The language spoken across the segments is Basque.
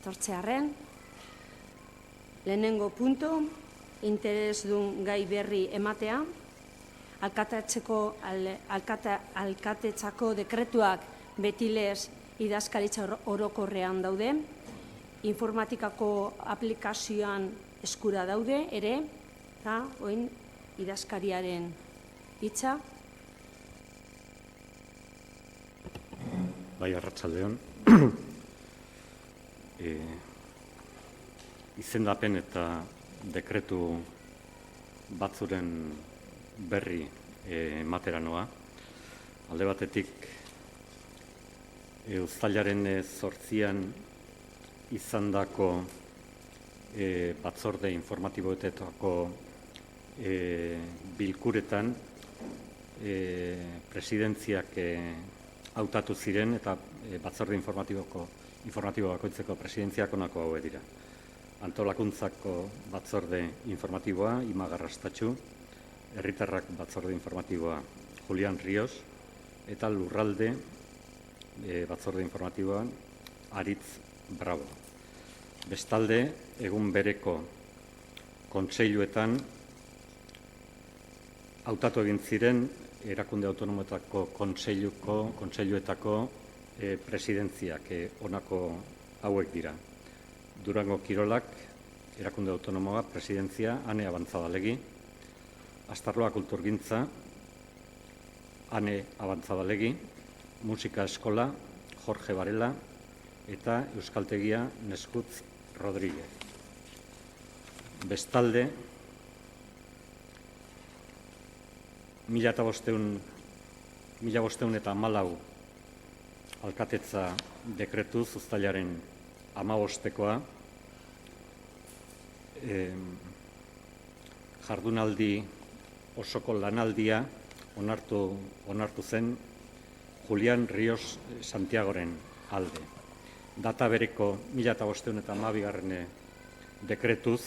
tortzearren. Lehenengo punto, interesdun gai berri ematea. Alkatetzako dekretuak betilez idazkaritza orokorrean daude. Informatikako aplikazioan eskura daude ere, eta oin idazkariaren hitza. Bai, arratsaldeon. Izendapen eta dekretu batzuren berri ematera noa. Alde batetik, uztailaren 8an izandako batzorde informatiboetako bilkuretan presidentziak hautatu ziren eta batzorde informatibo bakoitzeko presidentziak honako hauek dira. Antolakuntzako batzorde informatiboa Ima Garrastatxu, Herritarrak batzorde informatiboa Julian Ríos eta Lurralde batzorde informatiboa Aritz Bravo. Bestalde, egun bereko kontseiluetan hautatu egin ziren erakunde autonomoetako kontseiluetako presidentziak honako hauek dira. Durango Kirolak, erakunde autonomoa, presidentzia, Ane Abantzadalegi, Astarloa Kulturgintza, Ane Abantzadalegi, Musika Eskola, Jorge Varela, eta Euskaltegia Neskutz Rodríguez. Bestalde, 1514 alkatetza dekretuz uztailaren 15koa jardunaldi osoko lanaldia onartu zen Julian Ríos Santiagoren alde. Data bereko 1512 dekretuz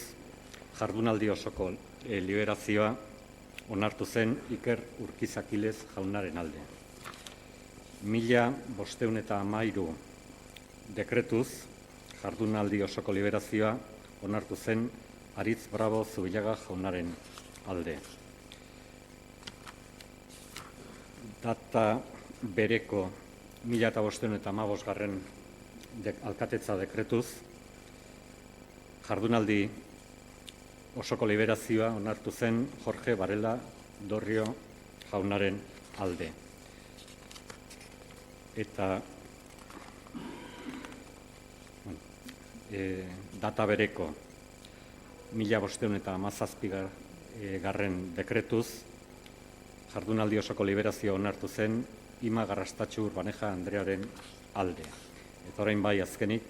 jardunaldi osoko liberazioa onartu zen Iker Urkizakilez jaunaren alde. 1513 dekretuz jardunaldi osoko liberazioa onartu zen Aritz Bravo Zubillaga jaunaren alde. Data bereko 1515 alkatetza dekretuz jardunaldi osoko liberazioa onartu zen Jorge Varela Dorrio jaunaren alde. Eta data bereko 1517 dekretuz jardunaldi osoko liberazioa onartu zen Ima Garrastatxu Urbaneja Andrearen alde. Eta orain bai azkenik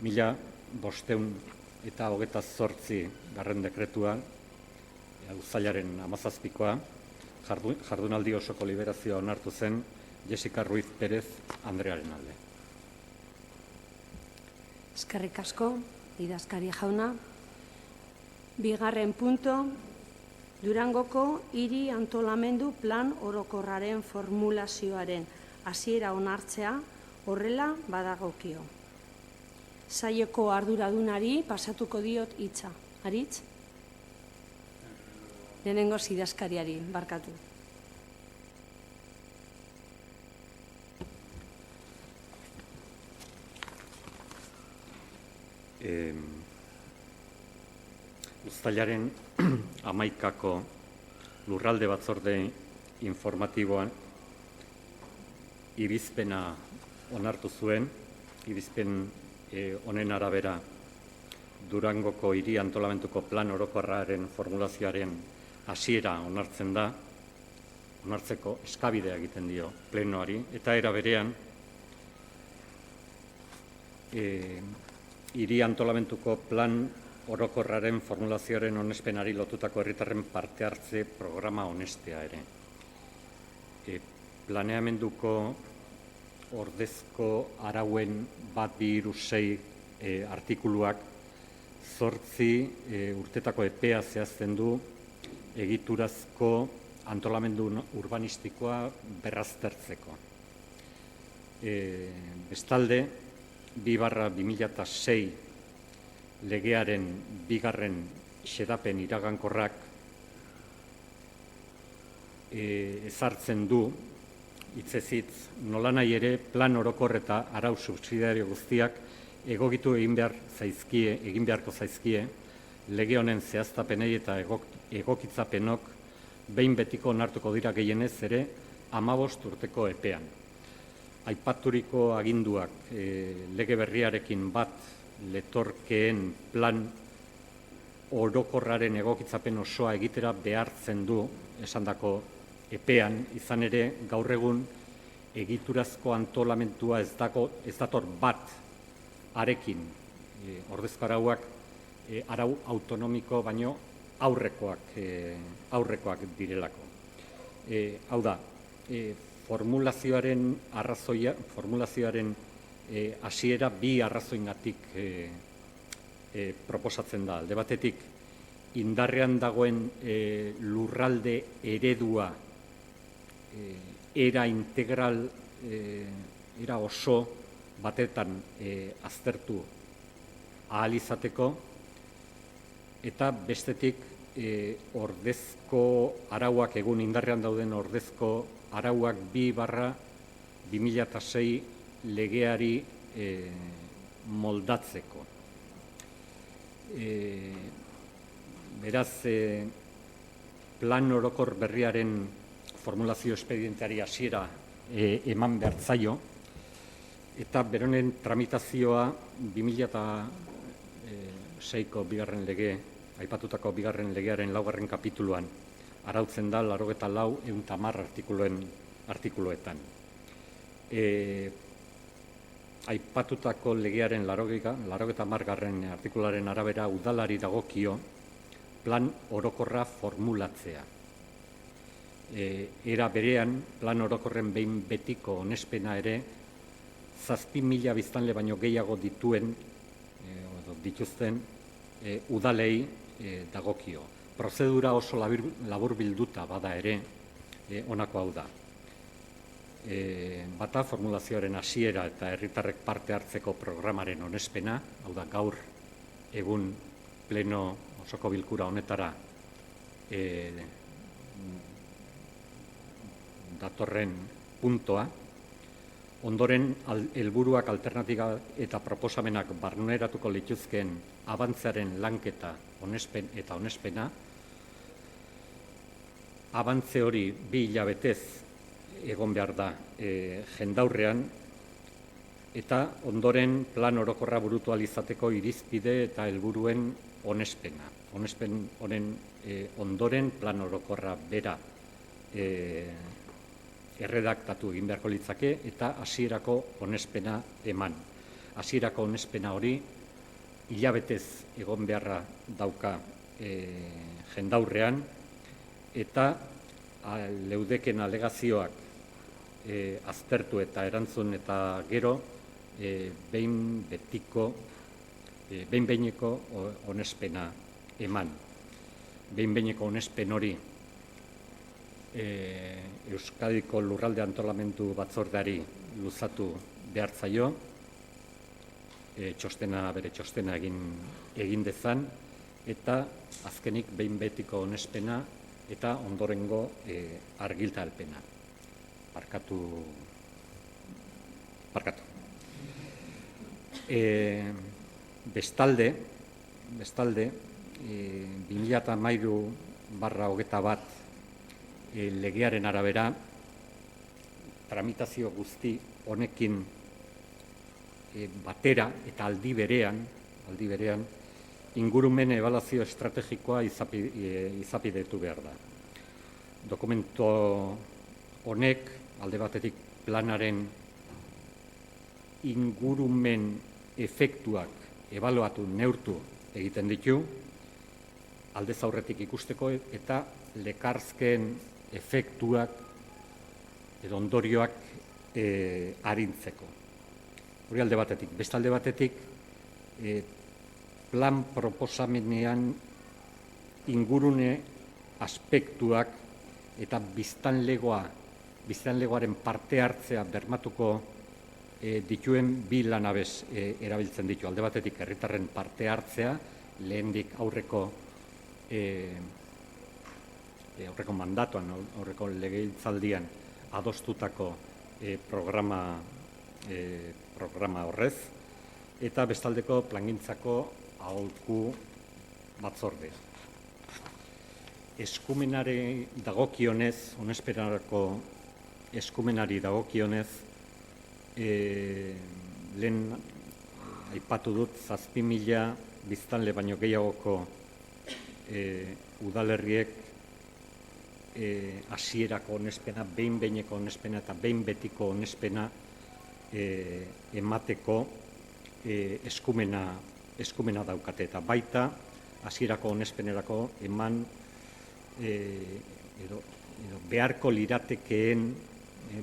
1528 dekretua, uztailaren 17koa, jardunaldi osoko liberazioa onartu zen Jessica Ruiz Pérez Andrearen alde. Eskerrik asko, idazkari jauna. Bigarren punto, Durangoko hiri antolamendu plan orokorraren formulazioaren hasiera onartzea horrela badagokio. Saileko arduradunari pasatuko diot hitza. Aritz? Lehenengo idazkariari, barkatu. Uztailaren 11ko lurralde batzorde informatiboan irizpena onartu zuen, irizpen honen arabera Durangoko hiri antolamenduko plan orokorraren formulazioaren hasiera onartzen da, onartzeko eskabidea egiten dio plenoari, eta era berean hiri antolamenduko plan orokorraren formulazioaren onespenari lotutako herritarren parte hartze programa onestea ere. Planeamenduko ordezko arauen 1.2.6 artikuluak 8 urtetako epea zehazten du egiturazko antolamendu urbanistikoa berraztertzeko. Bestalde, 2/2006 legearen bigarren xedapen iragankorrak ezartzen du, hitzez hitz, nolanahi ere plan orokor eta arau subsidiario guztiak egokitu egin beharko zaizkie lege honen zehaztapenei eta egokitzapenok behin betiko onartuko dira gehienez ere 15 urteko epean. Aipaturiko aginduak lege berriarekin bat letorkeen plan orokorraren egokitzapen osoa egitera behartzen du esandako epean, izan ere gaur egun egiturazko antolamentua ez dator bat arekin, ordezko arauak arau autonomiko baino aurrekoak direlako. Hau da, formulazioaren hasiera bi arrazoingatik proposatzen da. Alde batetik, indarrean dagoen lurralde eredua era integral, era oso batetan aztertu ahal izateko, eta bestetik ordezko arauak, egun indarrean dauden ordezko arauak 2/2006 legeari moldatzeko. Beraz, plan orokor berriaren formulazio espedienteari hasiera eman behar zaio, eta beronen tramitazioa 2006ko bigarren lege, aipatutako bigarren legearen 4. kapituluan arautzen da 84/110 artikuluetan. Aipatutako legearen 80. artikuluaren arabera udalari dagokio plan orokorra formulatzea. Era berean, plan orokorren behin betiko onespena ere 7.000 biztanle baino gehiago dituzten udalei dagokio. Prozedura oso laburbilduta bada ere, honako hau da. Bata, formulazioaren hasiera eta herritarrek parte hartzeko programaren onespena, hau da gaur egun pleno osoko bilkura honetara datorren puntoa. Ondoren, helburuak, alternatiba eta proposamenak barneratuko lituzkeen abantzearen lanketa eta onespena. Abantze hori 2 hilabetez egon behar da jendaurrean, eta ondoren plan orokorra burutu ahal izateko irizpide eta helburuen onespena. Onespen honen ondoren plan orokorra bera erredaktatu egin beharko litzake eta hasierako onespena eman. Hasierako onespena hori hilabetez egon beharra dauka jendaurrean, eta leudeken alegazioak aztertu eta erantzun eta gero behin behineko onespena eman. Behin behineko onespen hori Euskadiko Lurralde Antolamendu Batzordeari luzatu behar zaio, bere txostena egin dezan, eta azkenik behin betiko onespena eta ondorengo argiltalpena. Barkatu. Bestalde, 2013/21 legearen arabera, tramitazio guzti honekin batera eta aldi berean ingurumen ebaluazio estrategikoa izapidetu behar da. Dokumento honek alde batetik planaren ingurumen efektuak ebaluatu neurtu egiten ditu, aldez aurretik ikusteko eta lekarzkeen efektuak edo ondorioak arintzeko. Hori alde batetik. Beste alde batetik, plan proposamenean ingurune aspektuak eta biztanlegoaren parte hartzea bermatuko dituen bi lanabes erabiltzen ditu. Alde batetik herritarren parte hartzea, lehendik aurreko mandatuan, aurreko legegintzaldian adostutako programa horrez, eta bestaldeko plangintzako aholku batzordea. Eskumenari dagokionez, onespenerako eskumenari dagokionez, lehen aipatu dut 7.000 biztanle baino gehiagoko udalerriek hasierako onespena, behin-behineko onespena eta behin betiko onespena emateko eskumena daukate, eta baita hasierako onespenerako eman edo beharko liratekeen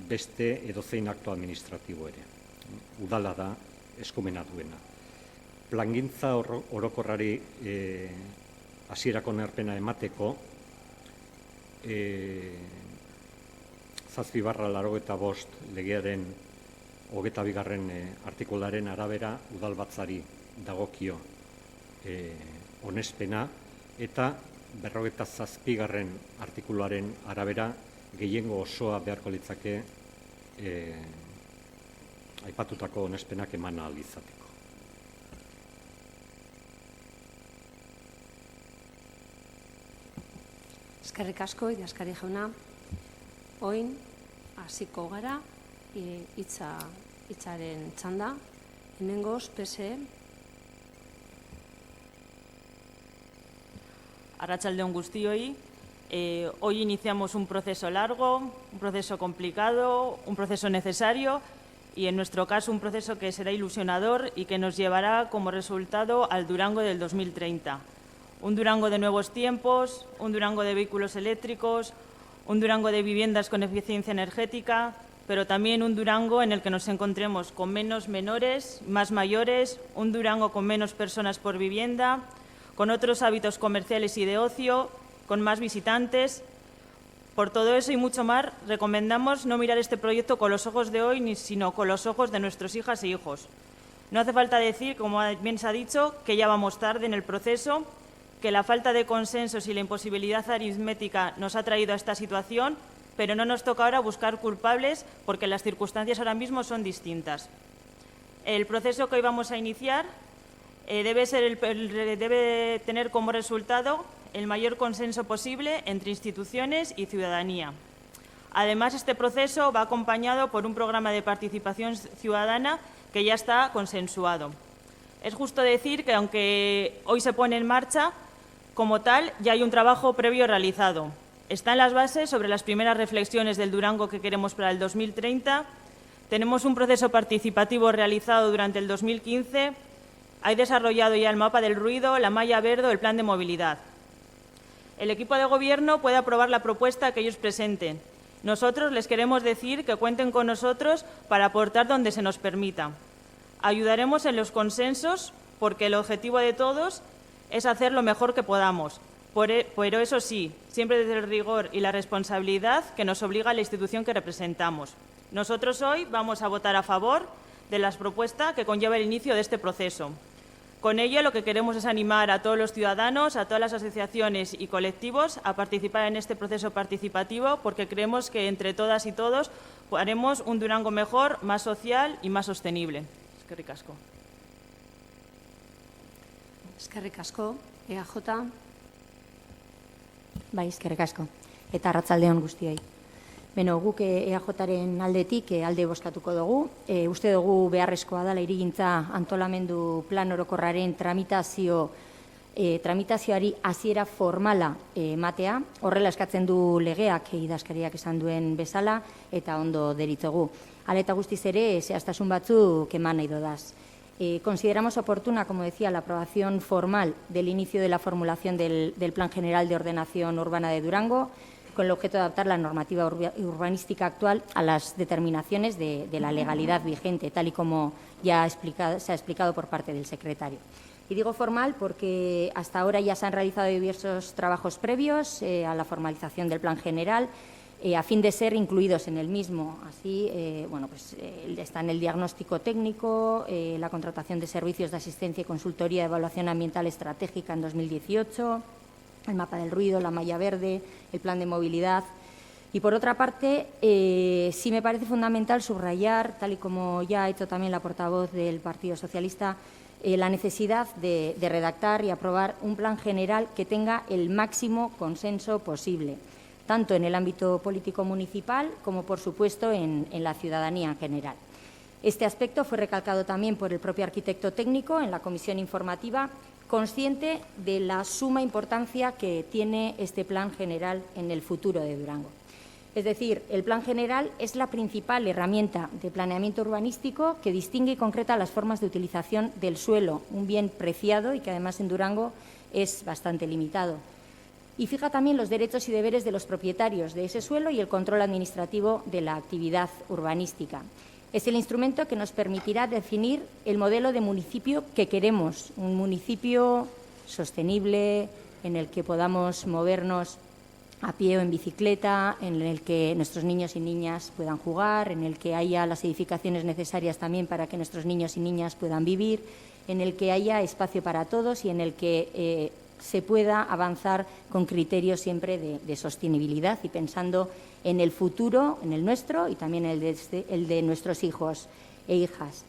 beste edozein akto administratibo ere. Udala da eskumena duena. Plangintza orokorrari hasierako onarpena emateko 7/85 legearen 22. Artikularen arabera udalbatzari dagokio onespena, eta 57. Artikuluaren arabera gehiengo osoa beharko litzake aipatutako onespenak eman ahal izateko. Eskerrik asko, idazkari jauna. Oin, hasiko gara, hitzaren txanda. Hemengoz, PSE. Arratsaldeon guztioi. Hoy iniciamos un proceso largo, un proceso complicado, un proceso necesario y, en nuestro caso, un proceso que será ilusionador y que nos llevará como resultado al Durango del 2030. Un Durango de nuevos tiempos, un Durango de vehículos eléctricos, un Durango de viviendas con eficiencia energética, pero también un Durango en el que nos encontremos con menos menores, más mayores, un Durango con menos personas por vivienda, con otros hábitos comerciales y de ocio, con más visitantes. Por todo eso y mucho más, recomendamos no mirar este proyecto con los ojos de hoy, sino con los ojos de nuestros hijas e hijos. No hace falta decir, como bien se ha dicho, que ya vamos tarde en el proceso, que la falta de consensos y la imposibilidad aritmética nos ha traído a esta situación, pero no nos toca ahora buscar culpables porque las circunstancias ahora mismo son distintas. El proceso que hoy vamos a iniciar debe tener como resultado el mayor consenso posible entre instituciones y ciudadanía. Además, este proceso va acompañado por un programa de participación ciudadana que ya está consensuado. Es justo decir que, aunque hoy se pone en marcha, como tal, ya hay un trabajo previo realizado. Están las bases sobre las primeras reflexiones del Durango que queremos para el 2030. Tenemos un proceso participativo realizado durante el 2015. Hay desarrollado ya el mapa del ruido, la malla verde o el plan de movilidad. El equipo de Gobierno puede aprobar la propuesta que ellos presenten. Nosotros les queremos decir que cuenten con nosotros para aportar donde se nos permita. Ayudaremos en los consensos porque el objetivo de todos es hacer lo mejor que podamos, pero eso sí, siempre desde el rigor y la responsabilidad que nos obliga la institución que representamos. Nosotros hoy vamos a votar a favor de las propuestas que conlleva el inicio de este proceso. Con ello, lo que queremos es animar a todos los ciudadanos, a todas las asociaciones y colectivos a participar en este proceso participativo, porque creemos que entre todas y todos haremos un Durango mejor, más social y más sostenible. Eskerrik asko. Eskerrik asko, EAJ. Bai, eskerrik asko. Eta arratsaldeon guztioi. Beno, guk EAJaren aldetik alde bozkatuko dugu. Uste dugu beharrezkoa dela hirigintza antolamendu plan orokorraren tramitazioari hasiera formala ematea. Horrela eskatzen du legeak idazkariak esan duen bezala eta ondo deritzogu. Hala eta guztiz ere, zehaztasun batzuk eman nahi dodaz. Consideramos oportuna, como decía, la aprobación formal del inicio de la formulación del Plan General de Ordenación Urbana de Durango, con el objeto de adaptar la normativa urbanística actual a las determinaciones de la legalidad vigente, tal y como ya se ha explicado por parte del secretario. Y digo formal porque hasta ahora ya se han realizado diversos trabajos previos a la formalización del Plan General, a fin de ser incluidos en el mismo. Así, están el diagnóstico técnico, la contratación de servicios de asistencia y consultoría de evaluación ambiental estratégica en 2018, el mapa del ruido, la malla verde, el plan de movilidad. Y, por otra parte, sí me parece fundamental subrayar, tal y como ya ha hecho también la portavoz del Partido Socialista, la necesidad de redactar y aprobar un plan general que tenga el máximo consenso posible, tanto en el ámbito político municipal como, por supuesto, en la ciudadanía en general. Este aspecto fue recalcado también por el propio arquitecto técnico en la comisión informativa, consciente de la suma importancia que tiene este plan general en el futuro de Durango. Es decir, el plan general es la principal herramienta de planeamiento urbanístico que distingue y concreta las formas de utilización del suelo, un bien preciado y que además en Durango es bastante limitado. Y fija también los derechos y deberes de los propietarios de ese suelo y el control administrativo de la actividad urbanística. Es el instrumento que nos permitirá definir el modelo de municipio que queremos, un municipio sostenible en el que podamos movernos a pie o en bicicleta, en el que nuestros niños y niñas puedan jugar, en el que haya las edificaciones necesarias también para que nuestros niños y niñas puedan vivir, en el que haya espacio para todos y en el que se pueda avanzar con criterios siempre de sostenibilidad y pensando en el futuro, en el nuestro y también el de nuestros hijos e hijas.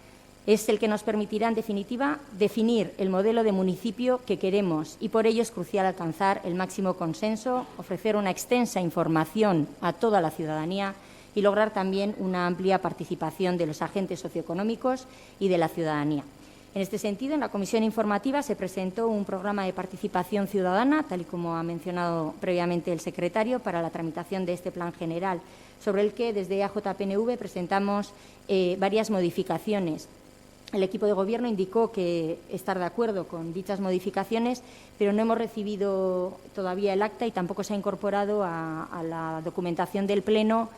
Es el que nos permitirá, en definitiva, definir el modelo de municipio que queremos y por ello es crucial alcanzar el máximo consenso, ofrecer una extensa información a toda la ciudadanía y lograr también una amplia participación de los agentes socioeconómicos y de la ciudadanía. En este sentido, en la comisión informativa se presentó un programa de participación ciudadana, tal y como ha mencionado previamente el secretario, para la tramitación de este plan general, sobre el que desde AJPNV presentamos varias modificaciones. El equipo de Gobierno indicó que estar de acuerdo con dichas modificaciones, pero no hemos recibido todavía el acta y tampoco se ha incorporado a la documentación del Pleno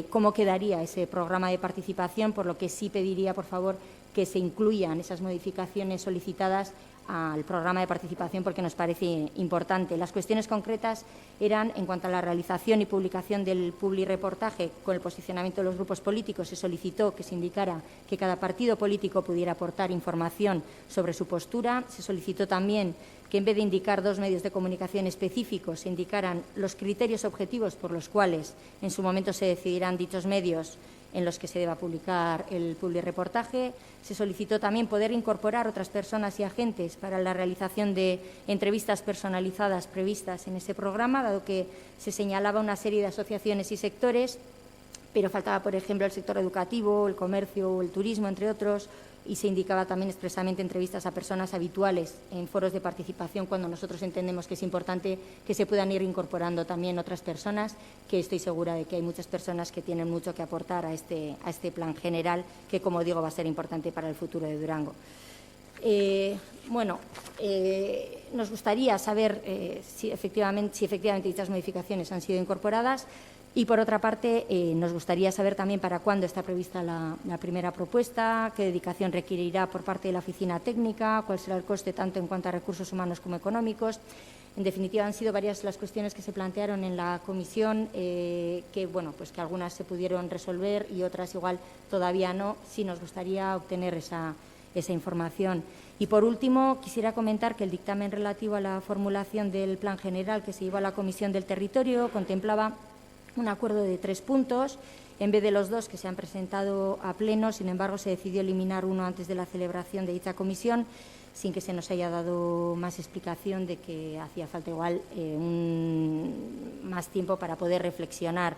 cómo quedaría ese programa de participación, por lo que sí pediría, por favor, que se incluyan esas modificaciones solicitadas al programa de participación porque nos parece importante. Las cuestiones concretas eran en cuanto a la realización y publicación del publireportaje con el posicionamiento de los grupos políticos. Se solicitó que se indicara que cada partido político pudiera aportar información sobre su postura. Se solicitó también que en vez de indicar 2 medios de comunicación específicos se indicaran los criterios objetivos por los cuales en su momento se decidirán dichos medios en los que se deba publicar el publireportaje. Se solicitó también poder incorporar otras personas y agentes para la realización de entrevistas personalizadas previstas en ese programa, dado que se señalaba una serie de asociaciones y sectores, pero faltaba, por ejemplo, el sector educativo, el comercio o el turismo, entre otros, y se indicaba también expresamente entrevistas a personas habituales en foros de participación cuando nosotros entendemos que es importante que se puedan ir incorporando también otras personas, que estoy segura de que hay muchas personas que tienen mucho que aportar a este plan general que, como digo, va a ser importante para el futuro de Durango. Nos gustaría saber si efectivamente dichas modificaciones han sido incorporadas. Y, por otra parte, nos gustaría saber también para cuándo está prevista la primera propuesta, qué dedicación requerirá por parte de la oficina técnica, cuál será el coste tanto en cuanto a recursos humanos como económicos. En definitiva, han sido varias las cuestiones que se plantearon en la comisión, que algunas se pudieron resolver y otras igual todavía no. Sí nos gustaría obtener esa información. Y, por último, quisiera comentar que el dictamen relativo a la formulación del plan general que se llevó a la Comisión del Territorio contemplaba un acuerdo de 3 puntos, en vez de los 2 que se han presentado a pleno. Sin embargo, se decidió eliminar uno antes de la celebración de dicha comisión, sin que se nos haya dado más explicación de que hacía falta igual más tiempo para poder reflexionar.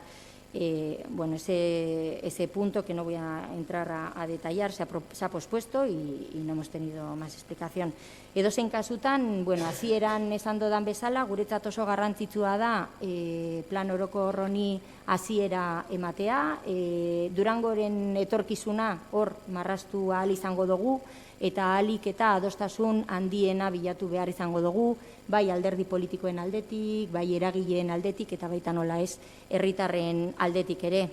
Ese punto, que no voy a entrar a detallar, se ha pospuesto y no hemos tenido más explicación. Edozein kasutan, hasieran esan dodan bezala, guretzat oso garrantzitsua da plan orokor honi hasiera ematea, Durangoren etorkizuna hor marraztu ahal izango dugu, eta ahalik eta adostasun handiena bilatu behar izango dugu, bai alderdi politikoen aldetik, bai eragileen aldetik, eta baita nola ez herritarren aldetik ere.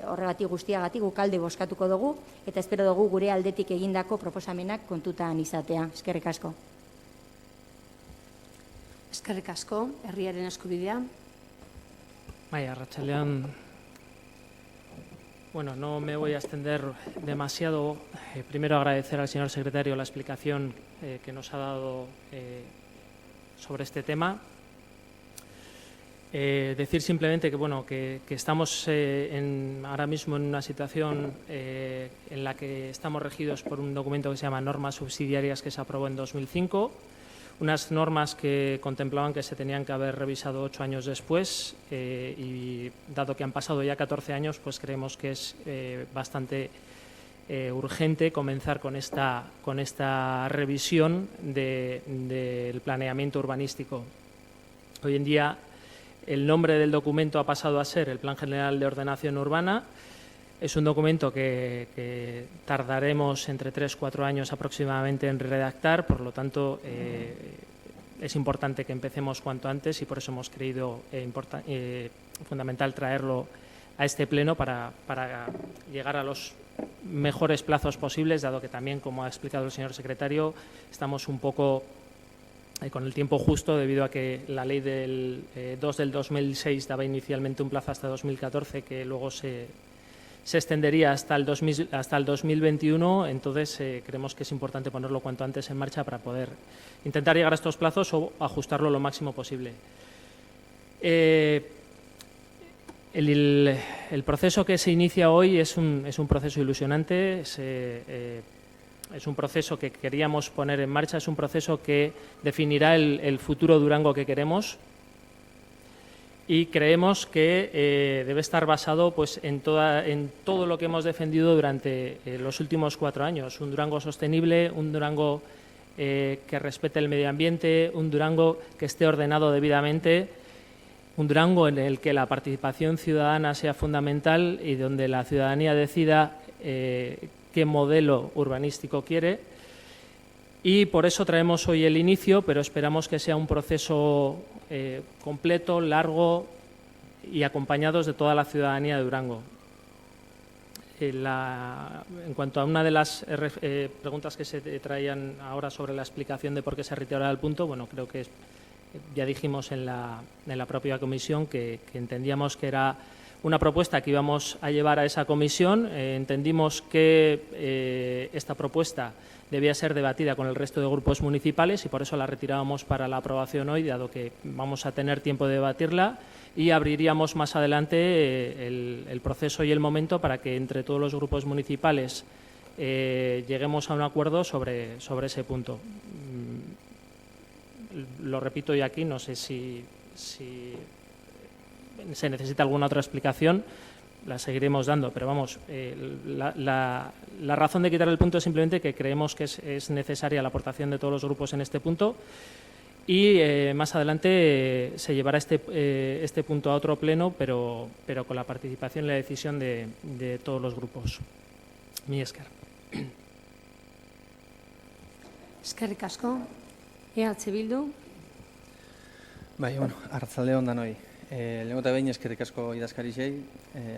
Horregatik guztiagatik guk alde bozkatuko dugu, eta espero dugu gure aldetik egindako proposamenak kontutan izatea. Eskerrik asko. Eskerrik asko, herriaren eskubidea. Bai, arratsaldean Bueno, no me voy a extender demasiado. Primero agradecer al señor secretario la explicación que nos ha dado sobre este tema. Decir simplemente que, bueno, que estamos ahora mismo en una situación en la que estamos regidos por un documento que se llama Normas Subsidiarias, que se aprobó en 2005, unas normas que contemplaban que se tenían que haber revisado 8 años después y dado que han pasado ya 14 años, pues creemos que es bastante urgente comenzar con esta revisión del planeamiento urbanístico. Hoy en día el nombre del documento ha pasado a ser el Plan General de Ordenación Urbana. Es un documento que tardaremos entre 3 y 4 años aproximadamente en redactar, por lo tanto es importante que empecemos cuanto antes y por eso hemos creído fundamental traerlo a este pleno para llegar a los mejores plazos posibles, dado que también, como ha explicado el señor secretario, estamos un poco con el tiempo justo debido a que la ley del 2 del 2006 daba inicialmente un plazo hasta 2014 que luego se extendería hasta el 2021, entonces creemos que es importante ponerlo cuanto antes en marcha para poder intentar llegar a estos plazos o ajustarlo lo máximo posible. El proceso que se inicia hoy es un proceso ilusionante, es un proceso que queríamos poner en marcha, es un proceso que definirá el futuro Durango que queremos y creemos que debe estar basado pues, en todo lo que hemos defendido durante los últimos 4 años. Un Durango sostenible, un Durango que respete el medio ambiente, un Durango que esté ordenado debidamente, un Durango en el que la participación ciudadana sea fundamental y donde la ciudadanía decida qué modelo urbanístico quiere, y por eso traemos hoy el inicio, pero esperamos que sea un proceso completo, largo y acompañados de toda la ciudadanía de Durango. En cuanto a una de las preguntas que se traían ahora sobre la explicación de por qué se retirará el punto, bueno, creo que ya dijimos en la propia comisión que entendíamos que era una propuesta que íbamos a llevar a esa comisión. Entendimos que esta propuesta debía ser debatida con el resto de grupos municipales y por eso la retirábamos para la aprobación hoy, dado que vamos a tener tiempo de debatirla y abriríamos más adelante el proceso y el momento para que entre todos los grupos municipales lleguemos a un acuerdo sobre ese punto. Lo repito yo aquí, no sé si se necesita alguna otra explicación, la seguiremos dando, pero vamos, la razón de quitar el punto es simplemente que creemos que es necesaria la aportación de todos los grupos en este punto y más adelante se llevará este punto a otro pleno, pero con la participación y la decisión de todos los grupos. Mi esker. Eskerrik asko. EH Bildu. Bai, bueno, arratsalde on danoi. Lehenengo eta behin eskerrik asko idazkarixei.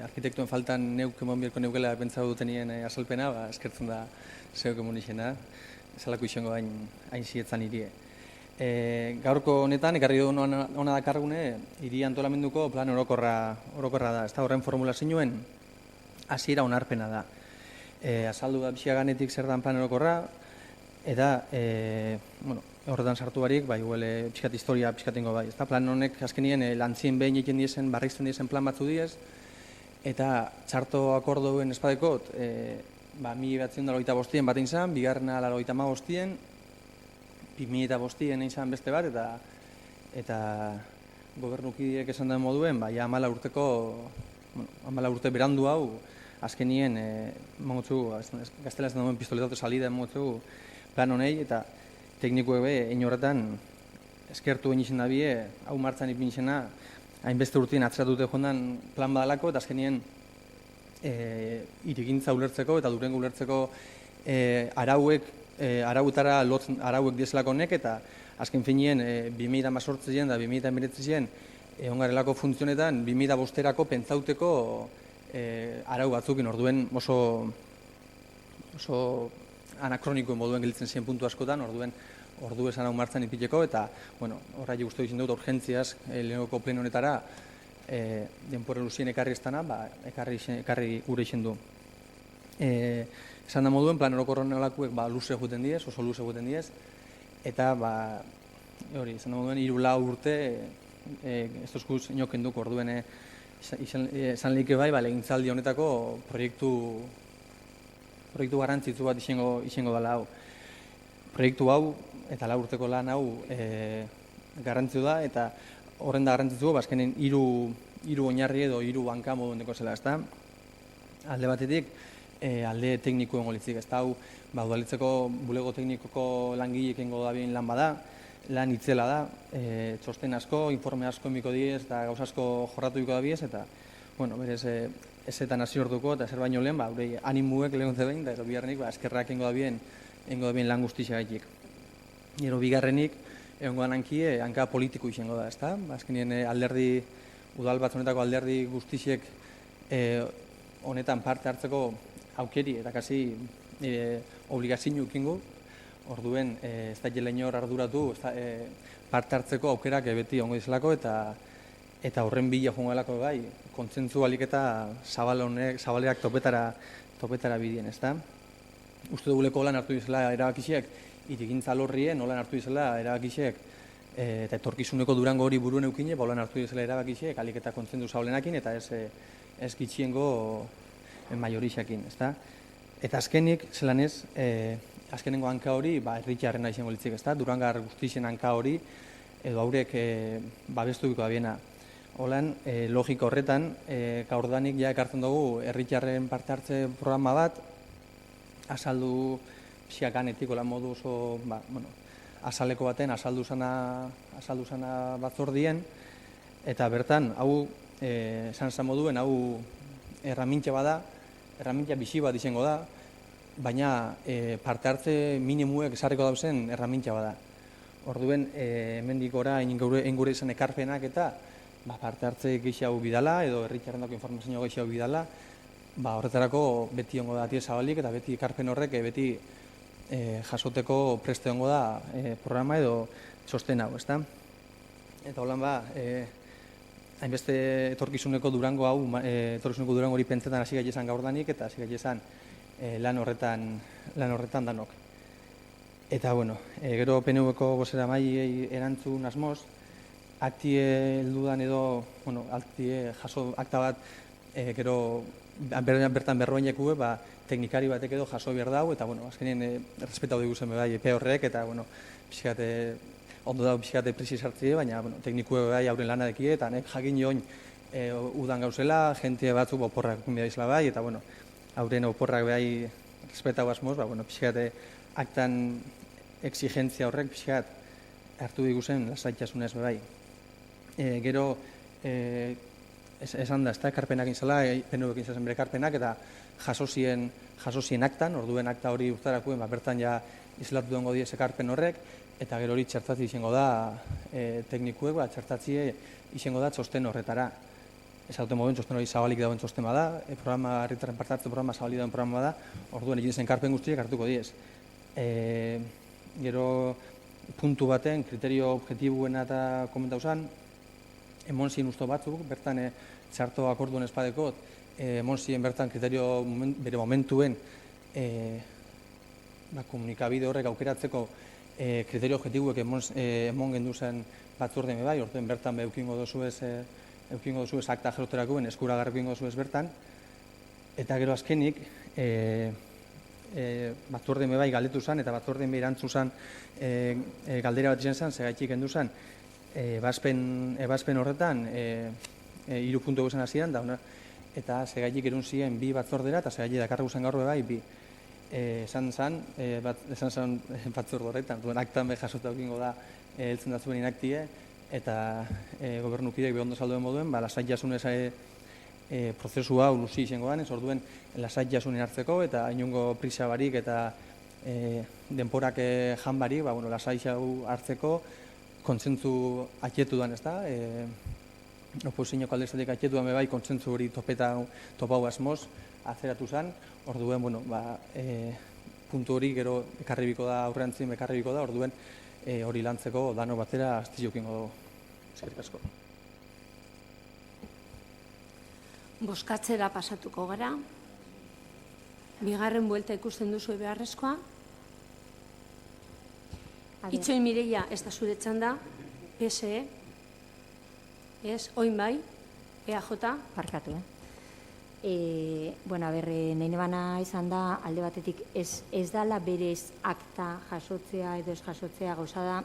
Arkitektuen faltan neuk emon bielko neukela pentsatu dutenien azalpena, eskertzen da zeuk emon izena, esalako izango hain zietzan irie. Gaurko honetan, ekarri du hona dakargune, hiri antolamenduko plan orokorra da. Ez da horren formulazioen hasiera onarpena da. Azaldu da biziaganetik zer dan plan orokorra, eta, horretan sartu barik, igual pixkat historia pixkatengo bai. Plan honek azkenien lantzien behin egiten diezen, barrizten diezen plan batzu diez, eta txarto akorduen espadekot, 1985 bat egin zan, bigarrena 1985, 2005 egin zan beste bat, eta gobernukideek esan den moduen, 14 urte berandu hau, azkenien, gaztelaz den duen pistoletatu salida emotzu plan honei, eta teknikoek egin horretan eskertu egin izan dabie, hau martzan ipin izena, hainbeste urtien atzeratute jondan plan badalako, eta azkenien hirigintza ulertzeko eta Durango ulertzeko arautara lotzen arauek dieselako honek, eta azken finien 2018 da 2019 ongarelako funtzionetan 2005erako pentsauteko arau batzukin, orduen oso anakronikoen moduen gelditzen ziren puntu askotan, ordu esan hau martzan ipileko, eta horra guztu izan dut urgentziaz lehenoko pleno honetara denpora luzien ekarri ez dana, ekarri gure izen du. Esan da moduen, plan orokorren olakuek luze egiten diez, oso luze egiten diez, eta hori, esan da moduen, 3-4 urte ez duzkuz inoken duk orduen esan lehike bai, legintzaldi honetako proiektu garrantzitsu bat izango dela hau. Proiektu hau eta 4 urteko lan hau garrantzitu da, eta horren da garrantzitzu, azkenen 3 oinarri edo 3 banka moduen deko zela, ezta? Alde batetik, alde tekniko engo litzik, ez da, hau, udalitzeko bulego teknikoko langilek engo da bien lan bada, lan itzela da, txosten asko, informe asko emiko diez, eta gauz asko jorratuiko da biez, eta, bueno, berez, ezetan hasi orduko, eta zer baino lehen, urei animuek lehontze behin, eta bigarrenik, eskerrak engo da bien lan guztizia gaitik. Gero bigarrenik, egongo da nankie, hanka politiko izango da, ez da? Azkenien alderdi, udal batzonetako alderdi guztiziek honetan parte hartzeko aukeri, eta kasi obligazio ukingu, orduen ez da jela inor arduratu parte hartzeko aukerak beti ongo izalako, eta horren bila joango bai, kontzentzu alik eta zabaleak topetara bidien, ez da? Uste duguleko lan hartu izela erabakisiek, irigintza lorrien, nolan hartu izela erabakisiek, eta etorkizuneko Durango hori buruen eukine, lan hartu izela erabakisiek, alik eta kontzentzu zabalenakin, eta ez gitxiengo majorixakin, ez da? Eta azkenik, zelan ez, azkenengo hanka hori, erritxarrena izango litzik, ez da? Durangar guztixen hanka hori, edo haurek babestu biko da biena. Holan, logika horretan, gaurdanik ja ekartzen dugu erritxarren parte hartze programa bat, azaldu psiakanetik, hola modu oso, azaleko baten, azaldu zana batzordien, eta bertan, hau, esan moduen, hau erramintza bada, erramintza bizi bat izango da, baina parte hartze minimuek esarriko dauzen erramintza bada. Orduen, hemendik ora, engure izan ekarpenak eta parte hartze gehiago bidala, edo erritxarrendako informazio gehiago bidala, horretarako beti ongo da zabalik eta beti ekarpen horrek beti jasoteko preste ongo da programa edo txosten hau, ezta? Eta holan hainbeste etorkizuneko Durango hau, etorkizuneko Durango hori pentsetan hasi gaitezan gaurdanik eta hasi gaitezan lan horretan danok. Eta, bueno, gero PNV-ko gozera mailei erantzun asmoz, aktie heldudan edo, aktie jaso akta bat, gero bertan berroineku, teknikari batek edo jaso behar dau, eta, azkenien respetau dugu zen bai epe horrek, eta, ondo dago pixkate prisi sartzie, baina teknikue bai hauren lana dekie, eta nek jakin join udan gauzela, jente batzuk oporrak bida izla bai, eta hauren oporrak bai respetau asmoz, pixkate aktan exigentzia horrek pixkat hartu diguzen lasaitasunez bai. Gero, esan da, ez da, ekarpenak inzala, PNV inzazen bere ekarpenak, eta jasozien aktan, orduen akta hori urtarakuen, bertan ja izlatu duengo diez ekarpen horrek, eta gero hori txertatzi izango da teknikuek, txertatzi izango da txosten horretara. Ez dute moden, txosten hori zabalik dauen txosten bada, herritarren parte hartze programa zabalik dauen programa bada, orduen egin zen karpen guztiek hartuko diez. Gero puntu baten, kriterio objektibuena eta komentau zan, emon zien usto batzuk, bertan txarto akorduen espadekot, emon zien bertan kriterio bere momentuen komunikabide horrek aukeratzeko kriterio objektibuek emon gendu zen batzorde bai, orduen bertan eukingo dozuez akta jeroterakoen eskuragarri eukingo dozuez bertan, eta gero azkenik, batzorde bai galdetu zen, eta batzorde bai erantzu zen galdera bat izan zen, segaitik gendu zen, ebazpen horretan 3 puntu guzan hasieran, eta segaitik erun ziren 2 batzordera, eta segaitik dakarra guzan gaur bai 2. Esan zen batzorde horretan, duen aktan be jasota eukingo da heltzen da zuen inaktie, eta gobernukidek behondo salduen moduen, lasait jasunez prozesu hau luzi izango da, orduen lasait jasunen hartzeko, eta inungo prisa barik eta denporak jan barik, lasait hau hartzeko, kontzentzu atxetu duan, ez da? Oposizioko aldeztetik atxetu duan bai, kontzentzu hori topau asmoz, atzeratu zen, orduen, puntu hori gero ekarri biko da, aurreantzin ekarri biko da, orduen hori lantzeko dano batera astiziokingo dugu. Eskerrik asko. Bozkatzera pasatuko gara. Bigarren buelta ikusten duzu beharrezkoa. Itxoin Mireia, ez da zure txanda. PSE. Ez, oin bai. EAJ. Parkatu, Bueno, nahi nebana izan da, alde batetik ez dala berez akta jasotzea edo ez jasotzea gauza da,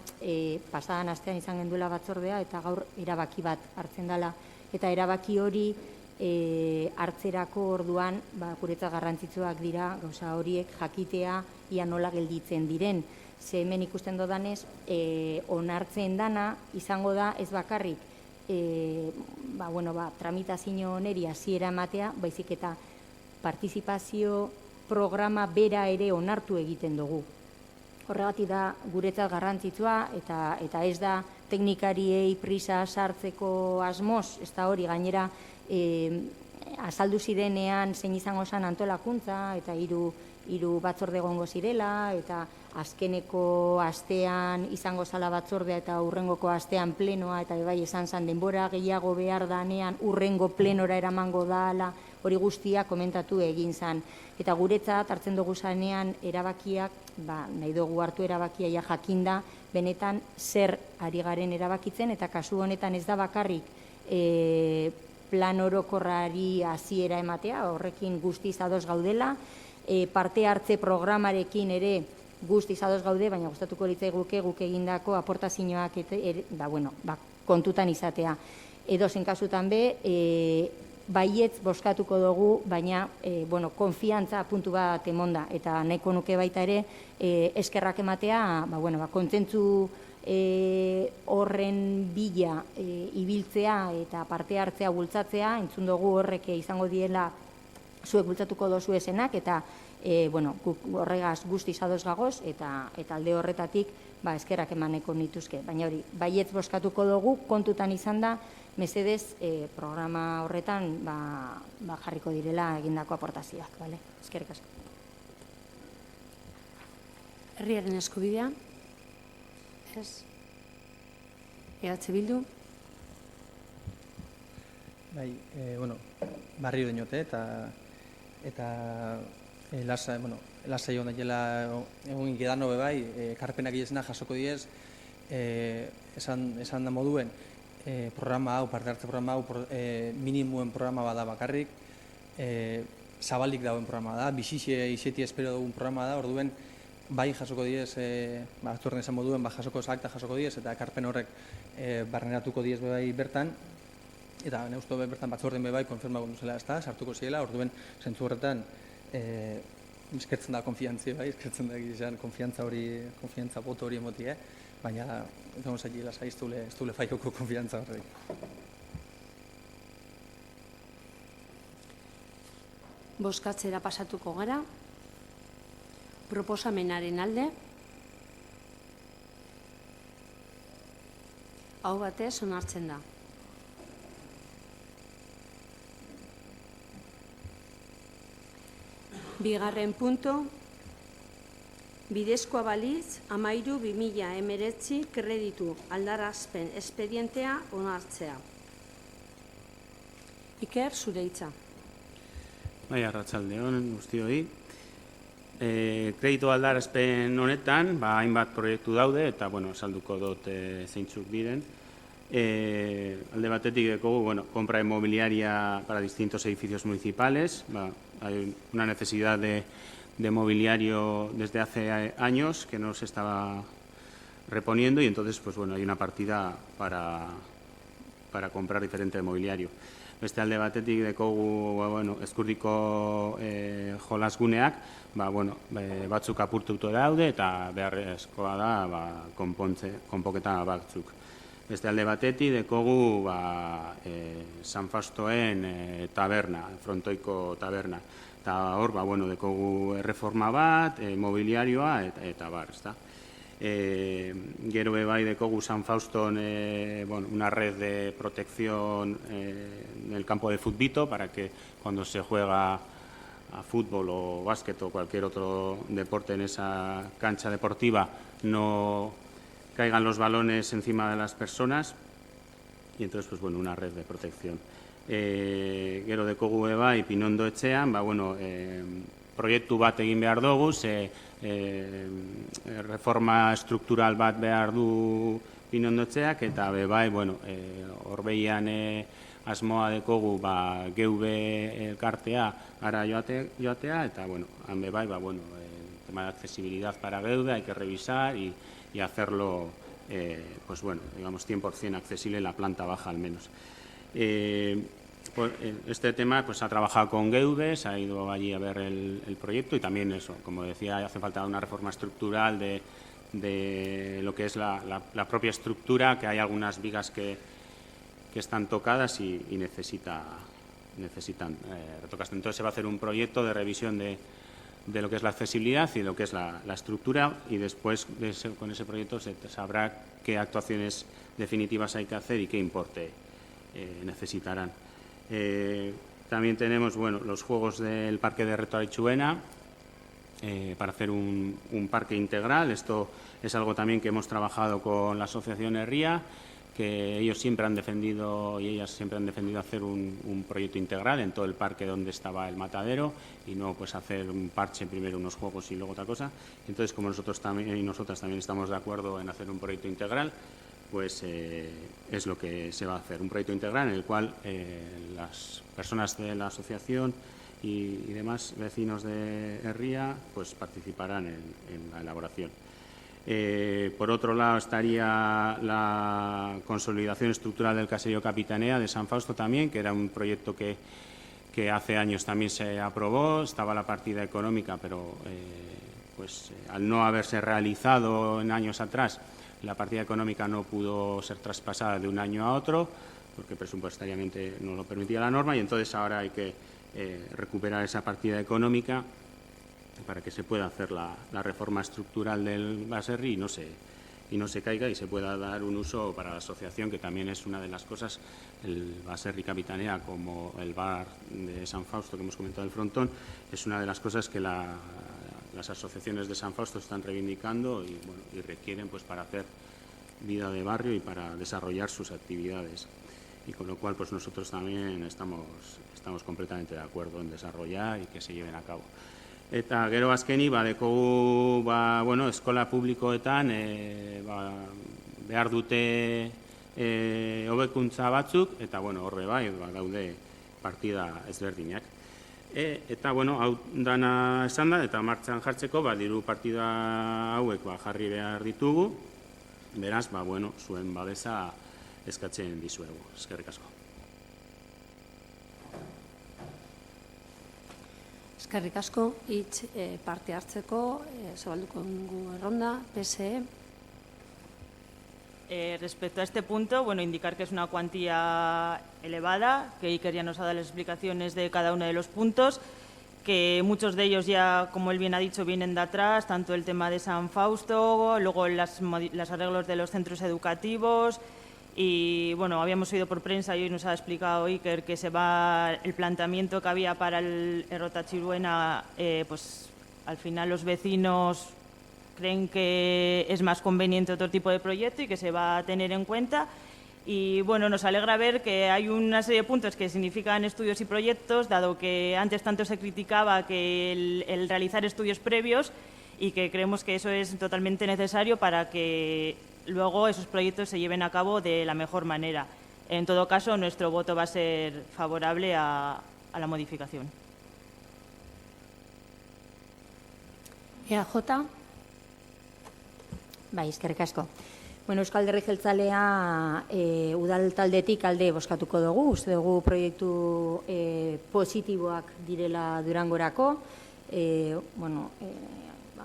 pasadan astean izan genduela batzordea eta gaur erabaki bat hartzen dela. Eta erabaki hori hartzerako orduan, guretzat garrantzitsuak dira gauza horiek jakitea ia nola gelditzen diren. Ze hemen ikusten dodanez, onartzen dana izango da ez bakarrik, tramitazio oneri hasiera ematea, baizik eta partizipazio programa bera ere onartu egiten dugu. Horregatik da guretzat garrantzitsua eta ez da teknikariei prisa sartzeko asmoz, ez da hori gainera azaldu zirenean zein izango zen antolakuntza eta hiru batzorde egongo zirela eta azkeneko astean izango zala batzordea eta urrengoko astean plenoa eta bai esan zen denbora gehiago behar danean urrengo plenora eramango dala, hori guztia komentatu egin zen. Eta guretzat hartzen dugu zanean erabakiak, nahi dugu hartu erabakia jakinda, benetan zer ari garen erabakitzen eta kasu honetan ez da bakarrik plan orokorrari hasiera ematea, horrekin guztiz ados gaudela, parte hartze programarekin ere guztiz ados gaude, baina gustatuko litzaiguke guk egindako aportazioak kontutan izatea. Edozein kasutan be, baietz bozkatuko dugu, baina konfiantza puntu bat emonda, eta nahiko nuke baita ere eskerrak ematea, kontzentzu horren bila ibiltzea eta parte hartzea bultzatzea, entzun dugu horrek izango diela zuek bultzatuko dozu esenak, eta horregaz guztiz ados gagoz, eta alde horretatik eskerrak emaneko nituzke. Baina hori, baietz bozkatuko dugu, kontutan izan da, mesedez programa horretan jarriko direla egindako aportazioak. Eskerrik asko. Herriaren eskubidea. Ez. EH Bildu. Barrio dinote eta lasai hona jela egun gedano bebai, karpenak iesena jasoko diez, esan da moduen, programa hau, parte hartze programa hau, minimuen programa bada bakarrik, zabalik dauen programa da, bizixe izeti espero dugun programa da, orduen, bai jasoko diez, atzorren esan moduen, jasoko akta jasoko diez, eta karpen horrek barrenatuko diez bebai bertan, eta neusto bertan batzorden bebai konfirma gonduzela ez da, sartuko ziela, orduen zentzu horretan eskertzen da konfiantzia, eskertzen da egizan konfiantza boto hori emoti, baina egon zaila lasai ez dule faioko konfiantza horrek. Bozkatzera pasatuko gara. Proposamenaren alde. Hau batez onartzen da. Bigarren punto, bidezkoa balitz 13/2019 kreditu aldarazpen espedientea onartzea. Iker, zure hitza. Bai, arratsaldeon guztioi. Kreditu aldarazpen honetan, hainbat proiektu daude, eta, salduko dut zeintzuk diren. Alde batetik dekogu, compra inmobiliaria para distintos edificios municipales. Hay una necesidad de mobiliario desde hace años que no se estaba reponiendo y entonces, hay una partida para comprar diferente mobiliario. Beste alde batetik dekogu, Ezkurdiko jolasguneak, batzuk apurtuto daude eta beharrezkoa da konpoketa batzuk. Beste alde batetik dekogu San Fastoen taberna, frontoiko taberna. Eta hor, dekogu erreforma bat, mobiliarioa eta bar, ezta. Gero bai dekogu San Fauston una red de protección en el campo de futbito para que cuando se juega a fútbol o básquet o cualquier otro deporte en esa cancha deportiva no caigan los balones encima de las personas y entonces una red de protección. Gero dekogu bai Pinondo etxean, proiektu bat egin behar dugu, reforma struktural bat behar du Pinondo etxeak, eta bai, horbeian asmoa dekogu geube elkartea ara joatea, eta han bai, el tema de accesibilidad para Geuve hay que revisar y hacerlo, digamos, 100% accesible en la planta baja al menos. Este tema ha trabajado con Geuve, se ha ido allí a ver el proyecto y también eso, como decía, hace falta una reforma estructural de lo que es la propia estructura, que hay algunas vigas que están tocadas y necesitan retocarse. Entonces se va a hacer un proyecto de revisión de lo que es la accesibilidad y lo que es la estructura, y después con ese proyecto se sabrá qué actuaciones definitivas hay que hacer y qué importe necesitarán. También tenemos los juegos del Parque de Reto Aichuena para hacer un parque integral. Esto es algo también que hemos trabajado con la Asociación Herria, que ellos siempre han defendido y ellas siempre han defendido hacer un proyecto integral en todo el parque donde estaba el matadero y no hacer un parche, primero unos juegos y luego otra cosa. Entonces, como nosotros también y nosotras también estamos de acuerdo en hacer un proyecto integral, es lo que se va a hacer, un proyecto integral en el cual las personas de la asociación y demás vecinos de Herria participarán en la elaboración. Por otro lado, estaría la consolidación estructural del caserío Capitanea de San Fausto también, que era un proyecto que hace años también se aprobó, estaba la partida económica, pero al no haberse realizado en años atrás, la partida económica no pudo ser traspasada de un año a otro, porque presupuestariamente no lo permitía la norma, y entonces ahora hay que recuperar esa partida económica para que se pueda hacer la reforma estructural del baserri y no se caiga y se pueda dar un uso para la asociación, que también es una de las cosas, el baserri Capitanea como el bar de San Fausto que hemos comentado del frontón, es una de las cosas que las asociaciones de San Fausto están reivindicando y requieren para hacer vida de barrio y para desarrollar sus actividades. Y con lo cual nosotros también estamos completamente de acuerdo en desarrollar y que se lleven a cabo. Eta gero azkeni dekogu eskola publikoetan behar dute hobekuntza batzuk, eta horre bai daude partida ezberdinak. Eta hau dana esan da, eta martxan jartzeko diru partida hauek jarri behar ditugu, beraz zuen babesa eskatzen dizuegu. Eskerrik asko. Eskerrik asko, hitz parte hartzeko, zabalduko dugu erronda, PSE. Respecto a este punto, indicar que es una cuantía elevada, que Iker ya nos ha dado las explicaciones de cada uno de los puntos, que muchos de ellos ya, como él bien ha dicho, vienen de atrás, tanto el tema de San Fausto, luego los arreglos de los centros educativos. Y habíamos oído por prensa y hoy nos ha explicado Iker que el planteamiento que había para el Errota Chiruena, al final los vecinos creen que es más conveniente otro tipo de proyecto y que se va a tener en cuenta. Y nos alegra ver que hay una serie de puntos que significan estudios y proyectos, dado que antes tanto se criticaba que el realizar estudios previos, y que creemos que eso es totalmente necesario para que luego esos proyectos se lleven a cabo de la mejor manera. En todo caso, nuestro voto va a ser favorable a la modificación. EAJ. Bai, eskerrik asko. Euskal Alderdi Jeltzalea udal taldetik alde bozkatuko dugu, uste dugu proiektu positiboak direla Durangorako.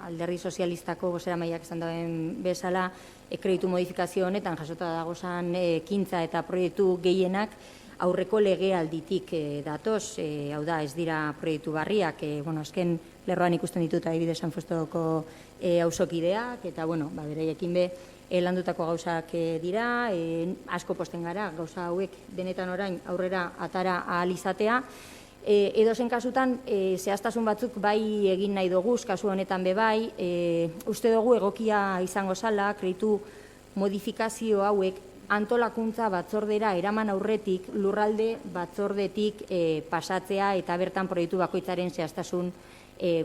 Alderdi Sozialistako bozeramaileak esan duen bezala, kreditu modifikazio honetan jasota dagozan ekintza eta proiektu gehienak aurreko legealditik datoz, hau da, ez dira proiektu barriak, azken lerroan ikusten ditut adibidez San Faustoko auzokideak, eta beraiekin landutako gauzak dira, asko posten gara, gauza hauek denetan orain aurrera atara ahal izatea. Edozen kasutan, zehaztasun batzuk bai egin nahi dugu, kasu honetan bai, uste dugu egokia izango zala, kreditu modifikazio hauek antolakuntza batzordera eraman aurretik lurralde batzordetik pasatzea eta bertan proiektu bakoitzaren zehaztasun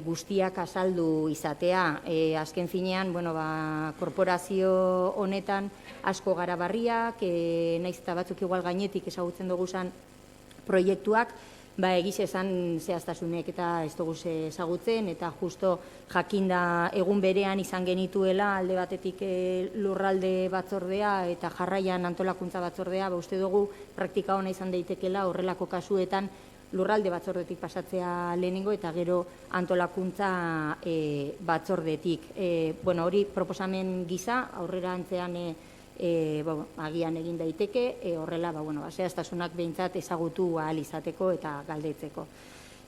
guztiak azaldu izatea. Azken finean, korporazio honetan asko gara barriak, nahiz eta batzuk igual gainetik ezagutzen duguzan proiektuak, egiz esan zehaztasunek eta ez dugu ezagutzen, eta justo jakinda egun berean izan genituela alde batetik lurralde batzordea eta jarraian antolakuntza batzordea, uste dugu praktika ona izan daitekela horrelako kasuetan lurralde batzordetik pasatzea lehenengo eta gero antolakuntza batzordetik. Hori proposamen gisa aurrera antzean agian egin daiteke, horrela zehaztasunak behintzat ezagutu ahal izateko eta galdetzeko.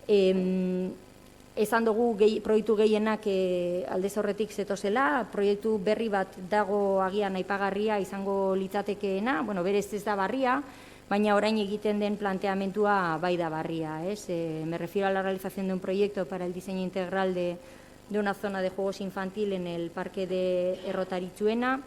Esan dugu proiektu gehienak aldez horretik zetozela, proiektu berri bat dago agian aipagarria izango litzatekeena, berez ez da barria, baina orain egiten den planteamentua bai da barria. Me refiero a la realización de un proyecto para el diseño integral de una zona de juegos infantil en el Parque de Errotaritzuena.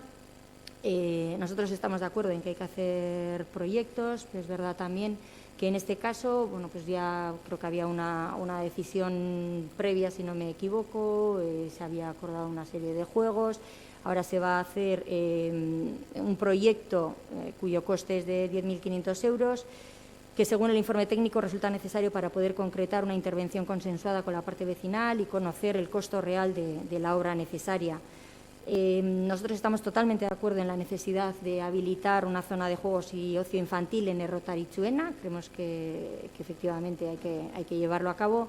Nosotros estamos de acuerdo en que hay que hacer proyectos, pero es verdad también que en este caso, ya creo que había una decisión previa, si no me equivoco, se había acordado una serie de juegos. Ahora se va a hacer un proyecto cuyo coste es de 10.500 euros, que según el informe técnico resulta necesario para poder concretar una intervención consensuada con la parte vecinal y conocer el costo real de la obra necesaria. Nosotros estamos totalmente de acuerdo en la necesidad de habilitar una zona de juegos y ocio infantil en Errotaritzuena. Creemos que efectivamente hay que llevarlo a cabo.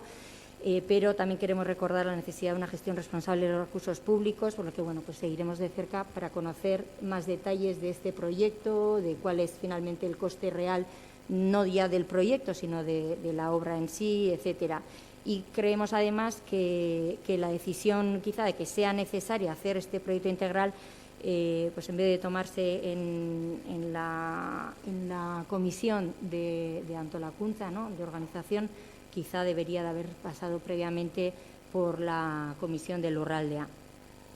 Pero también queremos recordar la necesidad de una gestión responsable de los recursos públicos, por lo que seguiremos de cerca para conocer más detalles de este proyecto, de cuál es finalmente el coste real, no ya del proyecto, sino de la obra en sí, etcétera. Y creemos además que la decisión quizá de que sea necesaria hacer este proyecto integral, en vez de tomarse en la comisión de antolakuntza, de organización, quizá debería de haber pasado previamente por la comisión de Lurraldea.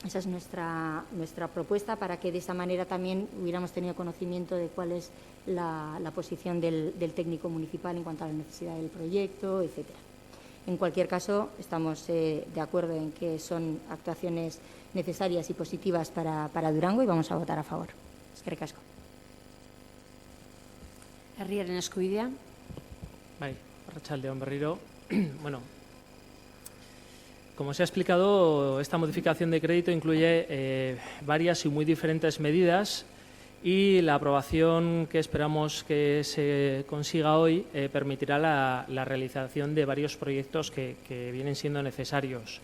Esa es nuestra propuesta, para que de esa manera también hubiéramos tenido conocimiento de cuál es la posición del técnico municipal en cuanto a la necesidad del proyecto, etcétera. En cualquier caso, estamos de acuerdo en que son actuaciones necesarias y positivas para Durango y vamos a votar a favor. Eskerrik asko. Herriaren eskubidea. Arratsaldeon berriro. Como se ha explicado, esta modificación de crédito incluye varias y muy diferentes medidas y la aprobación que esperamos que se consiga hoy permitirá la realización de varios proyectos que vienen siendo necesarios.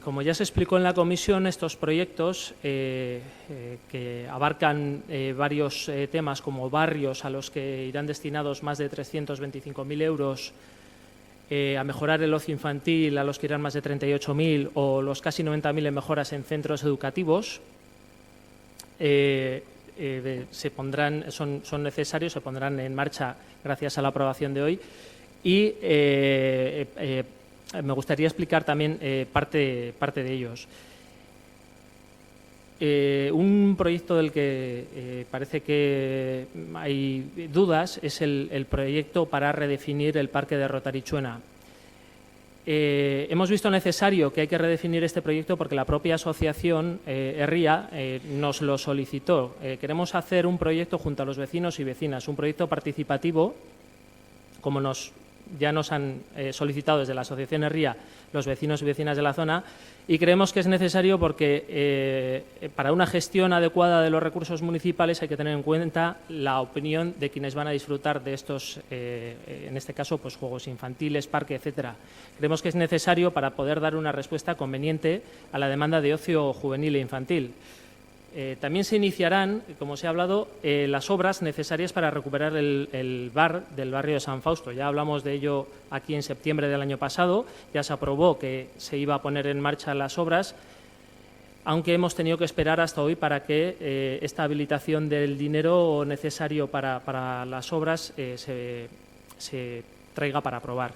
Como ya se explicó en la comisión, estos proyectos que abarcan varios temas como barrios a los que irán destinados más de 325.000 euros, a mejorar el ocio infantil a los que irán más de 38.000 o los casi 90.000 en mejoras en centros educativos, son necesarios, se pondrán en marcha gracias a la aprobación de hoy y me gustaría explicar también parte de ellos. Un proyecto del que parece que hay dudas es el proyecto para redefinir el Parque de Errotaritzuena. Hemos visto necesario que hay que redefinir este proyecto porque la propia asociación Herria nos lo solicitó. Queremos hacer un proyecto junto a los vecinos y vecinas, un proyecto participativo, como ya nos han solicitado desde la asociación Herria los vecinos y vecinas de la zona, y creemos que es necesario porque para una gestión adecuada de los recursos municipales hay que tener en cuenta la opinión de quienes van a disfrutar de estos, en este caso, pues juegos infantiles, parque, etcétera. Creemos que es necesario para poder dar una respuesta conveniente a la demanda de ocio juvenil e infantil. También se iniciarán, como se ha hablado, las obras necesarias para recuperar el bar del barrio de San Fausto. Ya hablamos de ello aquí en septiembre del año pasado, ya se aprobó que se iba a poner en marcha las obras, aunque hemos tenido que esperar hasta hoy para que esta habilitación del dinero necesario para las obras se traiga para aprobar.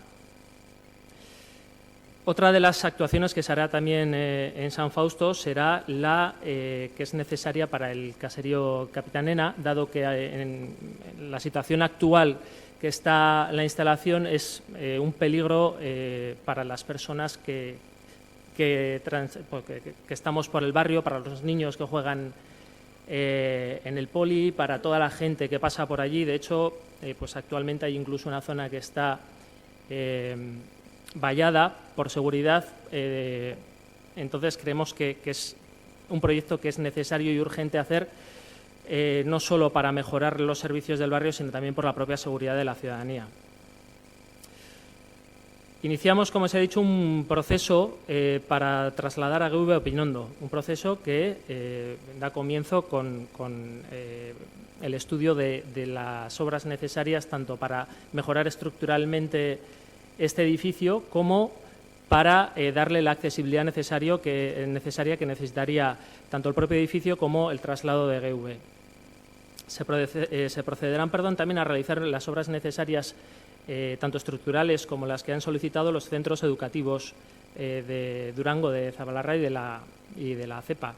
Otra de las actuaciones que se hará también en San Fausto será la que es necesaria para el caserío Capitanena, dado que en la situación actual que está la instalación es un peligro para las personas que estamos por el barrio, para los niños que juegan en el poli, para toda la gente que pasa por allí. De hecho, pues actualmente hay incluso una zona que está vallada por seguridad, entonces creemos que es un proyecto que es necesario y urgente hacer, no solo para mejorar los servicios del barrio, sino también por la propia seguridad de la ciudadanía. Iniciamos, como se ha dicho, un proceso para trasladar a GV a Pinondo, un proceso que da comienzo con el estudio de las obras necesarias tanto para mejorar estructuralmente este edificio como para darle la accesibilidad necesaria que necesitaría tanto el propio edificio como el traslado de GV. Se procederán también a realizar las obras necesarias tanto estructurales como las que han solicitado los centros educativos de Durango, de Zabalarra y de la CEPA.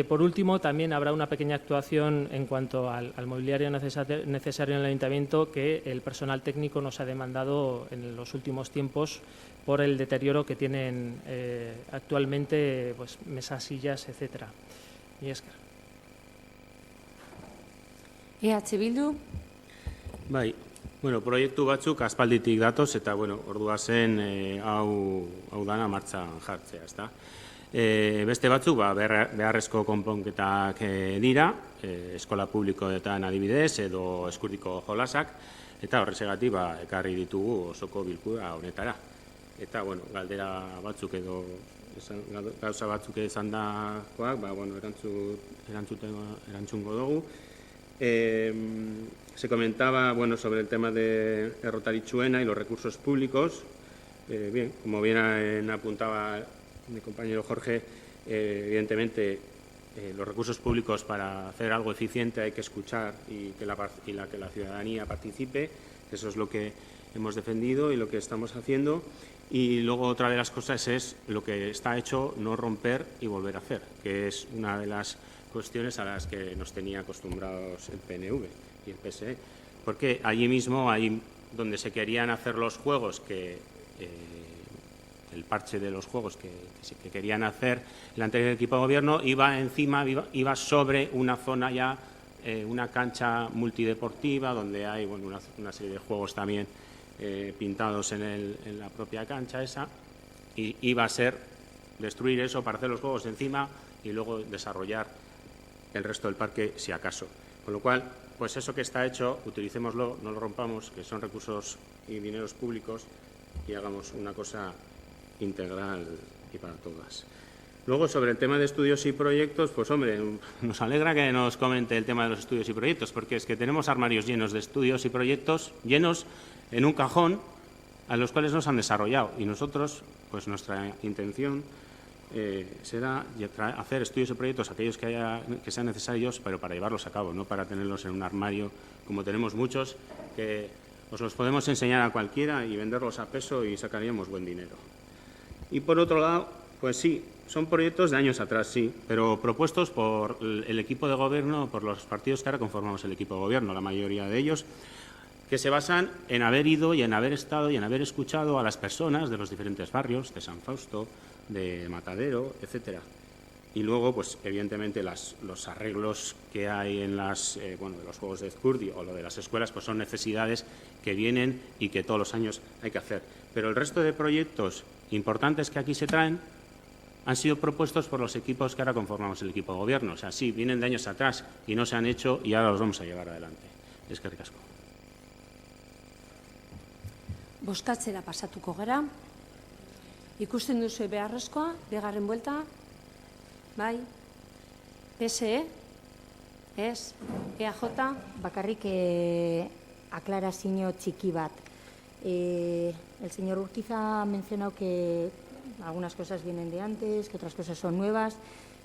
Por último, también habrá una pequeña actuación en cuanto al mobiliario necesario en el ayuntamiento que el personal técnico nos ha demandado en los últimos tiempos por el deterioro que tienen actualmente, pues, mesas, sillas, etcétera. Y esker. EH Bildu. Bai, bueno, proiektu batzuk aspalditik datoz eta, bueno, ordua zen hau dana martxan jartzea, ezta? Beste batzuk beharrezko konponketak dira, eskola publikoetan adibidez edo eskurdiko jolasak, eta horrexegatik ekarri ditugu osoko bilkura honetara. Eta, bueno, galdera batzuk edo gauza batzuk izan dakoak, bueno, erantzungo dugu. Se comentaba, bueno, sobre el tema de Rotaritxuena y los recursos públicos. Bien, como bien apuntaba mi compañero Jorge, evidentemente los recursos públicos para hacer algo eficiente hay que escuchar y que la ciudadanía participe. Eso es lo que hemos defendido y lo que estamos haciendo. Y luego otra de las cosas es lo que está hecho, no romper y volver a hacer, que es una de las cuestiones a las que nos tenía acostumbrados el PNV y el PSE. Porque allí mismo, ahí donde se querían hacer los juegos, el parche de los juegos que querían hacer el anterior equipo de gobierno, iba sobre una zona ya, una cancha multideportiva, donde hay, bueno, una serie de juegos también pintados en la propia cancha esa, y iba a ser destruir eso para hacer los juegos encima y luego desarrollar el resto del parque si acaso. Con lo cual, pues eso que está hecho, utilicémoslo, no lo rompamos, que son recursos y dineros públicos, y hagamos una cosa integral y para todas. Luego, sobre el tema de estudios y proyectos, pues hombre, nos alegra que nos comente el tema de los estudios y proyectos, porque es que tenemos armarios llenos de estudios y proyectos, llenos en un cajón, a los cuales no se han desarrollado. Y nosotros, pues nuestra intención será hacer estudios y proyectos, aquellos que sean necesarios, pero para llevarlos a cabo, no para tenerlos en un armario, como tenemos muchos, que os los podemos enseñar a cualquiera y venderlos a peso y sacaríamos buen dinero. Y por otro lado, pues sí, son proyectos de años atrás, sí, pero propuestos por el equipo de gobierno, por los partidos que ahora conformamos el equipo de gobierno, la mayoría de ellos, que se basan en haber ido y en haber estado y en haber escuchado a las personas de los diferentes barrios, de San Fausto, de Matadero, etcétera. Y luego, pues evidentemente, los arreglos que hay en de los Juegos de Ezcurdi o lo de las escuelas, pues son necesidades que vienen y que todos los años hay que hacer. Pero el resto de proyectos importantes que aquí se traen han sido propuestos por los equipos que ahora conformamos el equipo de gobierno. O sea, sí, vienen de años atrás y no se han hecho y ahora los vamos a llevar adelante. Eskerrik asko. Bozkatzera pasatuko gara. Ikusten duzu beharrezkoa, bigarren buelta, bai, PSE, ez, EAJ. Bakarrik aklarazio txiki bat. El señor Urquiza ha mencionado que algunas cosas vienen de antes, que otras cosas son nuevas,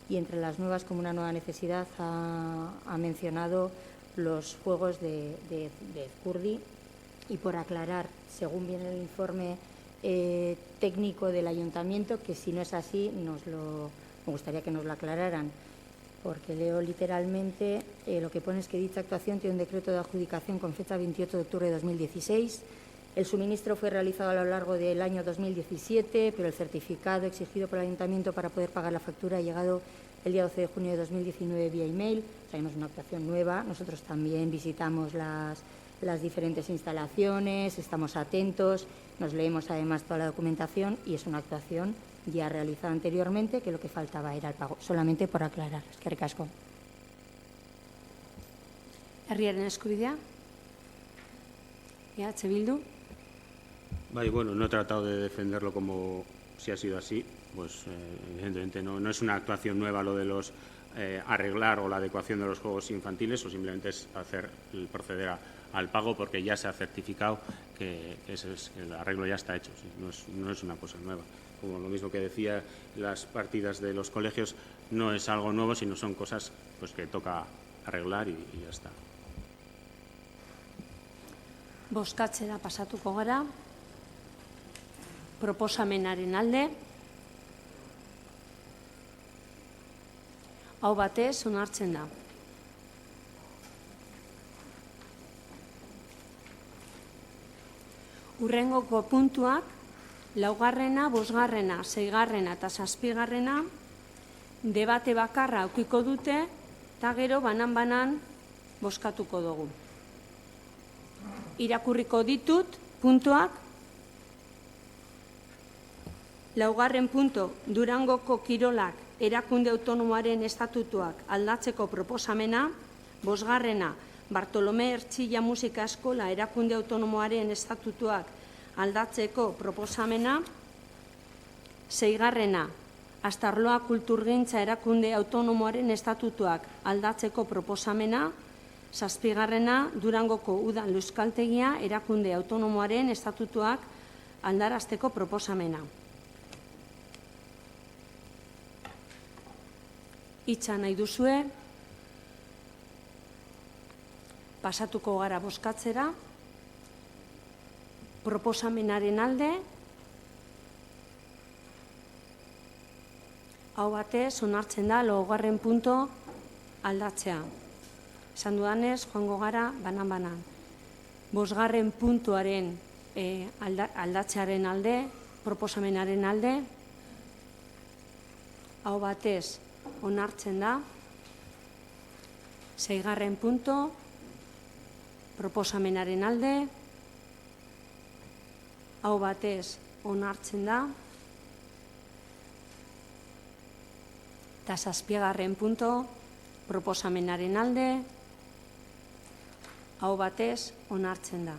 y entre las nuevas, como una nueva necesidad, ha mencionado los juegos de Ezcurdi y por aclarar, según viene el informe técnico del ayuntamiento, que si no es así, me gustaría que nos lo aclararan, porque leo literalmente, lo que pone es que dicha actuación tiene un decreto de adjudicación con fecha 28 de octubre de 2016. El suministro fue realizado a lo largo del año 2017, pero el certificado exigido por el ayuntamiento para poder pagar la factura ha llegado el día 12 de junio de 2019 vía email. Traemos una actuación nueva. Nosotros también visitamos las diferentes instalaciones, estamos atentos, nos leemos además toda la documentación y es una actuación ya realizada anteriormente, que lo que faltaba era el pago. Solamente por aclarar. Eskerrik asko. Herriaren eskubidea. EH Bildu. Bueno, no he tratado de defenderlo como si ha sido así, pues evidentemente no es una actuación nueva lo de los arreglar o la adecuación de los juegos infantiles, o simplemente es proceder al pago porque ya se ha certificado que el arreglo ya está hecho. ¿Sí? No es una cosa nueva. Como lo mismo que decía, las partidas de los colegios no es algo nuevo, sino son cosas pues que toca arreglar y ya está. Bozkatzera pasatuko gara. Proposamenaren alde. Hau batez onartzen da. Hurrengoko puntuak, 4., 5., 6. eta 7. debate bakarra aukiko dute, eta gero banan-banan bozkatuko dugu. Irakurriko ditut puntuak. 4. punto, Durangoko Kirolak erakunde autonomoaren estatutuak aldatzeko proposamena. 5. Bartolome Ertzilla Musika Eskola erakunde autonomoaren estatutuak aldatzeko proposamena. 6. Astarloa Kulturgintza erakunde autonomoaren estatutuak aldatzeko proposamena. 7. Durangoko Udan Euskaltegia erakunde autonomoaren estatutuak aldarazteko proposamena. Hitza nahi duzue, pasatuko gara bozkatzera, proposamenaren alde, hau batez onartzen da 5. punto aldatzea. Esan dudanez, joango gara banan-banan. 5. puntuaren aldatzearen alde, proposamenaren alde, hau batez onartzen da. 6. punto, proposamenaren alde, hau batez onartzen da. Eta 7. punto, proposamenaren alde, hau batez onartzen da.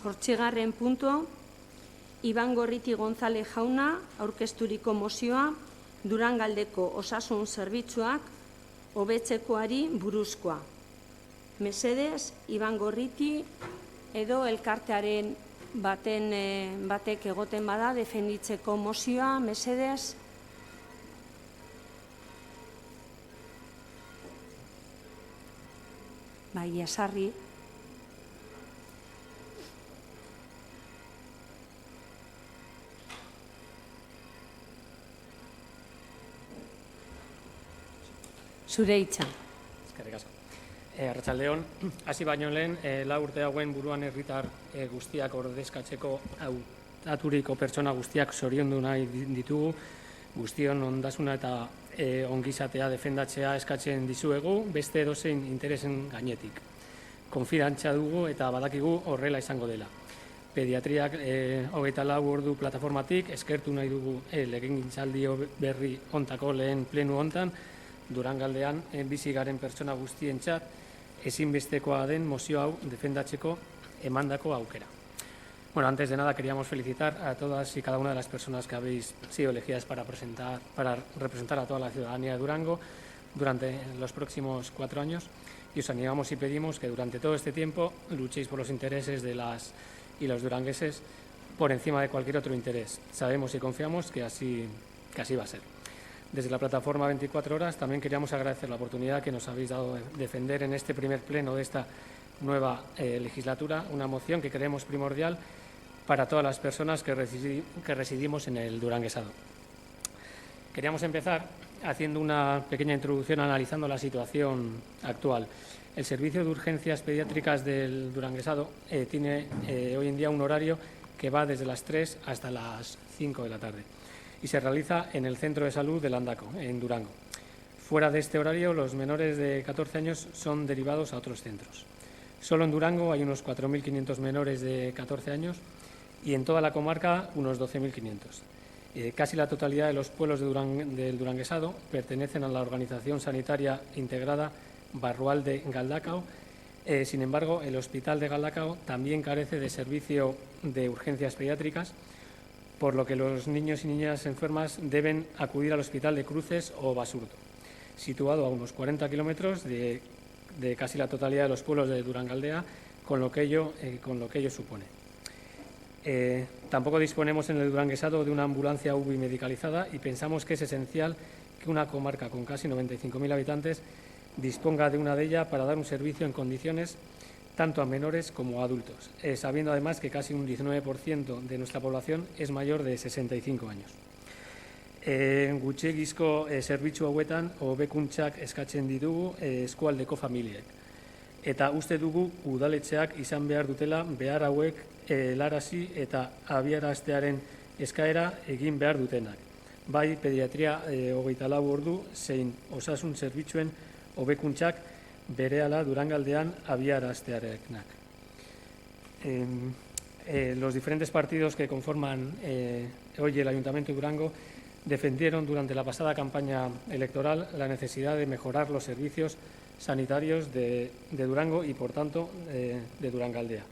Zortzigarren punto, Iban Gorriti González jauna aurkezturiko mozioa Durangaldeko osasun zerbitzuak hobetzekoari buruzkoa. Mesedez, Iban Gorriti edo elkartearen batek egoten bada defenditzeko mozioa, mesedez. Bai, jasarri. Zure hitza. Eskerrik asko. Arratsaldeon, hasi baino lehen, 4 urte hauen buruan herritar guztiak ordezkatzeko hautaturiko pertsona guztiak zoriondu nahi ditugu, guztion ondasuna eta ongizatea defendatzea eskatzen dizuegu, beste edozein interesen gainetik. Konfidantza dugu eta badakigu horrela izango dela. Pediatriak 24 ordu plataformatik eskertu nahi dugu legegintzaldi berri hontako lehen plenu hontan, Durangaldean bizi garen pertsona guztientzat ezinbestekoa den mozio hau defendatzeko emandako aukera. Bueno, antes de nada queríamos felicitar a todas y cada una de las personas que habéis sido elegidas para representar a toda la ciudadanía de Durango durante los próximos 4 años y os animamos y pedimos que durante todo este tiempo luchéis por los intereses de las y los durangueses por encima de cualquier otro interés. Sabemos y confiamos que así va a ser. Desde la plataforma 24 horas también queríamos agradecer la oportunidad que nos habéis dado de defender en este primer pleno de esta nueva legislatura una moción que creemos primordial para todas las personas que residimos en el Duranguesado. Queríamos empezar haciendo una pequeña introducción analizando la situación actual. El Servicio de Urgencias Pediátricas del Duranguesado tiene hoy en día un horario que va desde las 3 hasta las 5 de la tarde y se realiza en el Centro de Salud de Landaco, en Durango. Fuera de este horario, los menores de 14 años son derivados a otros centros. Solo en Durango hay unos 4.500 menores de 14 años y en toda la comarca unos 12.500. Casi la totalidad de los pueblos del Duranguesado pertenecen a la Organización Sanitaria Integrada Barrual de Galdakao. Sin embargo, el Hospital de Galdakao también carece de servicio de urgencias pediátricas, por lo que los niños y niñas enfermas deben acudir al Hospital de Cruces o Basurto, situado a unos 40 kilómetros de casi la totalidad de los pueblos de Durangaldea, con lo que ello supone. Tampoco disponemos en el Duranguesado de una ambulancia UBI medicalizada y pensamos que es esencial que una comarca con casi 95.000 habitantes disponga de una de ellas para dar un servicio en condiciones tanto a menores como a adultos, sabiendo además que casi un 19% de nuestra población es mayor de 65 años. Gutxiegizko zerbitzu hauetan hobekuntzak eskatzen ditugu eskualdeko familiek. Eta uste dugu udaletxeak izan behar dutela behar hauek helarazi eta abiaraztearen eskaera egin behar dutenak. Bai pediatria 24 ordu zein osasun zerbitzuen hobekuntzak berehala Durangaldean abiaraztearenak. Los diferentes partidos que conforman hoy el Ayuntamiento de Durango defendieron durante la pasada campaña electoral la necesidad de mejorar los servicios sanitarios de Durango y, por tanto, de Durangaldea.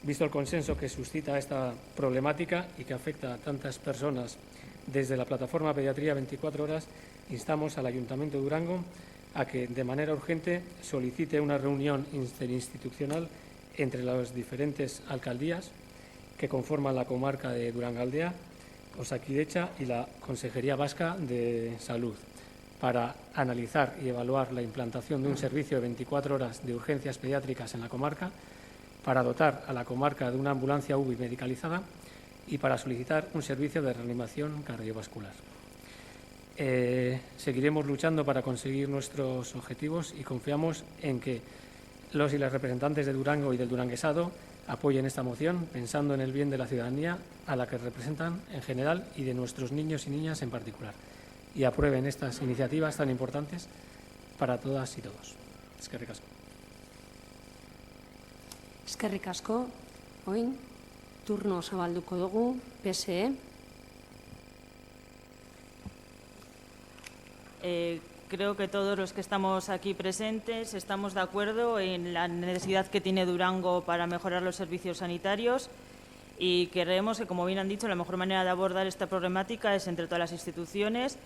Visto el consenso que suscita esta problemática y que afecta a tantas personas, desde la plataforma Pediatría 24 horas instamos al Ayuntamiento de Durango a que, de manera urgente, solicite una reunión interinstitucional entre las diferentes alcaldías que conforman la comarca de Durangaldea, Osakidetza y la Consejería Vasca de Salud para analizar y evaluar la implantación de un servicio de 24 horas de urgencias pediátricas en la comarca, para dotar a la comarca de una ambulancia UBI medicalizada y para solicitar un servicio de reanimación cardiovascular. Seguiremos luchando para conseguir nuestros objetivos y confiamos en que los y las representantes de Durango y del Duranguesado apoyen esta moción pensando en el bien de la ciudadanía a la que representan en general y de nuestros niños y niñas en particular y aprueben estas iniciativas tan importantes para todas y todos. Eskerrik asko. Eskerrik asko. Oin, turno zabalduko dugu, PSE. Creo que todos los que estamos aquí presentes estamos de acuerdo en la necesidad que tiene Durango para mejorar los servicios sanitarios y creemos que, como bien han dicho, la mejor manera de abordar esta problemática es entre todas las instituciones,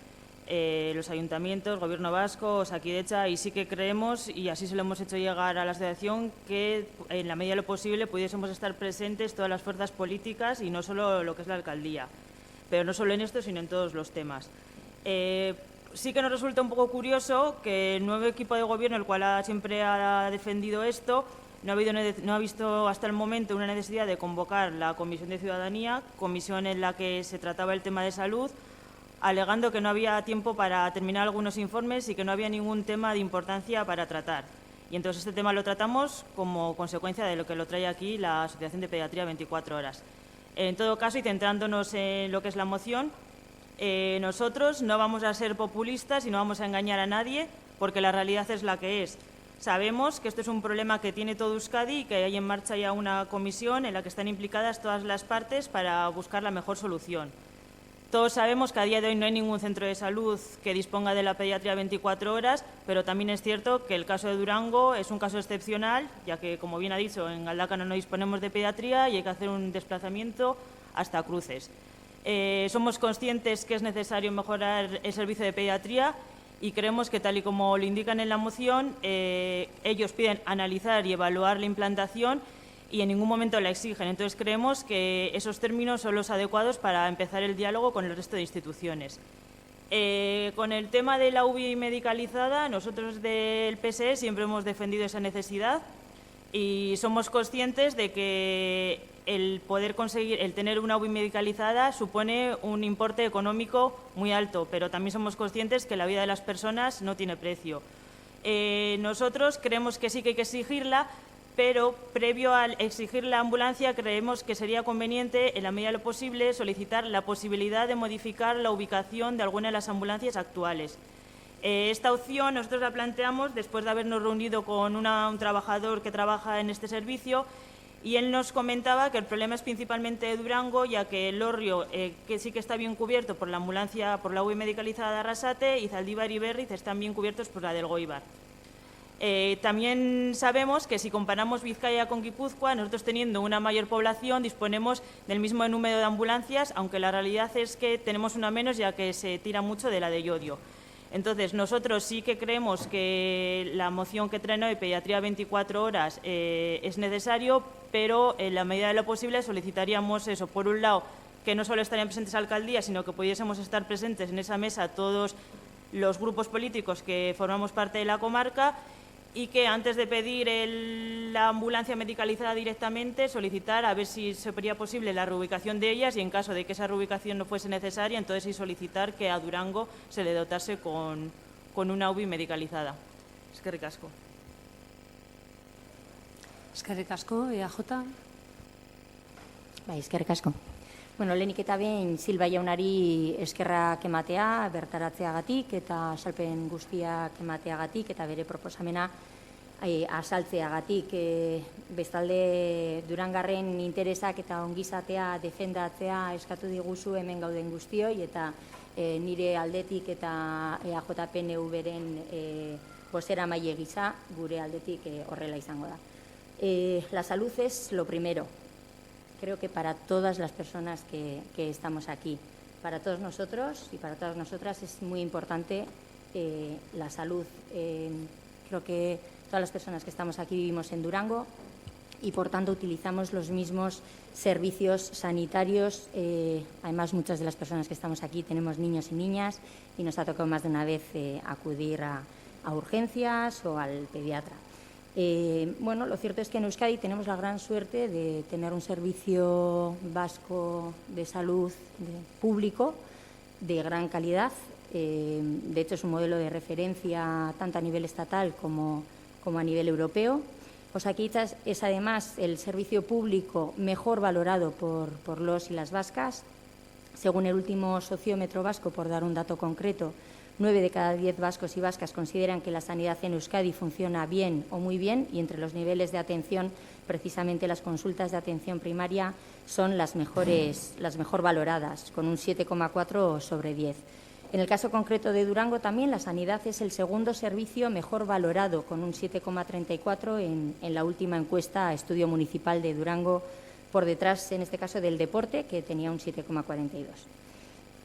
los ayuntamientos, Gobierno vasco, Osakidetza, y sí que creemos, y así se lo hemos hecho llegar a la asociación, que en la medida de lo posible pudiésemos estar presentes todas las fuerzas políticas y no solo lo que es la alcaldía, pero no solo en esto, sino en todos los temas. Sí que nos resulta un poco curioso que el nuevo equipo de gobierno, el cual siempre ha defendido esto, no ha visto hasta el momento una necesidad de convocar la Comisión de Ciudadanía, comisión en la que se trataba el tema de salud, alegando que no había tiempo para terminar algunos informes y que no había ningún tema de importancia para tratar. Y entonces este tema lo tratamos como consecuencia de lo que lo trae aquí la Asociación de Pediatría 24 horas. En todo caso, y centrándonos en lo que es la moción, nosotros no vamos a ser populistas y no vamos a engañar a nadie, porque la realidad es la que es. Sabemos que esto es un problema que tiene todo Euskadi y que hay en marcha ya una comisión en la que están implicadas todas las partes para buscar la mejor solución. Todos sabemos que a día de hoy no hay ningún centro de salud que disponga de la pediatría 24 horas, pero también es cierto que el caso de Durango es un caso excepcional, ya que, como bien ha dicho, en Galdakao no disponemos de pediatría y hay que hacer un desplazamiento hasta Cruces. Somos conscientes que es necesario mejorar el servicio de pediatría y creemos que, tal y como lo indican en la moción, ellos piden analizar y evaluar la implantación y en ningún momento la exigen. Entonces, creemos que esos términos son los adecuados para empezar el diálogo con el resto de instituciones. Con el tema de la UBI medicalizada, nosotros del PSE siempre hemos defendido esa necesidad y somos conscientes de que el poder conseguir, el tener una UBI medicalizada supone un importe económico muy alto, pero también somos conscientes que la vida de las personas no tiene precio. Nosotros creemos que sí que hay que exigirla, pero previo a exigir la ambulancia creemos que sería conveniente, en la medida de lo posible, solicitar la posibilidad de modificar la ubicación de alguna de las ambulancias actuales. Esta opción nosotros la planteamos después de habernos reunido con un trabajador que trabaja en este servicio y él nos comentaba que el problema es principalmente de Durango, ya que el Elorrio, que sí que está bien cubierto por la ambulancia, por la UBI medicalizada de Arrasate, y Zaldívar y Berriz están bien cubiertos por la del Goibar. También sabemos que si comparamos Vizcaya con Guipúzcoa, nosotros teniendo una mayor población disponemos del mismo número de ambulancias, aunque la realidad es que tenemos una menos ya que se tira mucho de la de Llodio. Entonces, nosotros sí que creemos que la moción que trae hoy, Pediatría 24 horas, es necesario, pero en la medida de lo posible solicitaríamos eso. Por un lado, que no solo estarían presentes alcaldías, sino que pudiésemos estar presentes en esa mesa todos los grupos políticos que formamos parte de la comarca y que antes de pedir la ambulancia medicalizada directamente, solicitar a ver si sería posible la reubicación de ellas y en caso de que esa reubicación no fuese necesaria, entonces sí solicitar que a Durango se le dotase con una UBI medicalizada. Eskerrik asko. Eskerrik asko, EAJ. Bai, eskerrik asko. Bueno, lehenik eta behin Silva jaunari eskerrak ematea, bertaratzeagatik eta azalpen guztiak emateagatik eta bere proposamena azaltzeagatik. Bestalde Durangarren interesak eta ongizatea defendatzea eskatu diguzu hemen gauden guztioi eta nire aldetik eta EAJ-PNV-ren bozeramaile gisa gure aldetik horrela izango da. La salud es lo primero. Creo que para todas las personas que estamos aquí, para todos nosotros y para todas nosotras es muy importante la salud. Creo que todas las personas que estamos aquí vivimos en Durango y, por tanto, utilizamos los mismos servicios sanitarios. Además, muchas de las personas que estamos aquí tenemos niños y niñas y nos ha tocado más de una vez acudir a urgencias o al pediatra. Bueno, lo cierto es que en Euskadi tenemos la gran suerte de tener un servicio vasco de salud público de gran calidad. De hecho, es un modelo de referencia tanto a nivel estatal como a nivel europeo. Osakidetza es además el servicio público mejor valorado por los y las vascas. Según el último sociómetro vasco, por dar un dato concreto, 9 de cada 10 vascos y vascas consideran que la sanidad en Euskadi funciona bien o muy bien y entre los niveles de atención, precisamente las consultas de atención primaria son las mejor valoradas, con un 7,4 sobre 10. En el caso concreto de Durango también la sanidad es el segundo servicio mejor valorado, con un 7,34 en la última encuesta a Estudio Municipal de Durango, por detrás, en este caso, del deporte, que tenía un 7,42.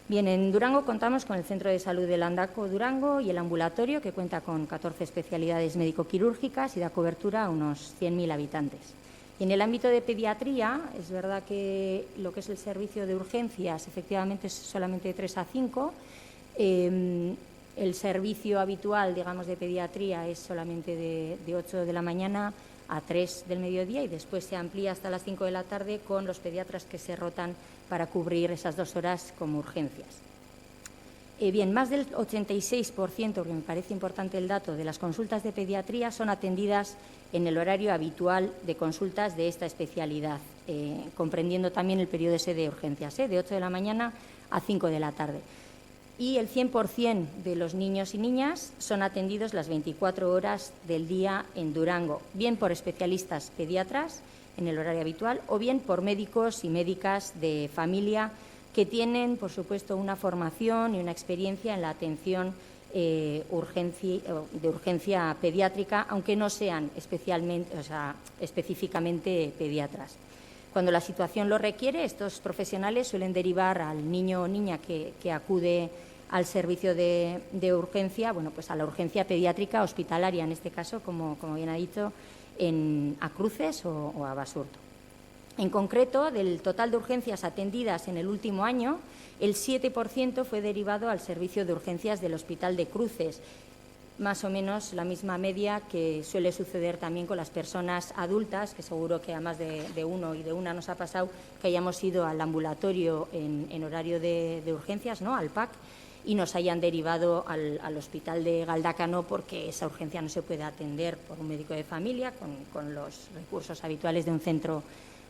Bien, en Durango contamos con el Centro de Salud de Landako Durango y el ambulatorio, que cuenta con 14 especialidades médico-quirúrgicas y da cobertura a unos 100.000 habitantes. Y en el ámbito de pediatría, es verdad que lo que es el servicio de urgencias efectivamente es solamente de 3 a 5. El servicio habitual, digamos, de pediatría es solamente de 8 de la mañana a 3 del mediodía y después se amplía hasta las 5 de la tarde con los pediatras que se rotan para cubrir esas 2 horas como urgencias. Bien, más del 86%, que me parece importante el dato, de las consultas de pediatría son atendidas en el horario habitual de consultas de esta especialidad, comprendiendo también el periodo ese de urgencias, de 8 de la mañana a 5 de la tarde. Y el 100% de los niños y niñas son atendidos las 24 horas del día en Durango, bien por especialistas pediatras en el horario habitual o bien por médicos y médicas de familia que tienen, por supuesto, una formación y una experiencia en la atención de urgencia pediátrica, aunque no sean específicamente pediatras. Cuando la situación lo requiere, estos profesionales suelen derivar al niño o niña que acude al servicio de urgencia, bueno, pues a la urgencia pediátrica hospitalaria, en este caso, como bien ha dicho, a Cruces o a Basurto. En concreto, del total de urgencias atendidas en el último año, el 7% fue derivado al servicio de urgencias del Hospital de Cruces, más o menos la misma media que suele suceder también con las personas adultas, que seguro que a más de uno y de una nos ha pasado que hayamos ido al ambulatorio en horario de urgencias, ¿no?, al PAC, y nos hayan derivado al Hospital de Galdácano porque esa urgencia no se puede atender por un médico de familia con los recursos habituales de un centro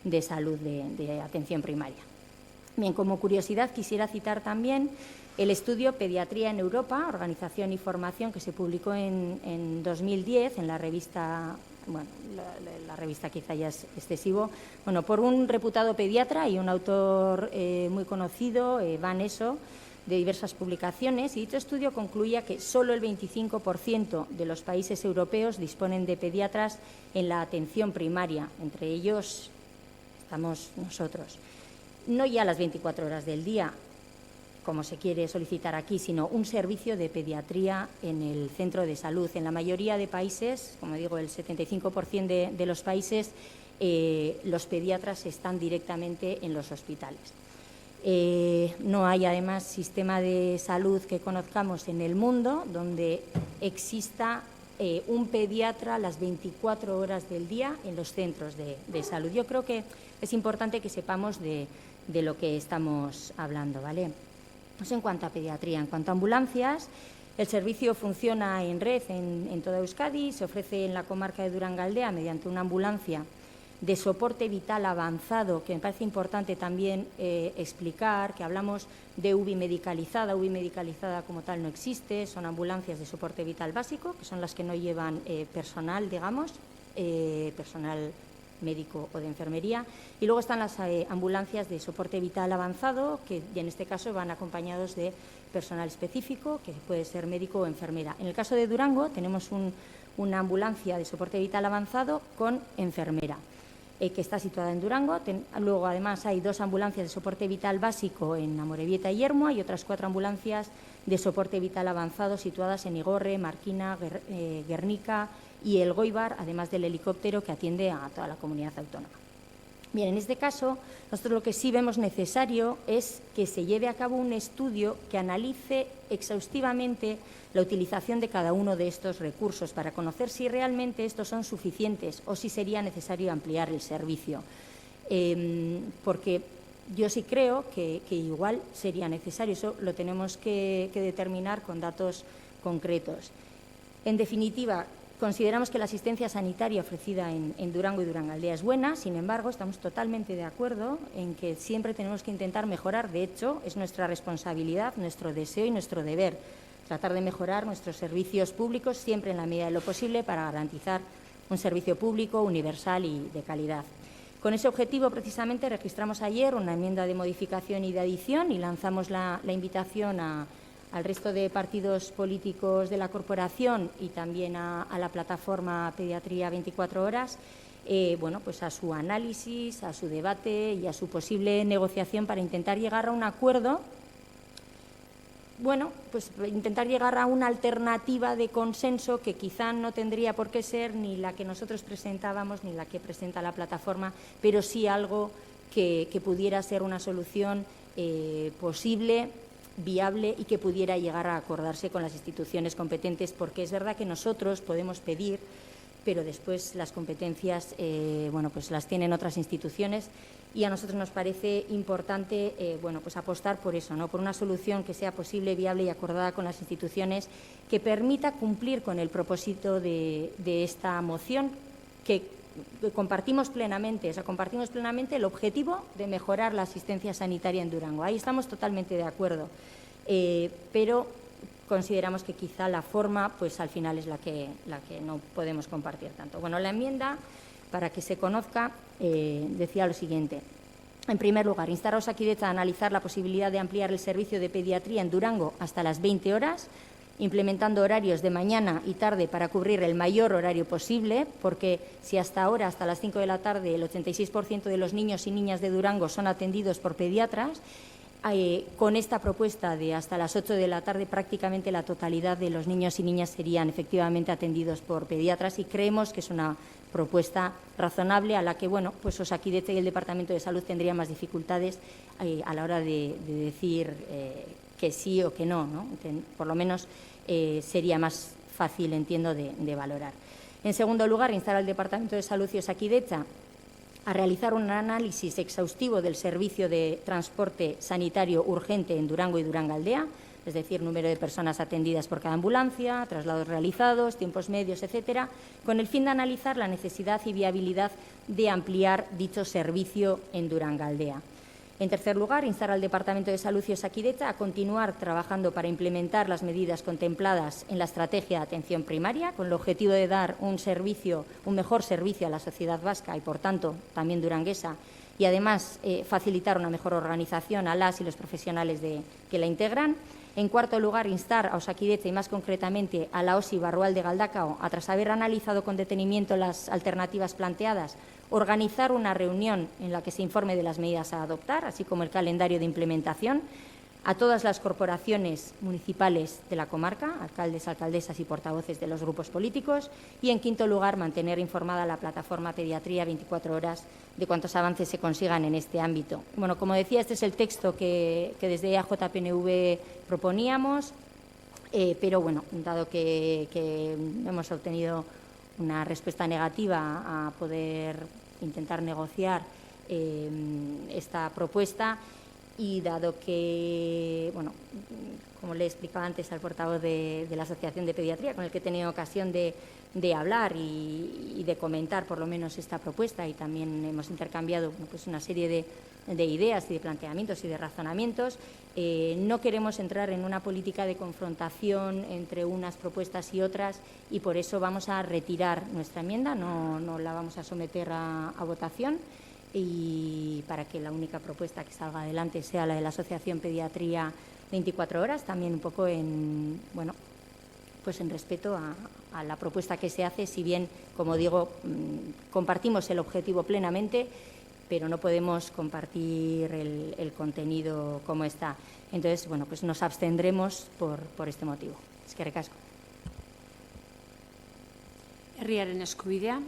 de salud de atención primaria. Bien, como curiosidad quisiera citar también el estudio Pediatría en Europa, Organización y Formación, que se publicó en 2010 en la revista, bueno, la revista quizá ya es excesivo, bueno, por un reputado pediatra y un autor muy conocido, Van Eso, de diversas publicaciones, y dicho estudio concluía que solo el 25% de los países europeos disponen de pediatras en la atención primaria, entre ellos estamos nosotros. No ya las 24 horas del día, como se quiere solicitar aquí, sino un servicio de pediatría en el centro de salud. En la mayoría de países, como digo, el 75% de los países, los pediatras están directamente en los hospitales. No hay, además, sistema de salud que conozcamos en el mundo donde exista un pediatra las 24 horas del día en los centros de salud. Yo creo que es importante que sepamos de lo que estamos hablando, ¿vale? Eso en cuanto a pediatría. En cuanto a ambulancias, el servicio funciona en red en toda Euskadi, se ofrece en la comarca de Durangaldea mediante una ambulancia de soporte vital avanzado, que me parece importante también explicar, que hablamos de UBI medicalizada. UBI medicalizada como tal no existe, son ambulancias de soporte vital básico, que son las que no llevan personal, digamos, personal médico o de enfermería, y luego están las ambulancias de soporte vital avanzado, que en este caso van acompañados de personal específico, que puede ser médico o enfermera. En el caso de Durango tenemos una ambulancia de soporte vital avanzado con enfermera, que está situada en Durango. Luego, además, hay 2 ambulancias de soporte vital básico en Amorebieta y Ermua y otras 4 ambulancias de soporte vital avanzado situadas en Igorre, Marquina, Guernica y Elgoibar, además del helicóptero que atiende a toda la comunidad autónoma. Bien, en este caso, nosotros lo que sí vemos necesario es que se lleve a cabo un estudio que analice exhaustivamente la utilización de cada uno de estos recursos para conocer si realmente estos son suficientes o si sería necesario ampliar el servicio. Porque yo sí creo que igual sería necesario, eso lo tenemos que determinar con datos concretos. En definitiva, consideramos que la asistencia sanitaria ofrecida en Durango y Durangaldea es buena, sin embargo, estamos totalmente de acuerdo en que siempre tenemos que intentar mejorar. De hecho, es nuestra responsabilidad, nuestro deseo y nuestro deber tratar de mejorar nuestros servicios públicos siempre en la medida de lo posible para garantizar un servicio público universal y de calidad. Con ese objetivo, precisamente, registramos ayer una enmienda de modificación y de adición y lanzamos la invitación al resto de partidos políticos de la corporación y también a la plataforma Pediatría 24 horas, bueno, pues a su análisis, a su debate y a su posible negociación para intentar llegar a un acuerdo. Bueno, pues intentar llegar a una alternativa de consenso que quizá no tendría por qué ser ni la que nosotros presentábamos ni la que presenta la plataforma, pero sí algo que pudiera ser una solución posible, viable y que pudiera llegar a acordarse con las instituciones competentes, porque es verdad que nosotros podemos pedir, pero después las competencias bueno, pues las tienen otras instituciones y a nosotros nos parece importante bueno, pues apostar por eso, ¿no? Por una solución que sea posible, viable y acordada con las instituciones, que permita cumplir con el propósito de esta moción que compartimos plenamente, o sea, compartimos plenamente el objetivo de mejorar la asistencia sanitaria en Durango. Ahí estamos totalmente de acuerdo, pero consideramos que quizá la forma, pues al final es la que no podemos compartir tanto. Bueno, la enmienda, para que se conozca, decía lo siguiente. En primer lugar, instar a Osakidetza a analizar la posibilidad de ampliar el servicio de pediatría en Durango hasta las 20 horas, implementando horarios de mañana y tarde para cubrir el mayor horario posible, porque si hasta ahora, hasta las 5 de la tarde, el 86% de los niños y niñas de Durango son atendidos por pediatras, con esta propuesta de hasta las 8 de la tarde prácticamente la totalidad de los niños y niñas serían efectivamente atendidos por pediatras y creemos que es una propuesta razonable a la que, bueno, pues Osakidetza y el Departamento de Salud tendrían más dificultades a la hora de decir que sí o que no, ¿no? Que por lo menos sería más fácil, entiendo, de valorar. En segundo lugar, instar al Departamento de Salud y Osakidetza a realizar un análisis exhaustivo del servicio de transporte sanitario urgente en Durango y Durangaldea, es decir, número de personas atendidas por cada ambulancia, traslados realizados, tiempos medios, etcétera, con el fin de analizar la necesidad y viabilidad de ampliar dicho servicio en Durangaldea. En tercer lugar, instar al Departamento de Salud y Osakidetza a continuar trabajando para implementar las medidas contempladas en la estrategia de atención primaria, con el objetivo de dar un mejor servicio a la sociedad vasca y, por tanto, también duranguesa, y además facilitar una mejor organización a las y los profesionales que la integran. En cuarto lugar, instar a Osakidetza y más concretamente a la OSI Barrualde Galdakao, tras haber analizado con detenimiento las alternativas planteadas, organizar una reunión en la que se informe de las medidas a adoptar, así como el calendario de implementación, a todas las corporaciones municipales de la comarca, alcaldes, alcaldesas y portavoces de los grupos políticos, y, en quinto lugar, mantener informada a la plataforma Pediatría 24 horas de cuántos avances se consigan en este ámbito. Bueno, como decía, este es el texto que desde EAJ-PNV proponíamos, pero bueno, dado que hemos obtenido una respuesta negativa a poder intentar negociar esta propuesta, y dado que, bueno, como le he explicado antes al portavoz de la Asociación de Pediatría, con el que he tenido ocasión de hablar y de comentar por lo menos esta propuesta, y también hemos intercambiado pues una serie de ideas y de planteamientos y de razonamientos, no queremos entrar en una política de confrontación entre unas propuestas y otras, y por eso vamos a retirar nuestra enmienda, no la vamos a someter a votación, y para que la única propuesta que salga adelante sea la de la Asociación Pediatría 24 horas, también un poco en respeto a la propuesta que se hace, si bien, como digo, compartimos el objetivo plenamente, pero no podemos compartir el contenido como está. Entonces, bueno, pues nos abstendremos por este motivo. Eskerrik asko. Herriaren eskubidea.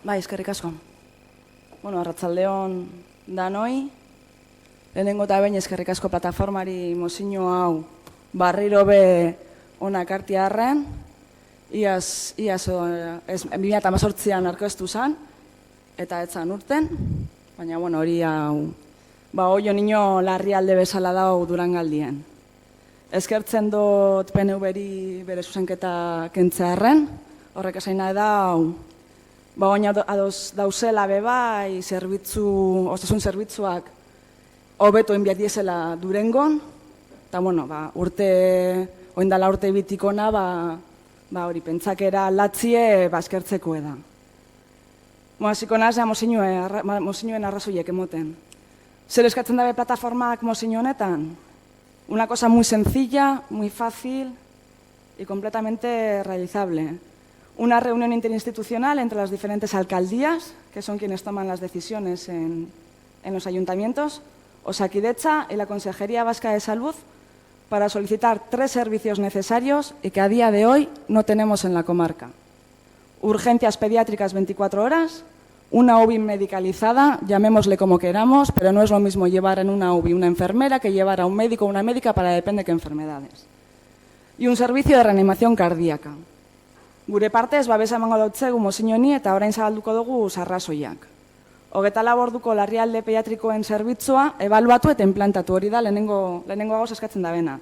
Bai, eskerrik asko. Bueno, arratsaldeon danoi. Lehenengo eta behin eskerrik asko plataformari mozio hau barriro be ona ekartearren. Iaz 2018an aurkeztu zen, eta ez zen urten, baina bueno, hori hau oio nino larrialde bezala dau Durangaldien. Eskertzen dut PNV-ri bere zuzenketa kentzearren, horrek esaina da oina ados dauzela bebai osasun zerbitzuak hobeto enbiak diezela Durengon, eta bueno, oindala urte bitikona, hori pentsakera aldatzie eskertzeko eda. Hasiko naz, mozinuen arrazoiek emoten. Zer eskatzen dabe plataformak mozio honetan? Una cosa muy sencilla, muy fácil y completamente realizable. Una reunión interinstitucional entre las diferentes alcaldías, que son quienes toman las decisiones en los ayuntamientos, Osakidetza y la Consejería Vasca de Salud, para solicitar 3 servicios necesarios y que a día de hoy no tenemos en la comarca. Urgencias pediátricas 24 horas, una UBI medicalizada, llamémosle como queramos, pero no es lo mismo llevar en una UBI una enfermera que llevar a un médico o una médica para depende qué enfermedades. Y un servicio de reanimación cardíaca. Gure partez, babesa emango dautzegu mozio honi eta orain zabalduko dugu arrazoiak. 24 orduko larrialde pediatrikoen zerbitzua ebaluatu eta implantatu, hori da lehenengo gauz eskatzen da bena.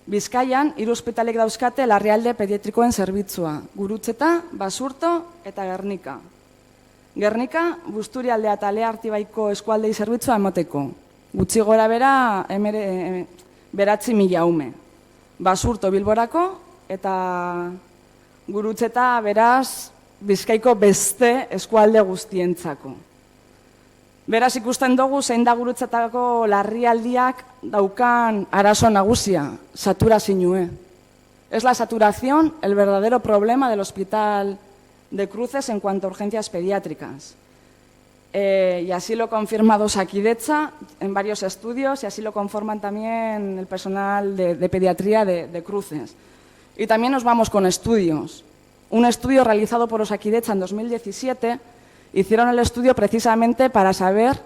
Bizkaian, 3 ospitalek dauzkate larrialde pediatrikoen zerbitzua, Gurutzeta, Basurto eta Gernika. Gernika, Busturialdea eta Leartibaiko eskualdei zerbitzua emateko. Gutxi gora bera, 9.000 ume. Basurto Bilborako eta Gurutzeta beraz Bizkaiko beste eskualde guztientzako. Beraz ikusten dugu zein da Gurutzetako larrialdiak daukan arazo nagusia, saturazioa. Es la saturación el verdadero problema del Hospital de Cruces en cuanto a urgencias pediátricas. y así lo ha confirmado Osakidetza en varios estudios y así lo conforman también el personal de pediatría de Cruces. Y también nos vamos con estudios. Un estudio realizado por Osakidetza en 2017, hicieron el estudio precisamente para saber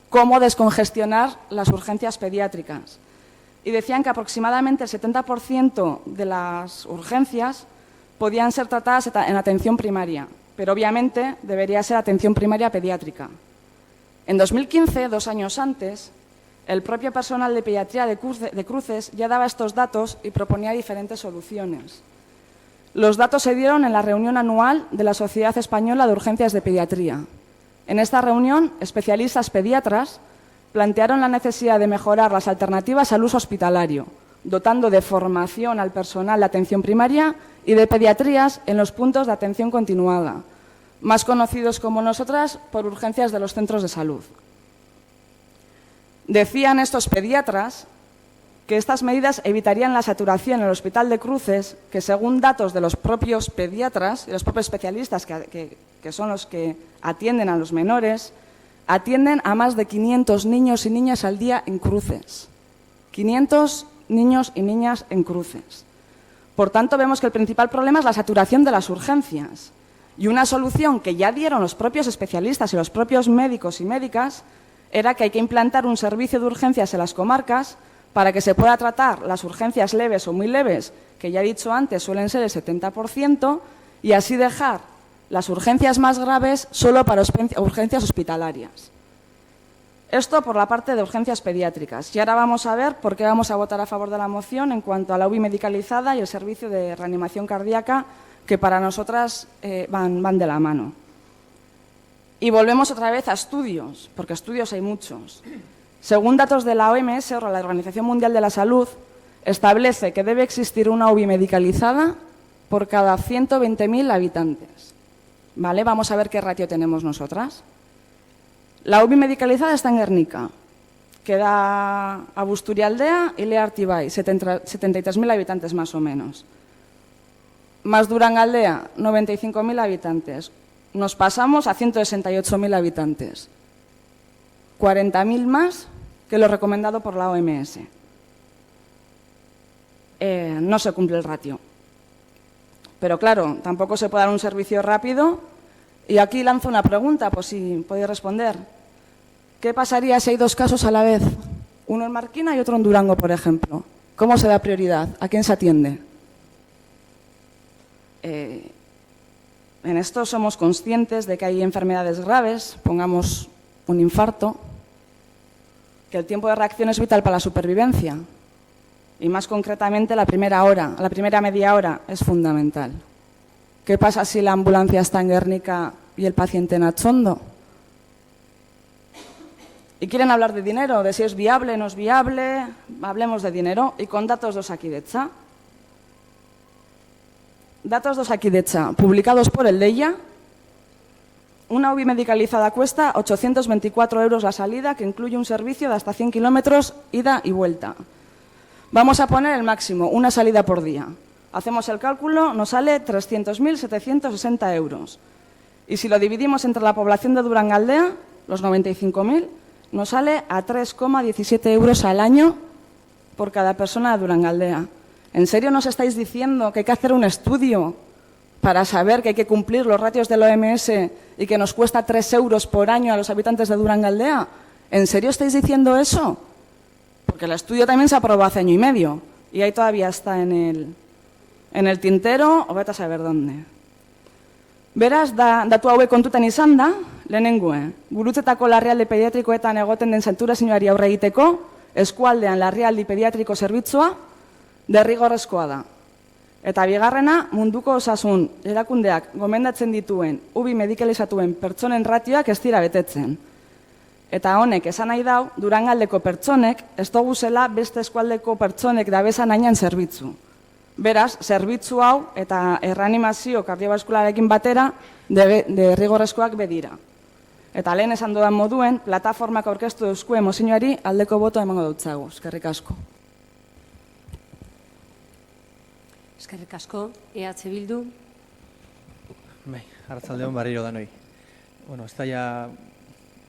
cómo descongestionar las urgencias pediátricas. Y decían que aproximadamente el 70% de las urgencias podían ser tratadas en atención primaria, pero obviamente debería ser atención primaria pediátrica. En 2015, 2 años antes, el propio personal de pediatría de Cruces ya daba estos datos y proponía diferentes soluciones. Los datos se dieron en la reunión anual de la Sociedad Española de Urgencias de Pediatría. En esta reunión, especialistas pediatras plantearon la necesidad de mejorar las alternativas al uso hospitalario, dotando de formación al personal de atención primaria y de pediatrías en los puntos de atención continuada, más conocidos como nosotras por urgencias de los centros de salud. Decían estos pediatras que estas medidas evitarían la saturación en el Hospital de Cruces, que según datos de los propios pediatras y los propios especialistas que son los que atienden a los menores, atienden a más de 500 niños y niñas al día en Cruces. 500 niños y niñas en Cruces. Por tanto, vemos que el principal problema es la saturación de las urgencias. Y una solución que ya dieron los propios especialistas y los propios médicos y médicas era que hay que implantar un servicio de urgencias en las comarcas para que se pueda tratar las urgencias leves o muy leves, que ya he dicho antes suelen ser el 70%, y así dejar las urgencias más graves solo para urgencias hospitalarias. Esto por la parte de urgencias pediátricas. Y ahora vamos a ver por qué vamos a votar a favor de la moción en cuanto a la UBI medicalizada y el servicio de reanimación cardíaca, que para nosotras van de la mano. Y volvemos otra vez a estudios, porque estudios hay muchos. Según datos de la OMS, o la Organización Mundial de la Salud, establece que debe existir una UBI medicalizada por cada 120.000 habitantes. ¿Vale? Vamos a ver qué ratio tenemos nosotras. La UBI medicalizada está en Guernica, que da a Busturialdea y Lea Artibay, 73.000 habitantes más o menos. Más Durangaldea, 95.000 habitantes. Nos pasamos a 168.000 habitantes. 40.000 más que lo recomendado por la OMS. No se cumple el ratio. Pero claro, tampoco se puede dar un servicio rápido. Y aquí lanzo una pregunta, pues si podéis responder. ¿Qué pasaría si hay 2 casos a la vez? Uno en Marquina y otro en Durango, por ejemplo. ¿Cómo se da prioridad? ¿A quién se atiende? En esto somos conscientes de que hay enfermedades graves, pongamos un infarto, que el tiempo de reacción es vital para la supervivencia y más concretamente la primera media hora es fundamental. ¿Qué pasa si la ambulancia está en Guernica y el paciente en Atxondo? Y quieren hablar de dinero, de si es viable o no es viable, hablemos de dinero y con datos de Osakidetza. Datos de Osakidetza, publicados por el DEIA, una UBI medicalizada cuesta 824 € la salida, que incluye un servicio de hasta 100 kilómetros ida y vuelta. Vamos a poner el máximo, una salida por día. Hacemos el cálculo, nos sale 300.760 €. Y si lo dividimos entre la población de Durangaldea, los 95.000, nos sale a 3,17 € al año por cada persona de Durangaldea. ¿En serio nos estáis diciendo que hay que hacer un estudio para saber que hay que cumplir los ratios del OMS y que nos cuesta 3 € por año a los habitantes de Durangaldea? ¿En serio estáis diciendo eso? Porque el estudio también se aprobó hace 1 año y medio y ahí todavía está en el tintero o vete a saber dónde. Beraz, datu hauek kontutan izan da, lehenengoa, gurutzetako larrialdi pediatrikoetan egoten den saturazioari aurre egiteko, eskualdean larrialdi pediatriko zerbitzua derrigorrezkoa da. Eta bigarrena, munduko osasun erakundeak gomendatzen dituen UBI medikalizatuen pertsonen ratioak ez dira betetzen. Eta honek esan nahi dau, Durangaldeko pertsonek ez doguzela beste eskualdeko pertsonek dabezan hainan zerbitzu. Beraz, zerbitzu hau eta erreanimazio kardiobaskulararekin batera derrigorrezkoak bedira. Eta lehen esan dudan moduen, plataformak aurkeztu euskue mozioari aldeko boto emango dutzagu. Eskerrik asko. Eskerrik asko, EH Bildu. Bai, arratsaldeon berriro danoi. Bueno, ez da ja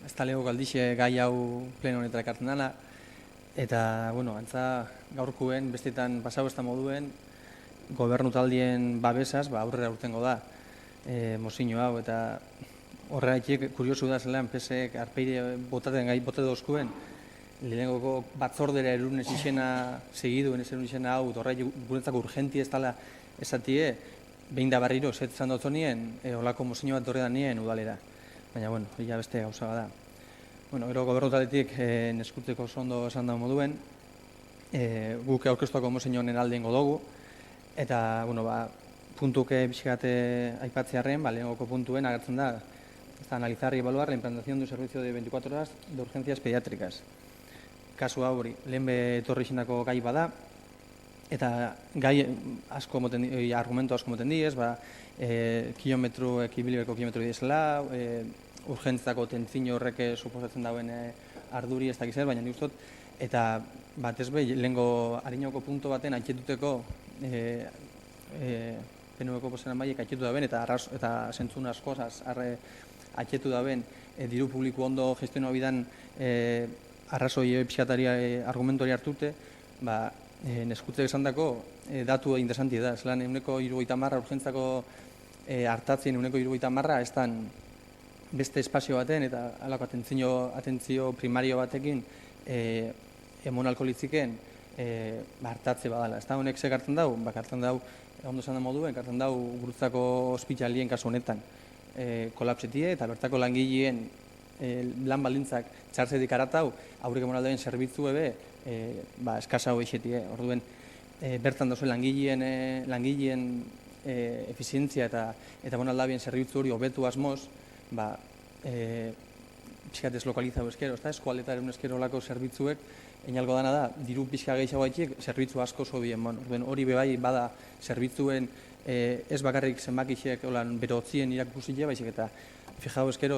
ez da lego galdixe gai hau pleno honetara ekartzen dana, eta, bueno, antza gaurkuen, bestetan pasau ez da moduen, gobernu taldien babesaz, aurrera urtengo da, mozio hau, eta horregatik kuriosu da zelan, PSek arpeire botaten gai botate dozkuen, lehenengoko batzordera erunez izena segiduen ez erun izena hau, horregatik guretzako urgenti ez dala esatie, behin da barriro zetzen dotzonien, olako mozio bat dorre da nien udalera. Baina, bueno, ja beste gauza da. Bueno, gero gobernu taldetik neskuteko oso ondo esan da moduen, guk aurkeztuako mozio honen alde ingo dugu, eta, bueno, puntuke pixkate aipatzearen, lehengoko puntuen agertzen da, analizar y evaluar la implantación de un servicio de 24 horas de urgencias pediátricas. Kasu hori, lehen etorri izendako gai bada, eta gai asko argumento asko moten diez, kilometro, ekibilibeko kilometro diesela, urgentzako tentzino horrek suposatzen dauen arduri ez dakiz baina nik ustot, eta batez behi, lehenko harinoko punto baten aitzetuteko PNV-ko posenan baiek aitzetu da ben, eta zentzun askosaz atxetu da ben, diru publiko ondo gestionoa bidan arrazoi pixkataria argumentori hartute, neskutzek esan dako datu interesanti da. Zelan, euneko 70 urgentzako hartatzen euneko 70 ez dan beste espazio baten eta alako atentzio primario batekin emon alkoholitziken hartatze badala. Ez da honek ze gartzen dau? Gartzen dau, ondo esan da moduen, gartzen dau gurutzako ospitalien kasu honetan. Kolapsetie eta bertako langileen lan baldintzak txartzetik aratau aurrek emonaldean zerbitzu ebe eskasa hoi xetie. Orduen, bertan dauzuen langileen efizientzia eta monaldabien zerbitzu hori hobetu asmoz, pixka deslokalizau eskero, eskualdetaren eskero lako zerbitzuek, enalgo dana da, diru pixka gehiago haitek, zerbitzu asko zobien. Orduen, hori bebai bada zerbitzuen ez bakarrik zenbakixek berotzien irakusile, baizik eta fijau eskero,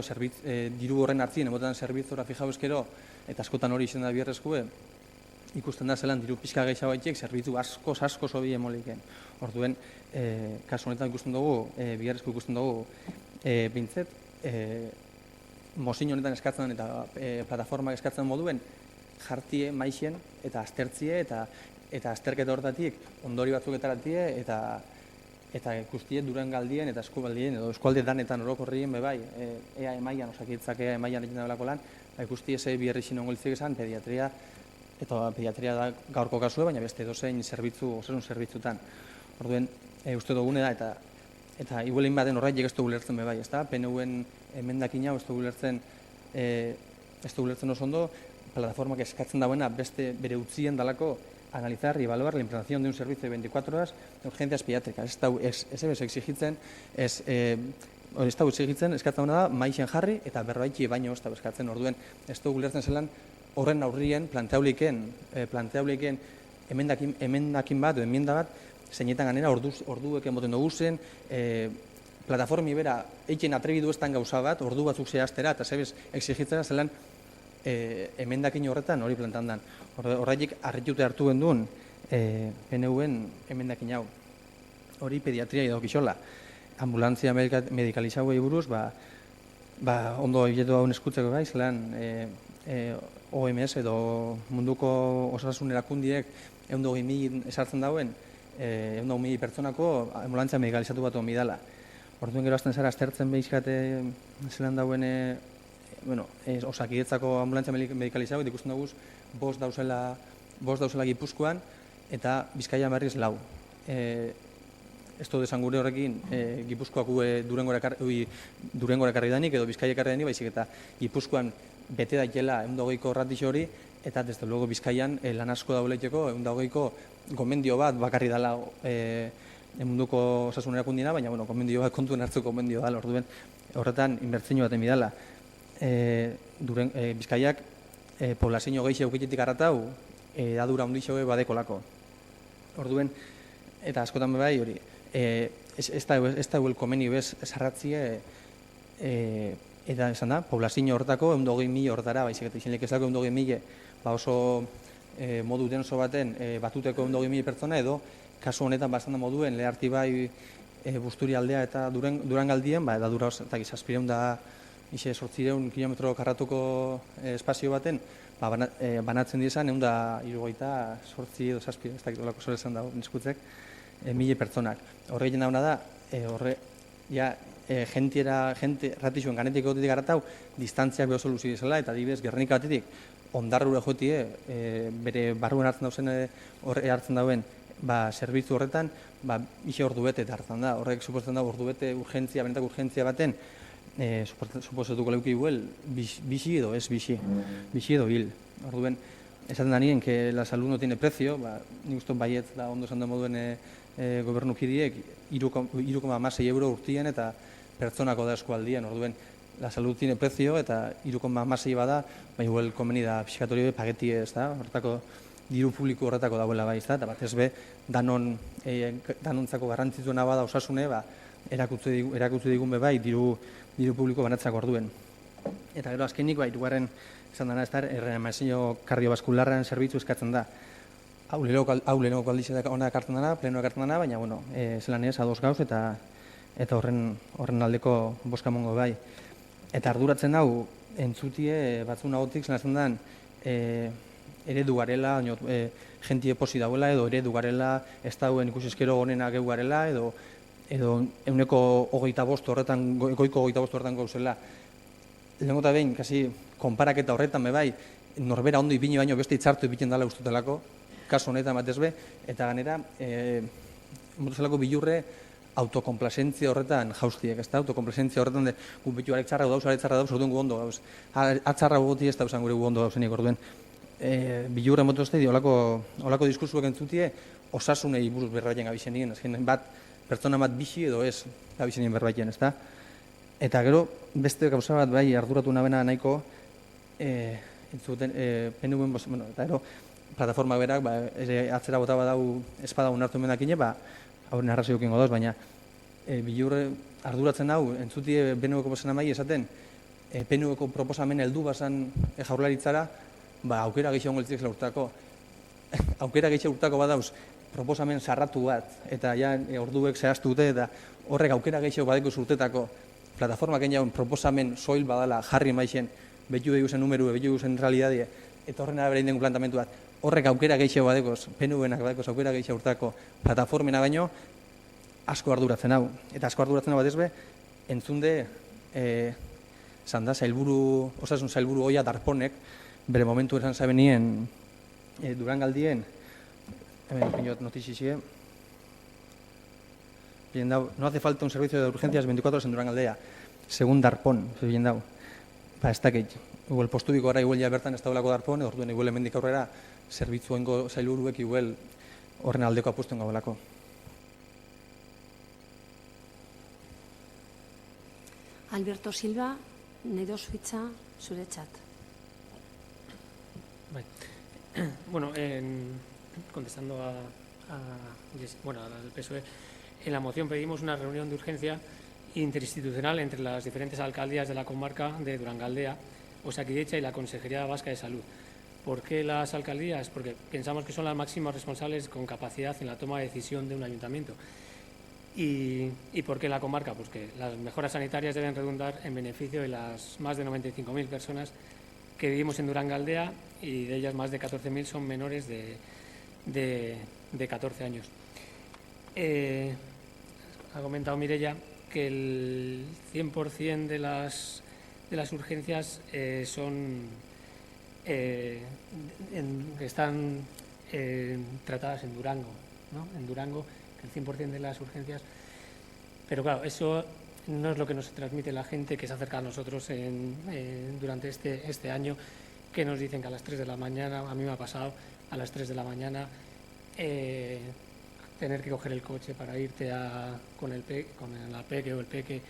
diru horren hartzien, emotan zerbitzora fijau eskero, eta askotan hori izen da bierrezkue, ikusten da zelan diru pixka gehiago haitek, zerbitzu asko zobi emoliken. Orduen, kasu honetan ikusten dugu, bierrezko ikusten dugu, bintzet, mozin honetan eskatzen eta plataformak eskatzen moduen, jartie, maixen, eta aztertzie, eta azterketa horretatik ondori batzuk etaratie, eta ikustie Durangaldien eta Eskubaldien edo eskualde danetan orokorrien bebai, ea emaian, osakitzak ea emaian egin dagoelako lan, ikustie ze bierrixin ongolitzik esan, pediatria, eta pediatria da gaurko kasue, baina beste dozein zerbitzu, osasun zerbitzutan. Orduen, uste dugune da, eta iguelein baten horreik ez dugu lertzen bebai, ez da? PNU-en emendakin hau ez dugu lertzen oso ondo, plataformak eskatzen dauena beste bere utzien dalako analizar y evaluar la implantación de un servicio de 24 horas de urgencias pediátricas. Ez exigitzen, eskatzen da, maixen jarri eta berbaiki baino ez da eskatzen. Orduen, ez dugu lertzen zelan horren aurrien planteauliken emendakin bat, enmienda bat, zeinetan ganera orduek emoten dugu zen, plataformi bera eiken atrebidu ez gauza bat, ordu batzuk zehaztera, eta zebez exigitzera zelan emendakin horretan hori plantan dan. Horretik arritute hartu genduen PNU-en emendakin hau. Hori pediatria idokixola. Ambulantzia medikalizauei buruz, ondo hiletu hau neskutzeko gai, zelan OMS edo munduko osasun erakundiek 120.000 esartzen dauen, 120.000 pertsonako ambulantzia medikalizatu bat omidala. Orduan gero azten zara aztertzen behizkate zelan dauen osakidetzako ambulantzia medikalizau, ikusten dugu bost dauzela Gipuzkoan eta Bizkaian berriz 4. Ez dut esan gure horrekin Gipuzkoak Durangora ekarri danik edo Bizkaia ekarri danik, baizik eta Gipuzkoan bete daitela 120ko ratixo hori, eta desde luego Bizkaian lan asko dauleiteko 120ko gomendio bat bakarri dala munduko osasun erakundiena, baina gomendio bat kontuen hartzeko gomendio dala, orduen horretan inbertzio baten bidala. Bizkaiak poblazio gehiago eukitetik arratau edadura ondixo badekolako. Orduen, eta askotan bai hori, ez da huel komeni bez esarratzie eta esan da, poblazio horretako 120.000 horretara, baizik eta izenlik ezako 120.000 oso modu denso baten batuteko 120.000 pertsona edo kasu honetan bastan da moduen leharti bai Busturi aldea eta Durangaldien, edadura zazpireun da 800 kilometro karratuko espazio baten, banatzen dizan, 168 edo 7, ez dakit olako zore esan dago, niskutzek, 1000 pertsonak. Horre egin dauna da, jente ratixuen ganetik gotetik garatau, distantziak beho soluzi dizela, eta adibidez, Gernika batetik, ondarrura joetie, bere barruen hartzen dauen, zerbitzu horretan, ixe ordu bete hartzen da. Horrek suposatzen da ordu bete urgentzia, benetako urgentzia baten, suposatuko leuki guel, bixi edo ez bixi edo hil. Orduen, esaten da nien, que la salud no tiene precio, nik uste baiet da ondo esan da moduen gobernukidiek, 3,6 euro urtien eta pertsonako da eskualdien. Orduen, la salud tiene precio eta 3,6 bada, igual komeni da psikatorio pagetie, ez da, horretako diru publiko horretako dauela bai, eta batez be, danontzako garrantzitsuena bada osasune, erakutze digun be bai, diru publiko banatzako orduen. Eta gero azkenik, hirugarren esan dena, ez da, erreanimazio kardiobaskularren zerbitzu eskatzen da. Hau lehenoko aldiz hona ekartzen dena, pleno ekartzen dena, baina, zelan ez, ados gauz, eta horren aldeko boskamongo bai. Eta arduratzen hau, entzutie batzun ahotik, zenatzen den, eredu garela, jentie posi dauela, edo eredu garela, ez dauen ikusizkero gonena geu garela, edo euneko goiko 25 horretan gauzela. Lehenko eta behin, kasi, konparaketa horretan bebai, norbera ondo ipini baino beste itzartu ipiten dela ustutelako, kaso honetan batez be, eta ganera, motozelako bilurre, autokomplasentzia horretan jauztiek, ez da? Autokomplasentzia horretan, gu betu arek txarra dauz, orduan gu ondo gauz. Atzarra goti ez dauzan gure gu ondo gauzenik orduen. Bilurre motozte, olako diskursuak entzutie, osasunei buruz berbaiten gabizenien, azken bat, pertsona bat bixi edo ez gabizenien berbaiten, ez da? Eta gero, beste gauza bat bai arduratu nabena nahiko, entzuten, PNV, eta gero, plataforma berak, atzera bota badau espada unartu emenakine, hauren arraziokin godoz, baina bilurre arduratzen hau, entzutie PNV-ko posena mai esaten, PNV-ko proposamen heldu bazan jaurlaritzara, aukera gehiago ongeltzik zela urtako. Aukera gehiago urtako badauz, proposamen sarratu bat, eta orduek zehaztu dute, eta horrek aukera gehiago badeko zurtetako plataformak egin proposamen soil badala jarri maixen, betu dugu zen numeru, betu dugu zen realidadie, eta horren arabera indengu plantamentu bat, horrek aukera gehiago badekoz, PNV-nak badekoz aukera gehiago urtako plataformena baino, asko arduratzen hau. Eta asko arduratzen hau batez be, entzunde, zanda, osasun zailburu oia darponek, bere momentu esan zabenien Durangaldien, hemen pinot notizizie, no hace falta un servicio de urgencias 24 horas en Durangaldea, segun darpon, bien dau. Ez dakit, igual postubiko gara igual ja bertan ez daulako darpon, orduen igual hemendik aurrera zerbitzuengo zailuruek igual horren aldeko apustuen gabalako. Alberto Silva, nahi dozu hitza zuretzat. Bueno, contestando al PSOE, en la moción pedimos una reunión de urgencia interinstitucional entre las diferentes alcaldías de la comarca de Durangaldea, Osakidetza y la Consejería Vasca de Salud. ¿Por qué las alcaldías? Porque pensamos que son las máximas responsables con capacidad en la toma de decisión de un ayuntamiento. ¿Y por qué la comarca? Pues que las mejoras sanitarias deben redundar en beneficio de las más de 95.000 personas que vivimos en Durangaldea, y de ellas más de 14.000 son menores de 14 años. Ha comentado Mireia que el 100% de las urgencias son que están tratadas en Durango, ¿no? En Durango, que el 100% de las urgencias. Pero claro, eso no es lo que nos transmite la gente que se acerca a nosotros durante este año, que nos dicen que a las 3 de la mañana, a mí me ha pasado, a las 3 de la mañana, tener que coger el coche para irte con la peque o el peque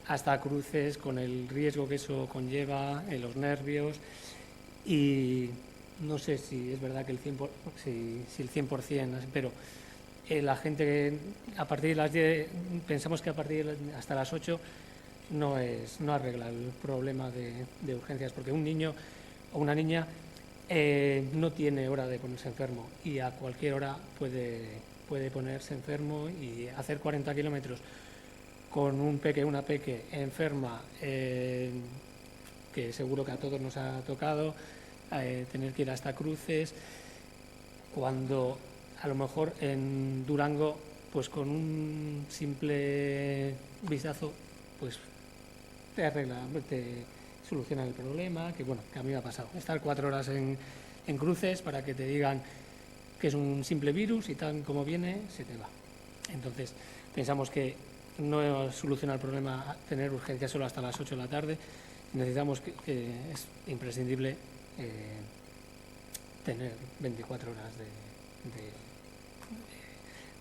hasta cruces, con el riesgo que eso conlleva, los nervios, y no sé si es verdad que el 100%, pero la gente a partir de las 10, pensamos que a partir hasta las 8 no arregla el problema de urgencias, porque un niño o una niña no tiene hora de ponerse enfermo, y a cualquier hora puede ponerse enfermo y hacer 40 kilómetros con un peque o una peque enferma, que seguro que a todos nos ha tocado, tener que ir hasta Cruces, cuando a lo mejor en Durango, pues con un simple vistazo, pues te solucionan el problema, que bueno, que a mí me ha pasado. Estar 4 horas en Cruces para que te digan que es un simple virus y tal como viene, se te va. Entonces, pensamos que no soluciona el problema tener urgencia solo hasta las 8 de la tarde. Necesitamos que es imprescindible tener 24 horas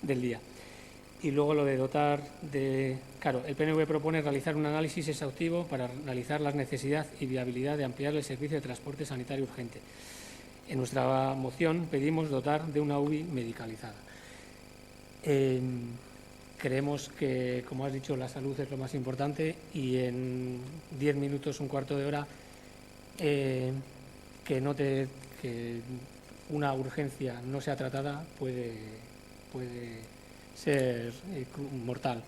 del día. Y luego lo de dotar de... Claro, el PNV propone realizar un análisis exhaustivo para analizar la necesidad y viabilidad de ampliar el servicio de transporte sanitario urgente. En nuestra moción pedimos dotar de una UBI medicalizada. Creemos que, como has dicho, la salud es lo más importante y en 10 minutos, un cuarto de hora, que una urgencia no sea tratada puede ser mortal.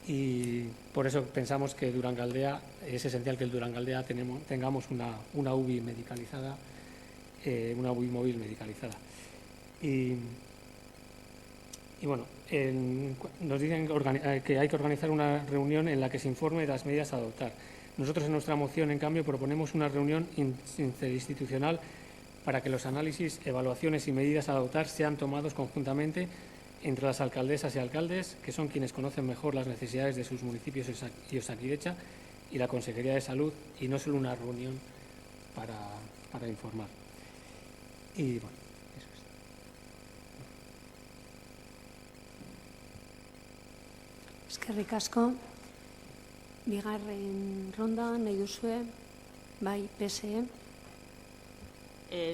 Y por eso pensamos que Durangaldea, es esencial que el Durangaldea tengamos una UBI medicalizada, una UBI móvil medicalizada. Y bueno, nos dicen que hay que organizar una reunión en la que se informe de las medidas a adoptar. Nosotros en nuestra moción, en cambio, proponemos una reunión interinstitucional para que los análisis, evaluaciones y medidas a adoptar sean tomados conjuntamente entre las alcaldesas y alcaldes, que son quienes conocen mejor las necesidades de sus municipios y Osakidecha, y la Consejería de Salud, y no solo una reunión para informar. Y bueno, eso es. Eskerrik asko. Bigarren ronda, nahi duzue, bai, PSE.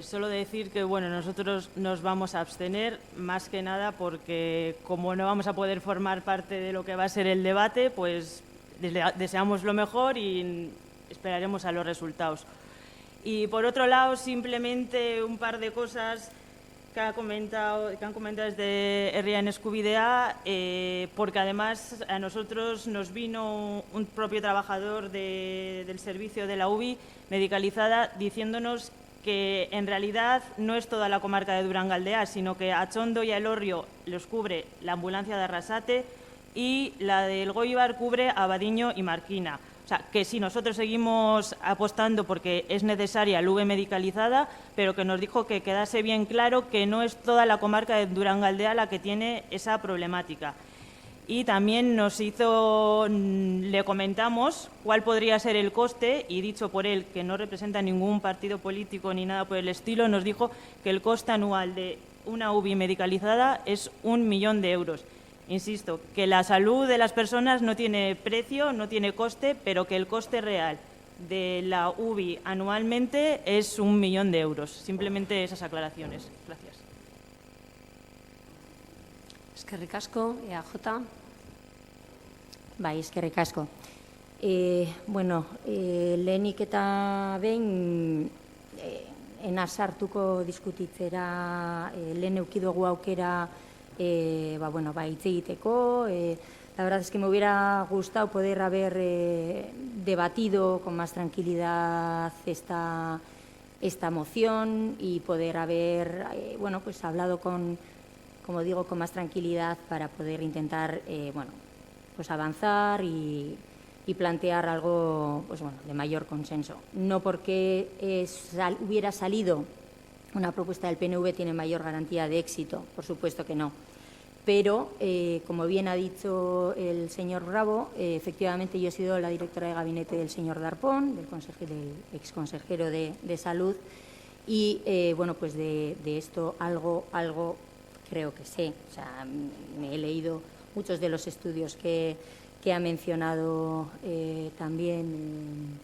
Solo decir que bueno, nosotros nos vamos a abstener, más que nada porque como no vamos a poder formar parte de lo que va a ser el debate, pues deseamos lo mejor y esperaremos a los resultados. Y por otro lado, simplemente un par de cosas que han comentado desde Herrian Eskubidea, porque además a nosotros nos vino un propio trabajador del servicio de la UBI medicalizada diciéndonos que en realidad no es toda la comarca de Durangaldea, sino que a Txondo y a Elorrio los cubre la ambulancia de Arrasate y la del Goibar cubre a Badiño y Marquina. O sea, que sí, nosotros seguimos apostando porque es necesaria la UBI medicalizada, pero que nos dijo que quedase bien claro que no es toda la comarca de Durangaldea la que tiene esa problemática. Y también le comentamos cuál podría ser el coste, y dicho por él, que no representa ningún partido político ni nada por el estilo, nos dijo que el coste anual de una UBI medicalizada es 1 millón de euros. Insisto, que la salud de las personas no tiene precio, no tiene coste, pero que el coste real de la UBI anualmente es 1 millón de euros. Simplemente esas aclaraciones. Gracias. Eskerrik asko, EAJ. Bai, eskerrik asko. Lehenik eta behin enazartuko diskutitzera lehen eukidugu aukera hitz egiteko. La verdad es que me hubiera gustado poder haber debatido con más tranquilidad esta moción y poder haber hablado con más tranquilidad para poder intentar avanzar y plantear algo de mayor consenso. No porque hubiera salido una propuesta del PNV tiene mayor garantía de éxito, por supuesto que no. Pero, como bien ha dicho el señor Bravo, efectivamente yo he sido la directora de gabinete del señor Darpón, del exconsejero de Salud, y de esto algo creo que sé. O sea, me he leído muchos de los estudios que ha mencionado también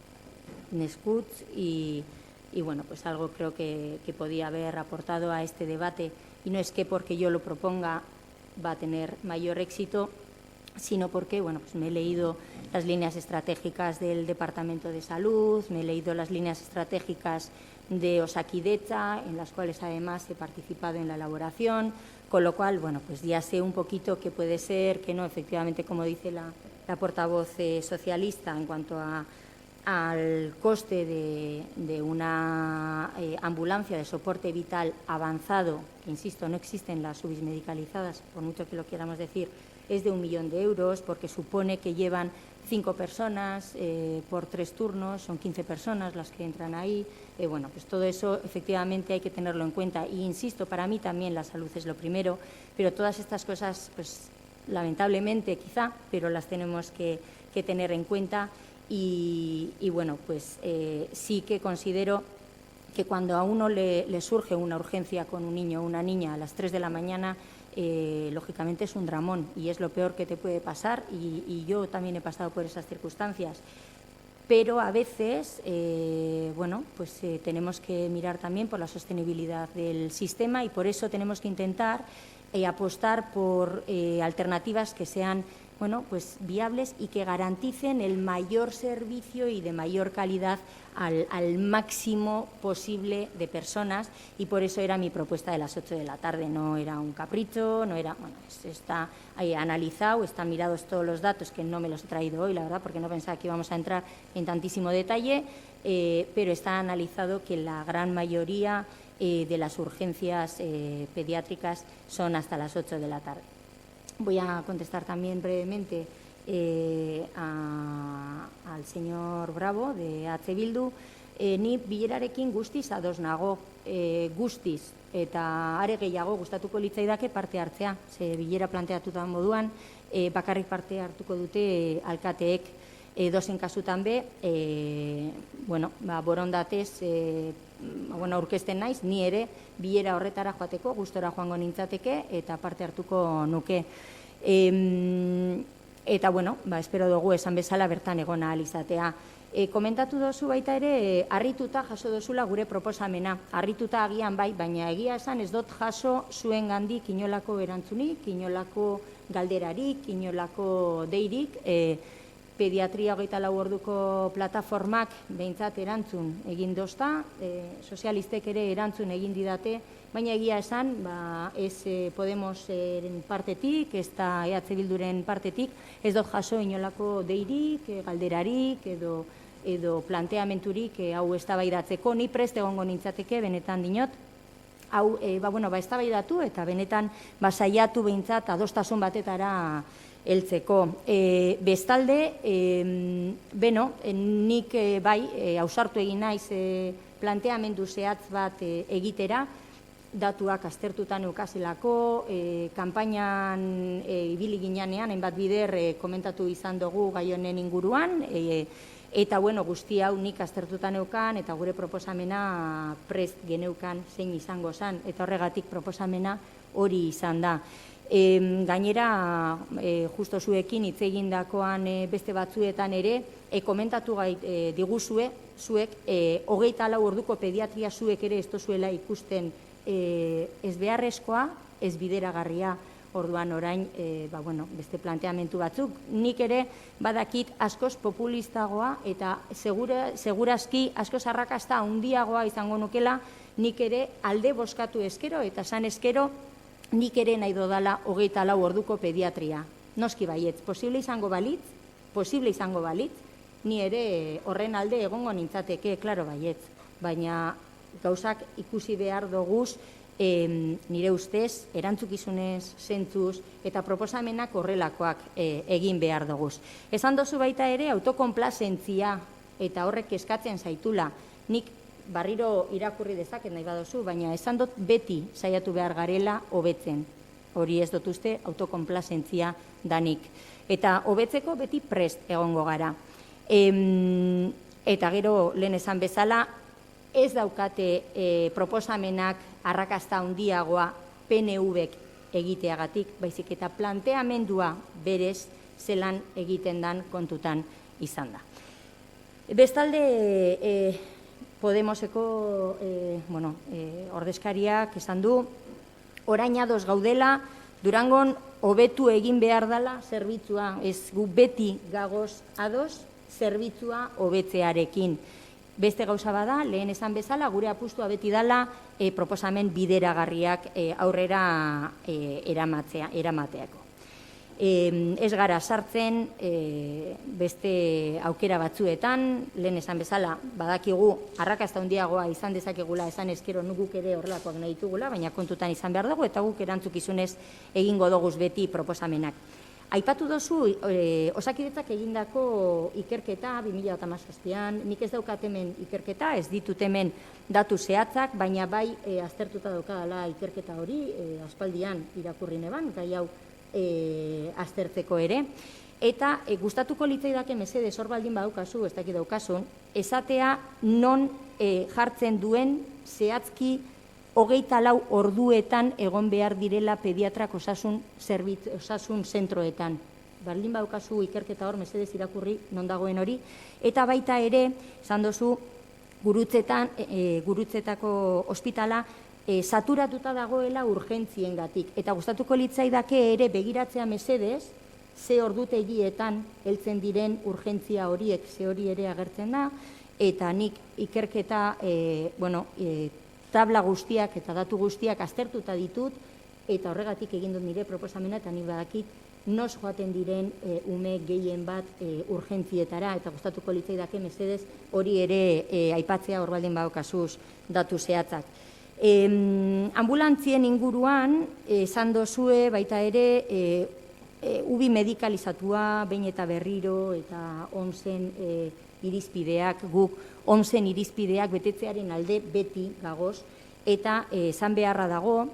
Nescut y algo creo que podía haber aportado a este debate, y no es que porque yo lo proponga va a tener mayor éxito, sino porque me he leído las líneas estratégicas del Departamento de Salud, me he leído las líneas estratégicas de Osakidecha, en las cuales además he participado en la elaboración, con lo cual ya sé un poquito que puede ser, que no, efectivamente, como dice la la portavoz socialista en cuanto al coste de una ambulancia de soporte vital avanzado, que insisto, no existen las UBIs medicalizadas, por mucho que lo queramos decir, es de 1 millón de euros, porque supone que llevan 5 personas por 3 turnos, son 15 personas las que entran ahí. Bueno, pues todo eso efectivamente hay que tenerlo en cuenta. Y insisto, para mí también la salud es lo primero, pero todas estas cosas, pues lamentablemente quizá, pero las tenemos que tener en cuenta. Y bueno, pues sí que considero que cuando a uno le surge una urgencia con un niño o una niña a las 3 de la mañana, lógicamente es un dramón y es lo peor que te puede pasar, y yo también he pasado por esas circunstancias. Pero a veces, bueno, pues tenemos que mirar también por la sostenibilidad del sistema, y por eso tenemos que intentar apostar por alternativas que sean, bueno, pues viables y que garanticen el mayor servicio y de mayor calidad al máximo posible de personas, y por eso era mi propuesta de las 8 de la tarde, no era un capricho, no era, bueno, está ahí analizado, están mirados todos los datos, que no me los he traído hoy, la verdad, porque no pensaba que íbamos a entrar en tantísimo detalle, pero está analizado que la gran mayoría de las urgencias pediátricas son hasta las 8 de la tarde. Voy a contestar también brevemente al señor Bravo de H. Bildu. Ni bilerarekin guztiz ados nago, guztiz, eta are gehiago gustatuko litzaidake parte hartzea. Ze bilera planteatuta moduan, bakarrik parte hartuko dute alkateek, dozen kasutan be, bueno, borondatez, bueno, aurkezten naiz, ni ere bilera horretara joateko, gustora joango nintzateke eta parte hartuko nuke. Eta, bueno, espero dugu esan bezala bertan egon ahal izatea. Komentatu dozu baita ere, harrituta jaso dozula gure proposamena. Harrituta agian bai, baina egia esan ez dut jaso zuen gandik inolako erantzunik, inolako galderarik, inolako deirik. Pediatria 24 orduko plataformak behintzat erantzun egin dozta, sozialistek ere erantzun egin didate, baina egia esan, ez Podemosen partetik, ez da EH Bilduren partetik, ez dut jaso inolako deirik, galderarik edo planteamenturik hau eztabaidatzeko. Ni prest egongo nintzateke, benetan dinot, hau eztabaidatu eta benetan saiatu behintzat adostasun batetara heltzeko. Bestalde, nik bai, ausartu egin naiz planteamendu zehatz bat egitera, datuak aztertuta neukazelako, kanpainan ibili ginean, hainbat bider komentatu izan dugu gai honen inguruan, eta guzti hau nik aztertuta neukan eta gure proposamena prest geneukan zein izango zen, eta horregatik proposamena hori izan da. Gainera, justo zuekin hitz egindakoan beste batzuetan ere, komentatu diguzue, zuek, 24 orduko pediatria zuek ere ez dozuela ikusten ez beharrezkoa, ez bideragarria. Orduan orain, beste planteamentu batzuk. Nik ere badakit askoz populistagoa eta segurazki askoz arrakasta handiagoa izango nukela, nik ere alde bozkatu eskero eta san eskero nik ere nahi dodala 24 orduko pediatria. Noski baietz, posible izango balitz, ni ere horren alde egongo nintzateke, klaro baietz. Baina gauzak ikusi behar doguz, nire ustez, erantzukizunez, zentzuz, eta proposamenak horrelakoak egin behar doguz. Esan dozu baita ere, autokonplazentzia eta horrek eskatzen zaitula. Nik barriro irakurri dezaket nahi badozu, baina esan dut beti saiatu behar garela hobetzen. Hori ez dut uste autokonplazentzia danik. Eta hobetzeko beti prest egongo gara. Eta gero lehen esan bezala, ez daukate proposamenak arrakasta handiagoa PNV-ek egiteagatik, baizik eta planteamendua berez zelan egiten dan kontutan izan da. Bestalde, Podemoseko ordezkariak esan du, orain ados gaudela, Durangon hobetu egin behar dela zerbitzua, ez gu beti gagoz ados zerbitzua hobetzearekin. Beste gauza bada, lehen esan bezala, gure apustua beti dela proposamen bideragarriak aurrera eramateako. Ez gara sartzen beste aukera batzuetan, lehen esan bezala, badakigu arrakasta handiagoa izan dezakegula, esan eskero guk ere horrelakoak nahi ditugula, baina kontutan izan behar dugu, eta guk erantzukizunez egingo doguz beti proposamenak. Aipatu dozu, Osakidetzak egindako ikerketa 2017an, nik ez daukat hemen ikerketa, ez ditut hemen datu zehatzak, baina bai aztertuta daukadala ikerketa hori, aspaldian irakurri neban, gai hau aztertzeko ere, eta gustatuko litzaidake mesedez hor baldin badaukazu, ez dakit daukasun, esatea non jartzen duen zehazki 24 orduetan egon behar direla pediatrak osasun zentroetan. Baldin badaukazu ikerketa hor mesedez irakurri non dagoen hori, eta baita ere, esan dozu, Gurutzetako ospitala saturatuta dagoela urgentziengatik. Eta gustatuko litzaidake ere begiratzea mesedez, ze ordutegietan heltzen diren urgentzia horiek, ze hori ere agertzen da, eta nik ikerketa, tabla guztiak eta datu guztiak aztertuta ditut, eta horregatik egin dut nire proposamena, eta nik badakit nos joaten diren ume gehien bat urgentzietara, eta gustatuko litzaidake mesedez hori ere aipatzea hor baldin badokazuz datu zehatzak. Ambulantzien inguruan, esan dozue baita ere, ubi medikalizatua, behin eta berriro, eta OMS-en irizpideak, guk OMS-en irizpideak betetzearen alde beti gagoz, eta esan beharra dago,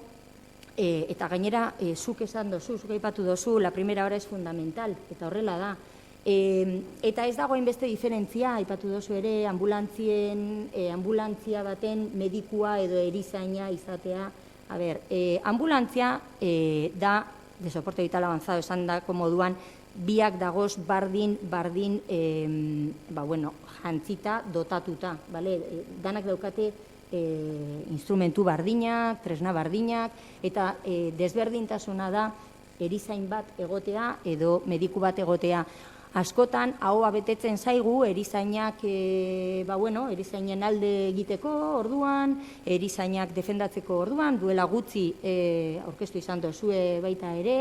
eta gainera, zuk esan dozu, zuk aipatu dozu, la primera hora es fundamental, eta horrela da. Eta ez dago hainbeste diferentzia, aipatu dozu ere, ambulantzia baten medikua edo erizaina izatea. A ber, ambulantzia da, de soporte vital avanzado, esan dako moduan, biak dagoz bardin, jantzita, dotatuta. Danak daukate instrumentu bardinak, tresna bardinak, eta desberdintasuna da erizain bat egotea edo mediku bat egotea. Askotan, ahoa betetzen zaigu, erizainak, erizainen alde egiteko orduan, erizainak defendatzeko orduan, duela gutxi aurkeztu izan dozue baita ere,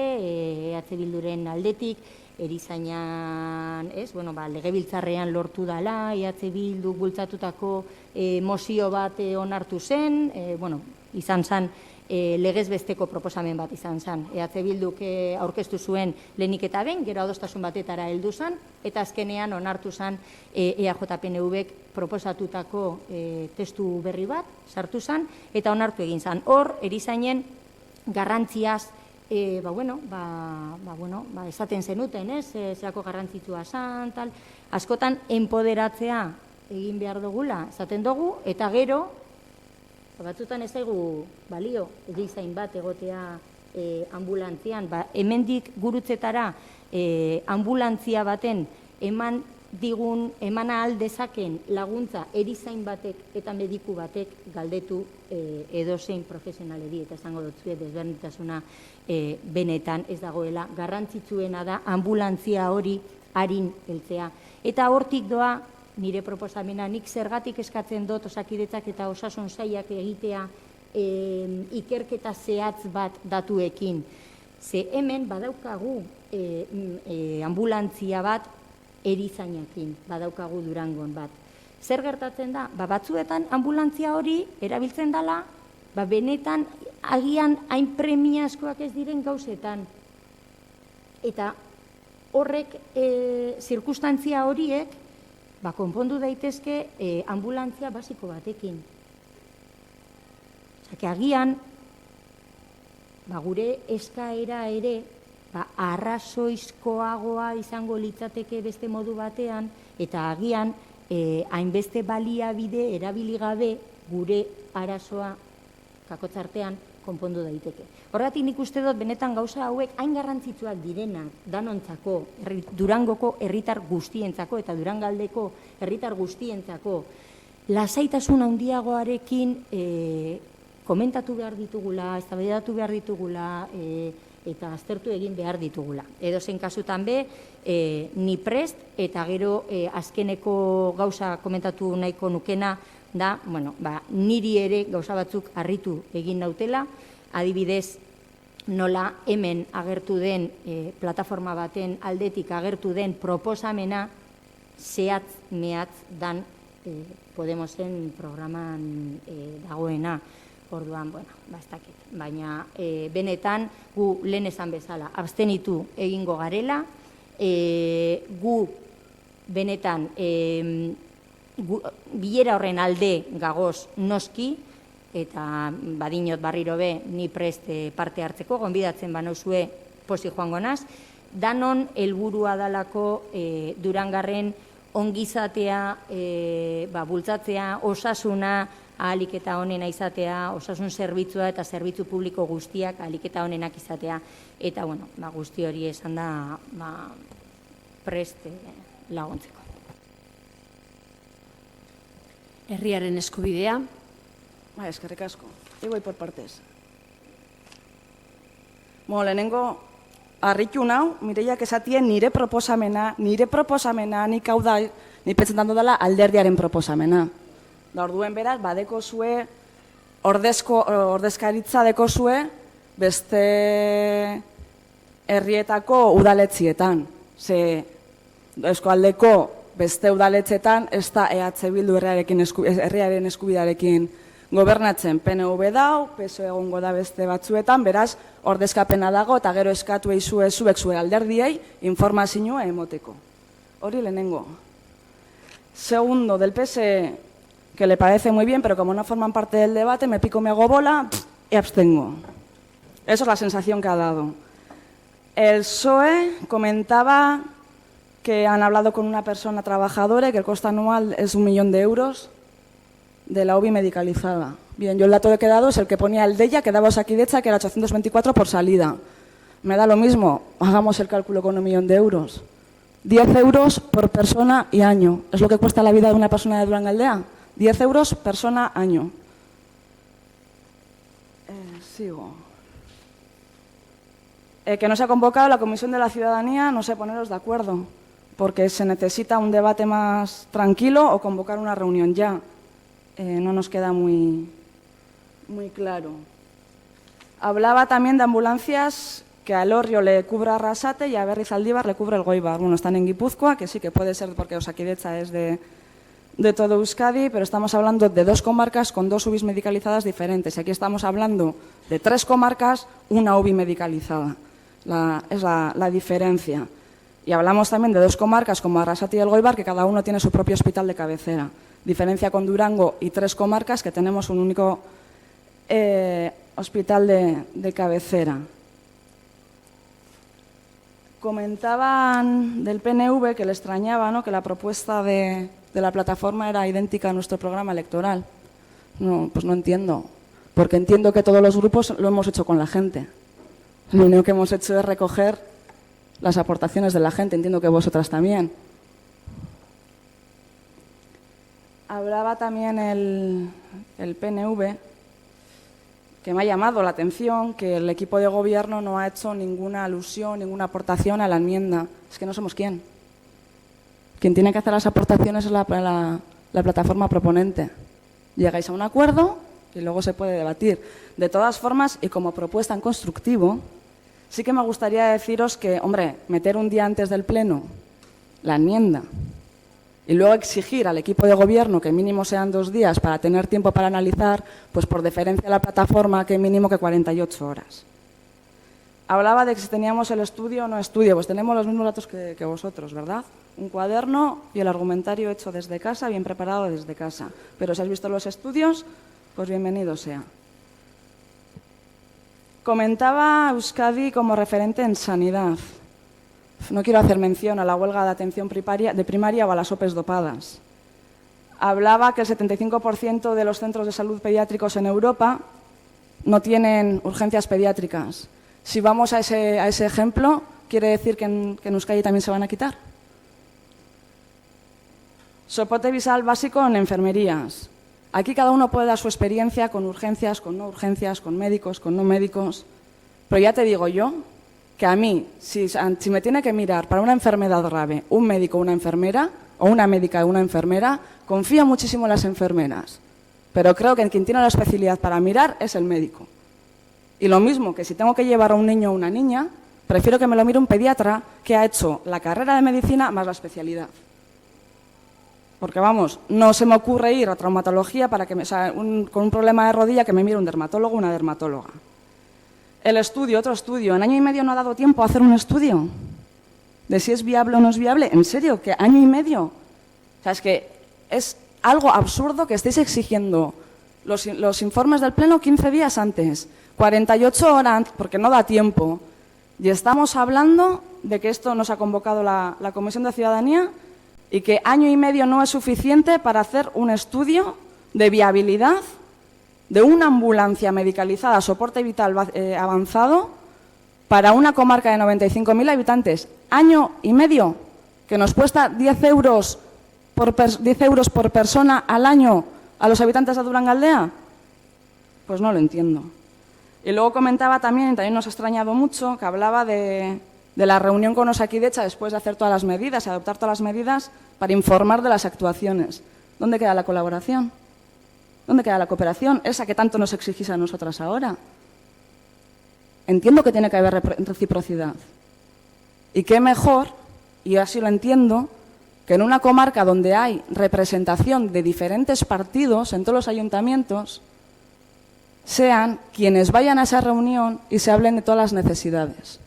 EH Bilduren aldetik, erizainan, legebiltzarrean lortu dala, EH Bildu bultzatutako mozio bat onartu zen, izan zen, legez besteko proposamen bat izan zen. EH Bilduk aurkeztu zuen lehenik eta behin, gero adostasun batetara heldu zen, eta azkenean onartu zen EAJPNV-ek proposatutako testu berri bat, sartu zen, eta onartu egin zen. Hor, erizainen garrantziaz, esaten zenuten, zeako garrantzitsua zen, askotan enpoderatzea egin behar dugula, esaten dugu, eta gero, batzutan ez zaigu balio, erizain bat egotea ambulantzian, hemendik Gurutzetara ambulantzia baten eman ahal dezaken laguntza erizain batek eta mediku batek galdetu edozein profesionaleri, eta esango dutzuet desberdintasuna benetan ez dagoela, garrantzitsuena da ambulantzia hori arin heltzea. Eta hortik doa nire proposamena, nik zergatik eskatzen dut Osakidetzak eta Osasun Sailak egitea ikerketa zehatz bat datuekin. Ze hemen badaukagu ambulantzia bat erizainakin, badaukagu Durangon bat. Zer gertatzen da? Batzuetan ambulantzia hori erabiltzen dela, benetan agian hain premiazkoak ez diren gauzetan. Eta horrek, zirkustantzia horiek, konpondu daitezke ambulantzia basiko batekin. Agian, gure eskaera ere, arrazoizkoagoa izango litzateke beste modu batean, eta agian, hainbeste baliabide erabili gabe gure arazoa kakotzartean konpondu daiteke. Horregatik nik uste dut benetan gauza hauek hain garrantzitsuak direnak danontzako, Durangoko herritar guztientzako eta Durangaldeko herritar guztientzako lasaitasun handiagoarekin komentatu behar ditugula, eztabaidatu behar ditugula eta aztertu egin behar ditugula. Edozein kasutan be, ni prest eta gero azkeneko gauza komentatu nahiko nukena da, niri ere gauza batzuk harritu egin nautela, adibidez, nola hemen agertu den, plataforma baten aldetik agertu den proposamena zehatz mehatz dan Podemosen programan dagoena. Orduan, bueno, ez dakit. Baina benetan gu lehen esan bezala abstenitu egingo garela, gu benetan bilera horren alde gagoz noski, eta badinot barriro be ni prest parte hartzeko, gonbidatzen banauzue posi joango naz, danon helburua dalako Durangarren ongizatea, bultzatzea, osasuna ahalik eta onena izatea, osasun zerbitzua eta zerbitzu publiko guztiak ahalik eta onenak izatea. Eta, bueno, guzti hori esan da prest laguntzeko. Herriaren eskubidea. Eskerrik asko. Y voy por partes. Lehenengo, harritu nau, Mireiak esatien nire proposamena, nik hau da, ni pentsetan dudala alderdiaren proposamena. Da orduen beraz, badeko zue, ordezkaritza deko zue, beste herrietako udaletzietan. Ze eskualdeko beste udaletzetan, ez da EH Bildu herriaren eskubidarekin gobernatzen. PNV dau, PSOE egongo da beste batzuetan, beraz, ordezkapena dago eta gero eskatu eizue zuek zuen alderdiei informazioa emoteko. Hori lehenengo. Segundo, del PSE, que le parece muy bien, pero como no forman parte del debate, me pico, me hago bola y abstengo. Eso es la sensación que ha dado. El PSOE comentaba que han hablado con una persona trabajadora y que el coste anual es 1 millón de euros de la UBI medicalizada. Bien, yo el dato que he dado es el que ponía el DEIA, que daba Osakidetza, que era 824 por salida. Me da lo mismo, hagamos el cálculo con 1 millón de euros. 10 euros por persona y año. ¿Es lo que cuesta la vida de una persona de Durangaldea? 10 euros persona año. Sigo. Que no se ha convocado la Comisión de la Ciudadanía, no sé, poneros de acuerdo, porque se necesita un debate más tranquilo o convocar una reunión ya. No nos queda muy claro. Hablaba también de ambulancias que a Elorrio le cubra Arrasate y a Berrizaldíbar le cubre el Goibar. Bueno, están en Guipúzcoa, que sí que puede ser porque Osakidetza es de todo Euskadi, pero estamos hablando de 2 comarcas con 2 UBIs medicalizadas diferentes. Y aquí estamos hablando de 3 comarcas, una UBI medicalizada. Es la diferencia. Y hablamos también de 2 comarcas como Arrasate y el Goibar, que cada uno tiene su propio hospital de cabecera. Diferencia con Durango y 3 comarcas que tenemos un único hospital de cabecera. Comentaban del PNV que le extrañaba, ¿no?, que la propuesta de la plataforma era idéntica a nuestro programa electoral. No, pues no entiendo, porque entiendo que todos los grupos lo hemos hecho con la gente. Lo único que hemos hecho es recoger las aportaciones de la gente, entiendo que vosotras también. Hablaba también el PNV, que me ha llamado la atención, que el equipo de gobierno no ha hecho ninguna alusión, ninguna aportación a la enmienda. Es que no somos quién. Quien tiene que hacer las aportaciones es la plataforma proponente. Llegáis a un acuerdo y luego se puede debatir. De todas formas, y como propuesta en constructivo, sí que me gustaría deciros que, hombre, meter un día antes del pleno la enmienda y luego exigir al equipo de gobierno que mínimo sean 2 días para tener tiempo para analizar, pues por deferencia a la plataforma que mínimo que 48 horas. Hablaba de que si teníamos el estudio o no estudio, pues tenemos los mismos datos que vosotros, ¿verdad? Un cuaderno y el argumentario hecho desde casa, bien preparado desde casa. Pero si has visto los estudios, pues bienvenido sea. Comentaba Euskadi como referente en sanidad. No quiero hacer mención a la huelga de atención primaria o a las OPEs dopadas. Hablaba que el 75% de los centros de salud pediátricos en Europa no tienen urgencias pediátricas. Si vamos a ese ejemplo, ¿quiere decir que en Euskadi también se van a quitar? Soporte vital básico en enfermerías. Aquí cada uno puede dar su experiencia con urgencias, con no urgencias, con médicos, con no médicos. Pero ya te digo yo que a mí, si me tiene que mirar para una enfermedad grave un médico o una enfermera, o una médica o una enfermera, confío muchísimo en las enfermeras. Pero creo que quien tiene la especialidad para mirar es el médico. Y lo mismo que si tengo que llevar a un niño o una niña, prefiero que me lo mire un pediatra que ha hecho la carrera de medicina más la especialidad. Porque, vamos, no se me ocurre ir a traumatología para que con un problema de rodilla que me mire un dermatólogo o una dermatóloga. El estudio, otro estudio. ¿En año y medio no ha dado tiempo a hacer un estudio de si es viable o no es viable? ¿En serio? ¿Que año y medio? O sea, es que es algo absurdo que estéis exigiendo los informes del Pleno 15 días antes, 48 horas antes, porque no da tiempo. Y estamos hablando de que esto nos ha convocado la Comisión de Ciudadanía y que año y medio no es suficiente para hacer un estudio de viabilidad de una ambulancia medicalizada, soporte vital avanzado, para una comarca de 95.000 habitantes. Año y medio, que nos cuesta 10 euros por persona al año a los habitantes de Durangaldea. Pues no lo entiendo. Y luego comentaba también nos ha extrañado mucho, que hablaba de la reunión con Osakidetza después de hacer todas las medidas, adoptar todas las medidas para informar de las actuaciones. ¿Dónde queda la colaboración? ¿Dónde queda la cooperación? Esa que tanto nos exigís a nosotras ahora. Entiendo que tiene que haber reciprocidad. Y qué mejor, y así lo entiendo, que en una comarca donde hay representación de diferentes partidos en todos los ayuntamientos, sean quienes vayan a esa reunión y se hablen de todas las necesidades.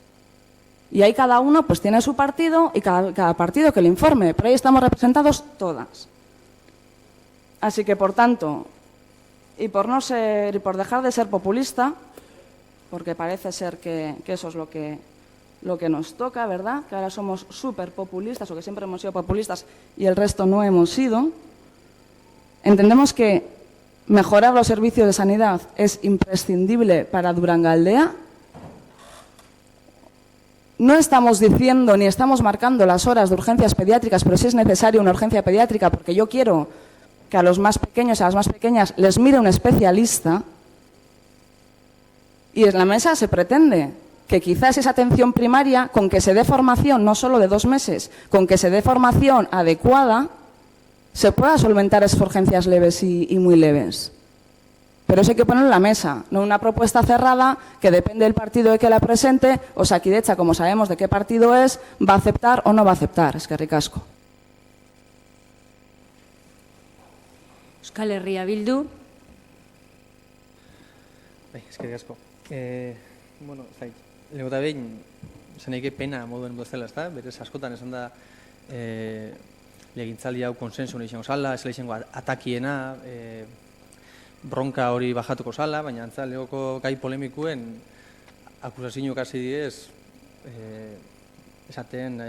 Y ahí cada uno pues tiene su partido y cada partido que le informe, pero ahí estamos representados todas. Así que, por tanto, y por dejar de ser populista, porque parece ser que eso es lo que nos toca, ¿verdad? Que ahora somos súper populistas o que siempre hemos sido populistas y el resto no hemos sido, entendemos que mejorar los servicios de sanidad es imprescindible para Durangaldea. No estamos diciendo ni estamos marcando las horas de urgencias pediátricas, pero sí es necesaria una urgencia pediátrica porque yo quiero que a los más pequeños y a las más pequeñas les mire un especialista. Y en la mesa se pretende que quizás esa atención primaria, con que se dé formación no solo de 2 meses, con que se dé formación adecuada, se pueda solventar esas urgencias leves y muy leves. Pero eso hay que ponerlo en la mesa, no una propuesta cerrada que depende del partido de que la presente. Osakidetza, como sabemos de qué partido es, va a aceptar o no va a aceptar. Eskerrik asko. Euskal Herria Bildu. Eskerrik asko. Bueno, lehenengo eta behin, zeneike pena moduen bezala, ezta? Berez askotan esan da legintzaldi hau konsensu izango zala, ez izango atakiena, bronka hori bajatuko zala, baina antza lehoko gai polemikuen akusazio kasi diez, esaten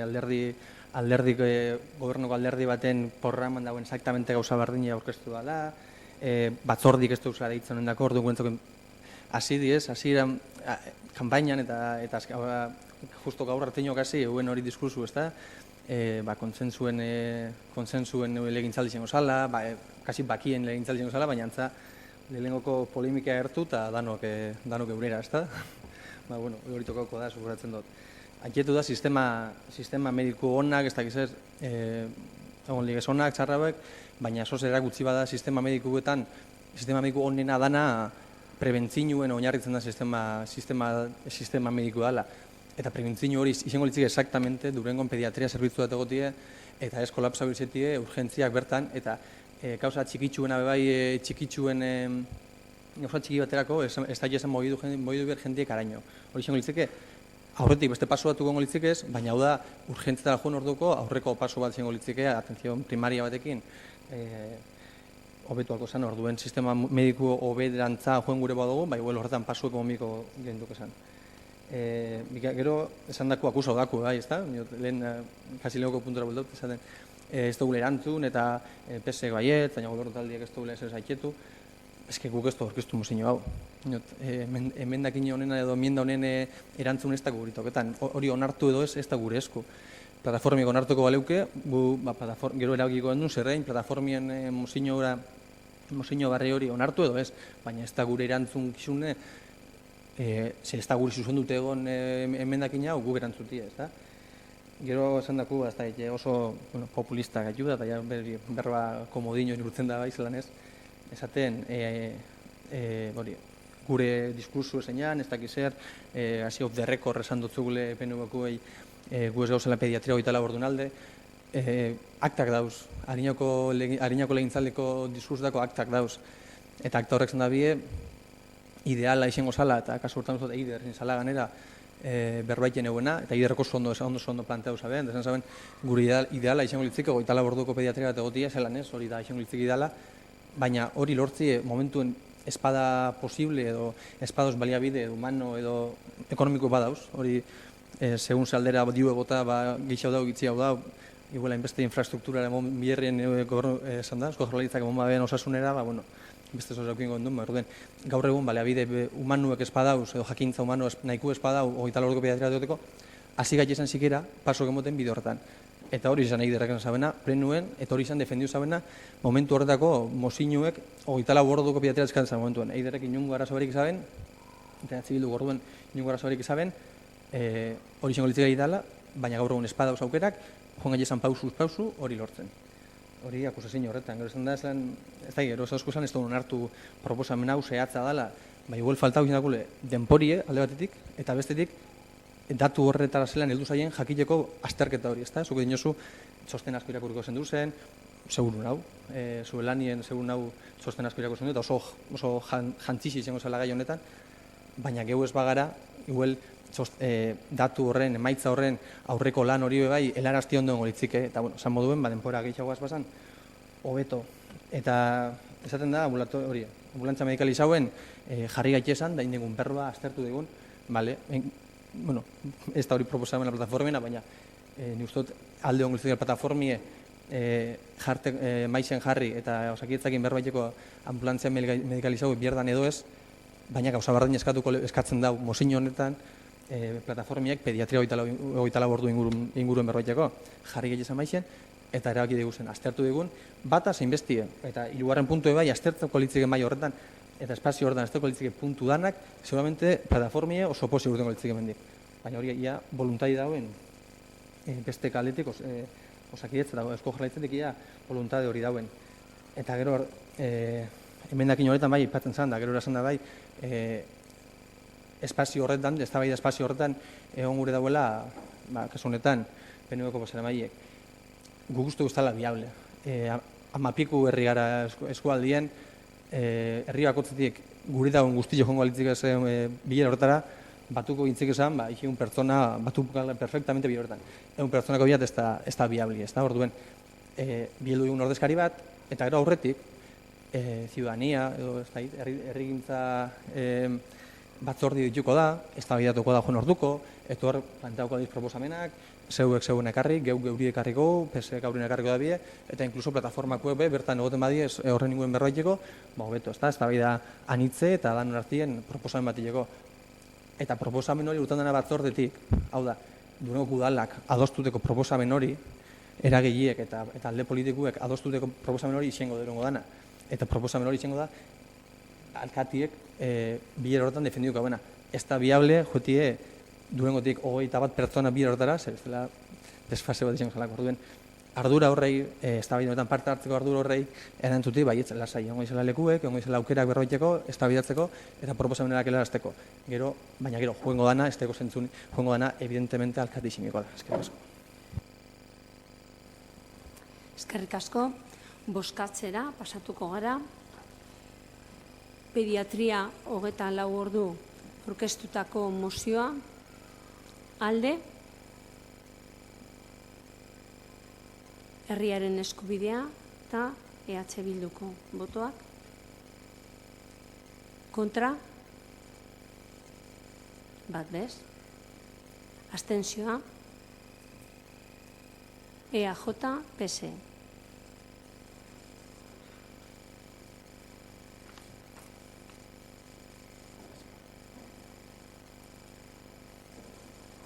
gobernuko alderdi baten programan dagoen exactamente gauza bardina aurkeztu dela, batzordik ez duzera deitzen honen dako, orduan guentzoko hasi diez, hasi eran kanpainan eta justo gaur arteño kasi eguen hori diskursu, ez da, konsentsuen legintzaldi izango zala, kasi bakien legintzaldi izango zala, baina antza lehenengoko polemika ertu eta danok eurera, ez da? Hori tokauko da, seguratzen dut. Ankietu da, sistema mediku honak, ez dakiz ez, egon ligez honak, txarrabek, baina soz erakutsi bada sistema medikuetan, sistema mediku honena dana prebentzioen oinarritzen da sistema mediku dela. Eta prebentzio hori izango litzik exactamente Durangon pediatria zerbitzu bat egotie eta ez kolapsabilizetie urgentziak bertan, eta gauza txikitsuena bebai txikitsuen gauza txiki baterako ez da jesan mogidu behar jendiek araño. Hori izango litzeke aurretik beste paso bat gongo litzeke ez, baina hau da urgentzietara joan orduko aurreko paso bat izango litzeke atentzio primaria batekin hobetu alko zen, orduen sistema mediku hoberantza joan gure badugu, bai horretan pasuek gomiko genduko zen. Gero esan dako akusa odako, bai, ez da? Kasi lehoko puntura bultaut, esaten ez dugu erantzun eta PSek baiet, baina gobernu taldiak ez dugu ez haiketu. Ez que guk ez dugu orkestu mozino hau. Emendakin honena edo mienda honen erantzun ez da guritoketan. Hori onartu edo ez da gure esku. Plataformik onartuko baleuke, gero eragiko endun zerrein, plataformien mozino barri hori onartu edo ez, baina ez da gure erantzun kizune, ez da gure zuzendute egon emendakin hau guk erantzutia, ez da? Gero esan daku, oso populista gaitu da, eta berba komodino urtzen da bai zelan ez, esaten, gure diskursu esenean, ez dakiz zer, hasi off the record esan dutzugule PNV-kuei gu ez gauzela pediatria 24 ordunalde, aktak dauz, harinako legintzaldeko diskursutako aktak dauz, eta akta horrek zendabie, ideala izango zala, eta kasu hortan dut eider zala ganera, berbaiten eguena, eta iderreko ondo planteau zaben, dezen zaben, gure ideala izango litziko, 24 orduko pediatria bat egotia, zelan ez, hori da izango litzik ideala, baina hori lortzi momentuen espada posible edo espadoz baliabide edo humano edo ekonomiko badauz, hori segun zaldera diu egota gehiago dago, gitzi hau dago, iguela inbeste infrastrukturara bierrien esan da, esko jorlaritzak emon osasunera, beste zozaukien gondun, gaur egun baliabide humanuek espadauz edo jakintza humano nahiku espadau 24 orduko pediatria duteko, hasi gai esan zikera, paso gemoten bide horretan. Eta hori izan eiderrak zabena, plenuen, eta hori izan defendiu zabena, momentu horretako mozinuek 24 orduko pediatria eskantzan momentuen. Eiderrek inungo arazobarik izaben, eta zibildu gorduen inungo arazobarik izaben, hori izango litzika idala, baina gaur egun espadauz aukerak, joan gai esan pausu, hori lortzen. Hori akusazin horretan, gero esan da, ez da, gero esasko esan ez duen hartu proposamen hau zehatza dela, igual faltau izanakule denporie alde batetik, eta bestetik, datu horretara zelan heldu zaien jakiteko azterketa hori, ezta? Zuke dinozu, txosten asko irakurriko zendu zen, seguru nau, zuen lanien seguru nau txosten asko irakurriko zendu, eta oso jantzisi izango zela gai honetan, baina gehu ez bagara, igual datu horren, emaitza horren aurreko lan hori bai, helarazti ondoen golitzike, eta, esan moduen, denpora gehiagoaz basan, hobeto. Eta, esaten da, ambulantza medikalizauen jarri gaitesan, da indegun berroa aztertu digun, ez da hori proposamen la plataformena, baina ni ustot alde ongoliztik plataformie maizen jarri eta osakidetzakin berbaiteko ambulantzia medikalizau bierdan edo ez, baina gauza bardin eskatzen dau mozin honetan plataformiak pediatria 24 ordu inguruen berbaiteko jarri gehiago maizen, eta erabaki diguzen, aztertu digun, bata zein bestie, eta hirugarren puntu bai aztertzeko litziken bai horretan, eta espazio horretan aztertzeko litziken puntu danak, seguramente plataformie oso posi urtengo litziken mendik. Baina hori ia voluntari dauen beste kaletik, osakidetza dago, esko jarraitzetik ia voluntade hori dauen. Eta gero, emendakin horretan bai, ipatzen zan da, gero erasan da bai, espazio horretan, ez da bai da espazio horretan, egon gure dauela, kasu honetan, PNV-ko bozera maiek, guk uste guztala viable. Amapiku herri gara eskualdien, herri bakotzetik guri dagoen guztio jongo alitzik ezen bilera horretara, batuko gintzik esan, ikiun pertsona batuko perfectamente bilera horretan. Egun pertsonako bilat ez da viabli, ez da, orduen, bieldu egun ordezkari bat, eta gero aurretik, ziudadania, edo herri gintza batzordi dituko da, ez da bidatuko da joan orduko, eta hor planteauko diz proposamenak, zeuen ekarri, geuri ekarriko, PSek aurrin ekarriko da bie, eta inkluso plataformakoek bertan egoten badie horren inguen berbaiteko, hobeto, ez da bida anitze eta dan hartien proposamen bat ileko. Eta proposamen hori urtan dena batzordetik, hau da, Durango udalak adostuteko proposamen hori, eragileek eta alde politikuek adostuteko proposamen hori izango Durango dana. Eta proposamen hori izango da, alkatiek bilera horretan defendiuko abena. Ez da viable, jotie, Durangotik 21 pertsona bilera horretara, zer ez dela desfase bat izango zelako. Orduen, ardura horrei, ez da bidenetan parte hartzeko ardura horrei, erantzuti, baietz, lasai, ongo izela lekuek, ongo izela aukerak berroiteko, ez da bidatzeko, eta proposamenerak helarazteko. Baina gero, joengo dana, ez teko zentzun, joengo dana, evidentemente, alkati izimiko da. Eskerrik asko. Eskerrik asko, bozkatzera pasatuko gara. Pediatria 24 ordu aurkeztutako mozioa, alde, herriaren eskubidea eta EH Bilduko botoak, kontra, bat bez, abstentzioa, EAJ, PSE.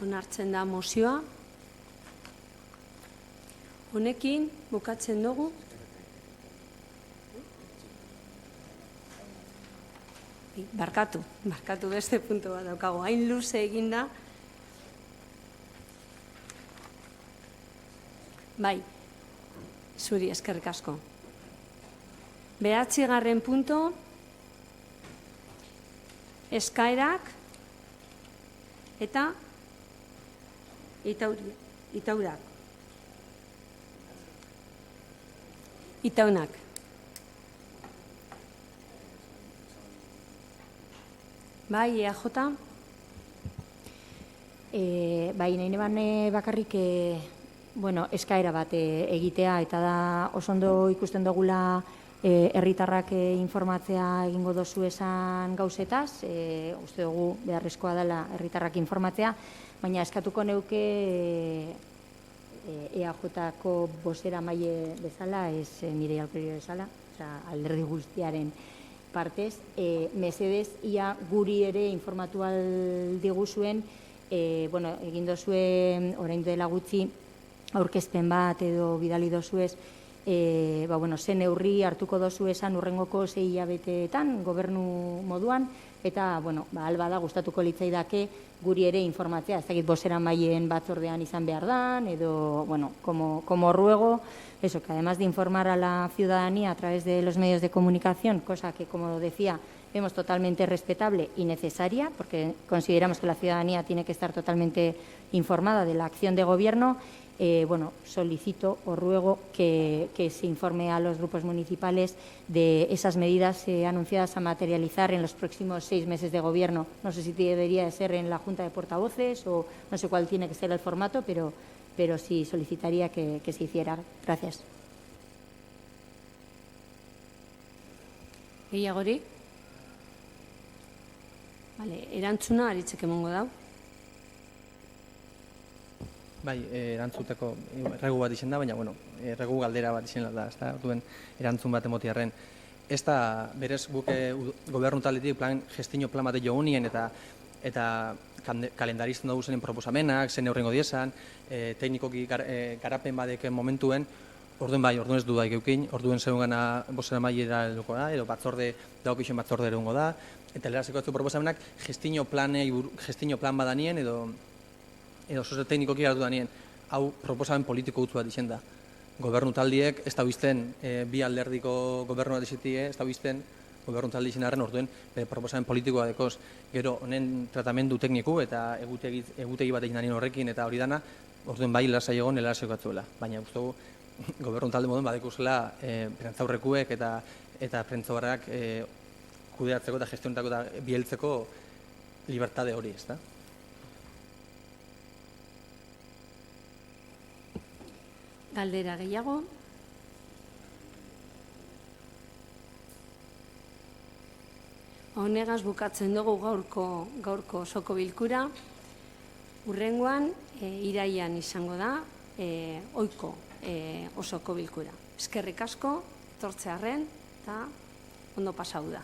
Onartzen da mozioa. Honekin bukatzen dugu. Barkatu beste puntu bat daukago. Hain luze eginda. Bai, zuri eskerrik asko. 9. punto, eskaerak eta itaurak. Itaunak. Bai, EAJ? Bai, nahi neban bakarrik eskaera bat egitea, eta da oso ondo ikusten dugula herritarrak informatzea egingo dozu esan gauzetaz, uste dugu beharrezkoa dela herritarrak informatzea, baina eskatuko neuke EAJ-ko bozera maile bezala, ez Mireia Alperio bezala, alderdi guztiaren partez, mesedez, ia guri ere informatu aldiguzuen, egin dozue orain dela gutxi aurkezpen bat edo bidali dozuez, ze neurri hartuko dozu esan urrengoko 6 hilabeteetan gobernu moduan, eta alba da gustatuko litzaidake guri ere informatzea, ez dakit bozera mailen batzordean izan behar dan, edo, como ruego, eso, que además de informar a la ciudadanía a través de los medios de comunicación, cosa que, como decía, vemos totalmente respetable y necesaria, porque consideramos que la ciudadanía tiene que estar totalmente informada de la acción de gobierno, solicito o ruego que se informe a los grupos municipales de esas medidas anunciadas a materializar en los próximos 6 meses de gobierno. No sé si debería de ser en la Junta de Portavoces o no sé cuál tiene que ser el formato, pero sí solicitaría que se hiciera. Gracias. Gehiagorik? Vale, erantzuna aritzek emongo dau. Bai, erantzuteko erregu bat izen da, baina, erregu galdera bat izen da, ez da, duen erantzun bat emotiarren. Ez da, berez, guk gobernu taletik gestio plan bat jo unien eta kalendarizten dugu zenen proposamenak, zen neurrengo diesan, teknikoki garapen badeken momentuen, orduen ez dudaik eukin, orduen zegoen gana bozera mailera edo edo batzorde, daukixen batzorde erungo da, eta lerazeko batzu proposamenak gestio plan badanien edo zoze teknikoki garatu danien, hau proposamen politiko gutzu bat izen da. Gobernu taldiek ez da bizten bi alderdiko gobernu bat izitie, ez da bizten gobernu taldi izin arren orduen proposamen politikoa dekoz. Gero honen tratamendu tekniku eta egutegi bat egin danien horrekin eta hori dana, orduen bai lasai egon elaseko batzuela. Baina guztu gobernu talde moduen badekuzela prentzaurrekuek eta prentzaurrak kudeatzeko eta gestionetako eta bieltzeko libertade hori, ez da? Galdera gehiago. Honegaz bukatzen dugu gaurko osoko bilkura. Hurrengoan, irailean izango da, ohiko osoko bilkura. Eskerrik asko, etortzearren, eta ondo pasau da.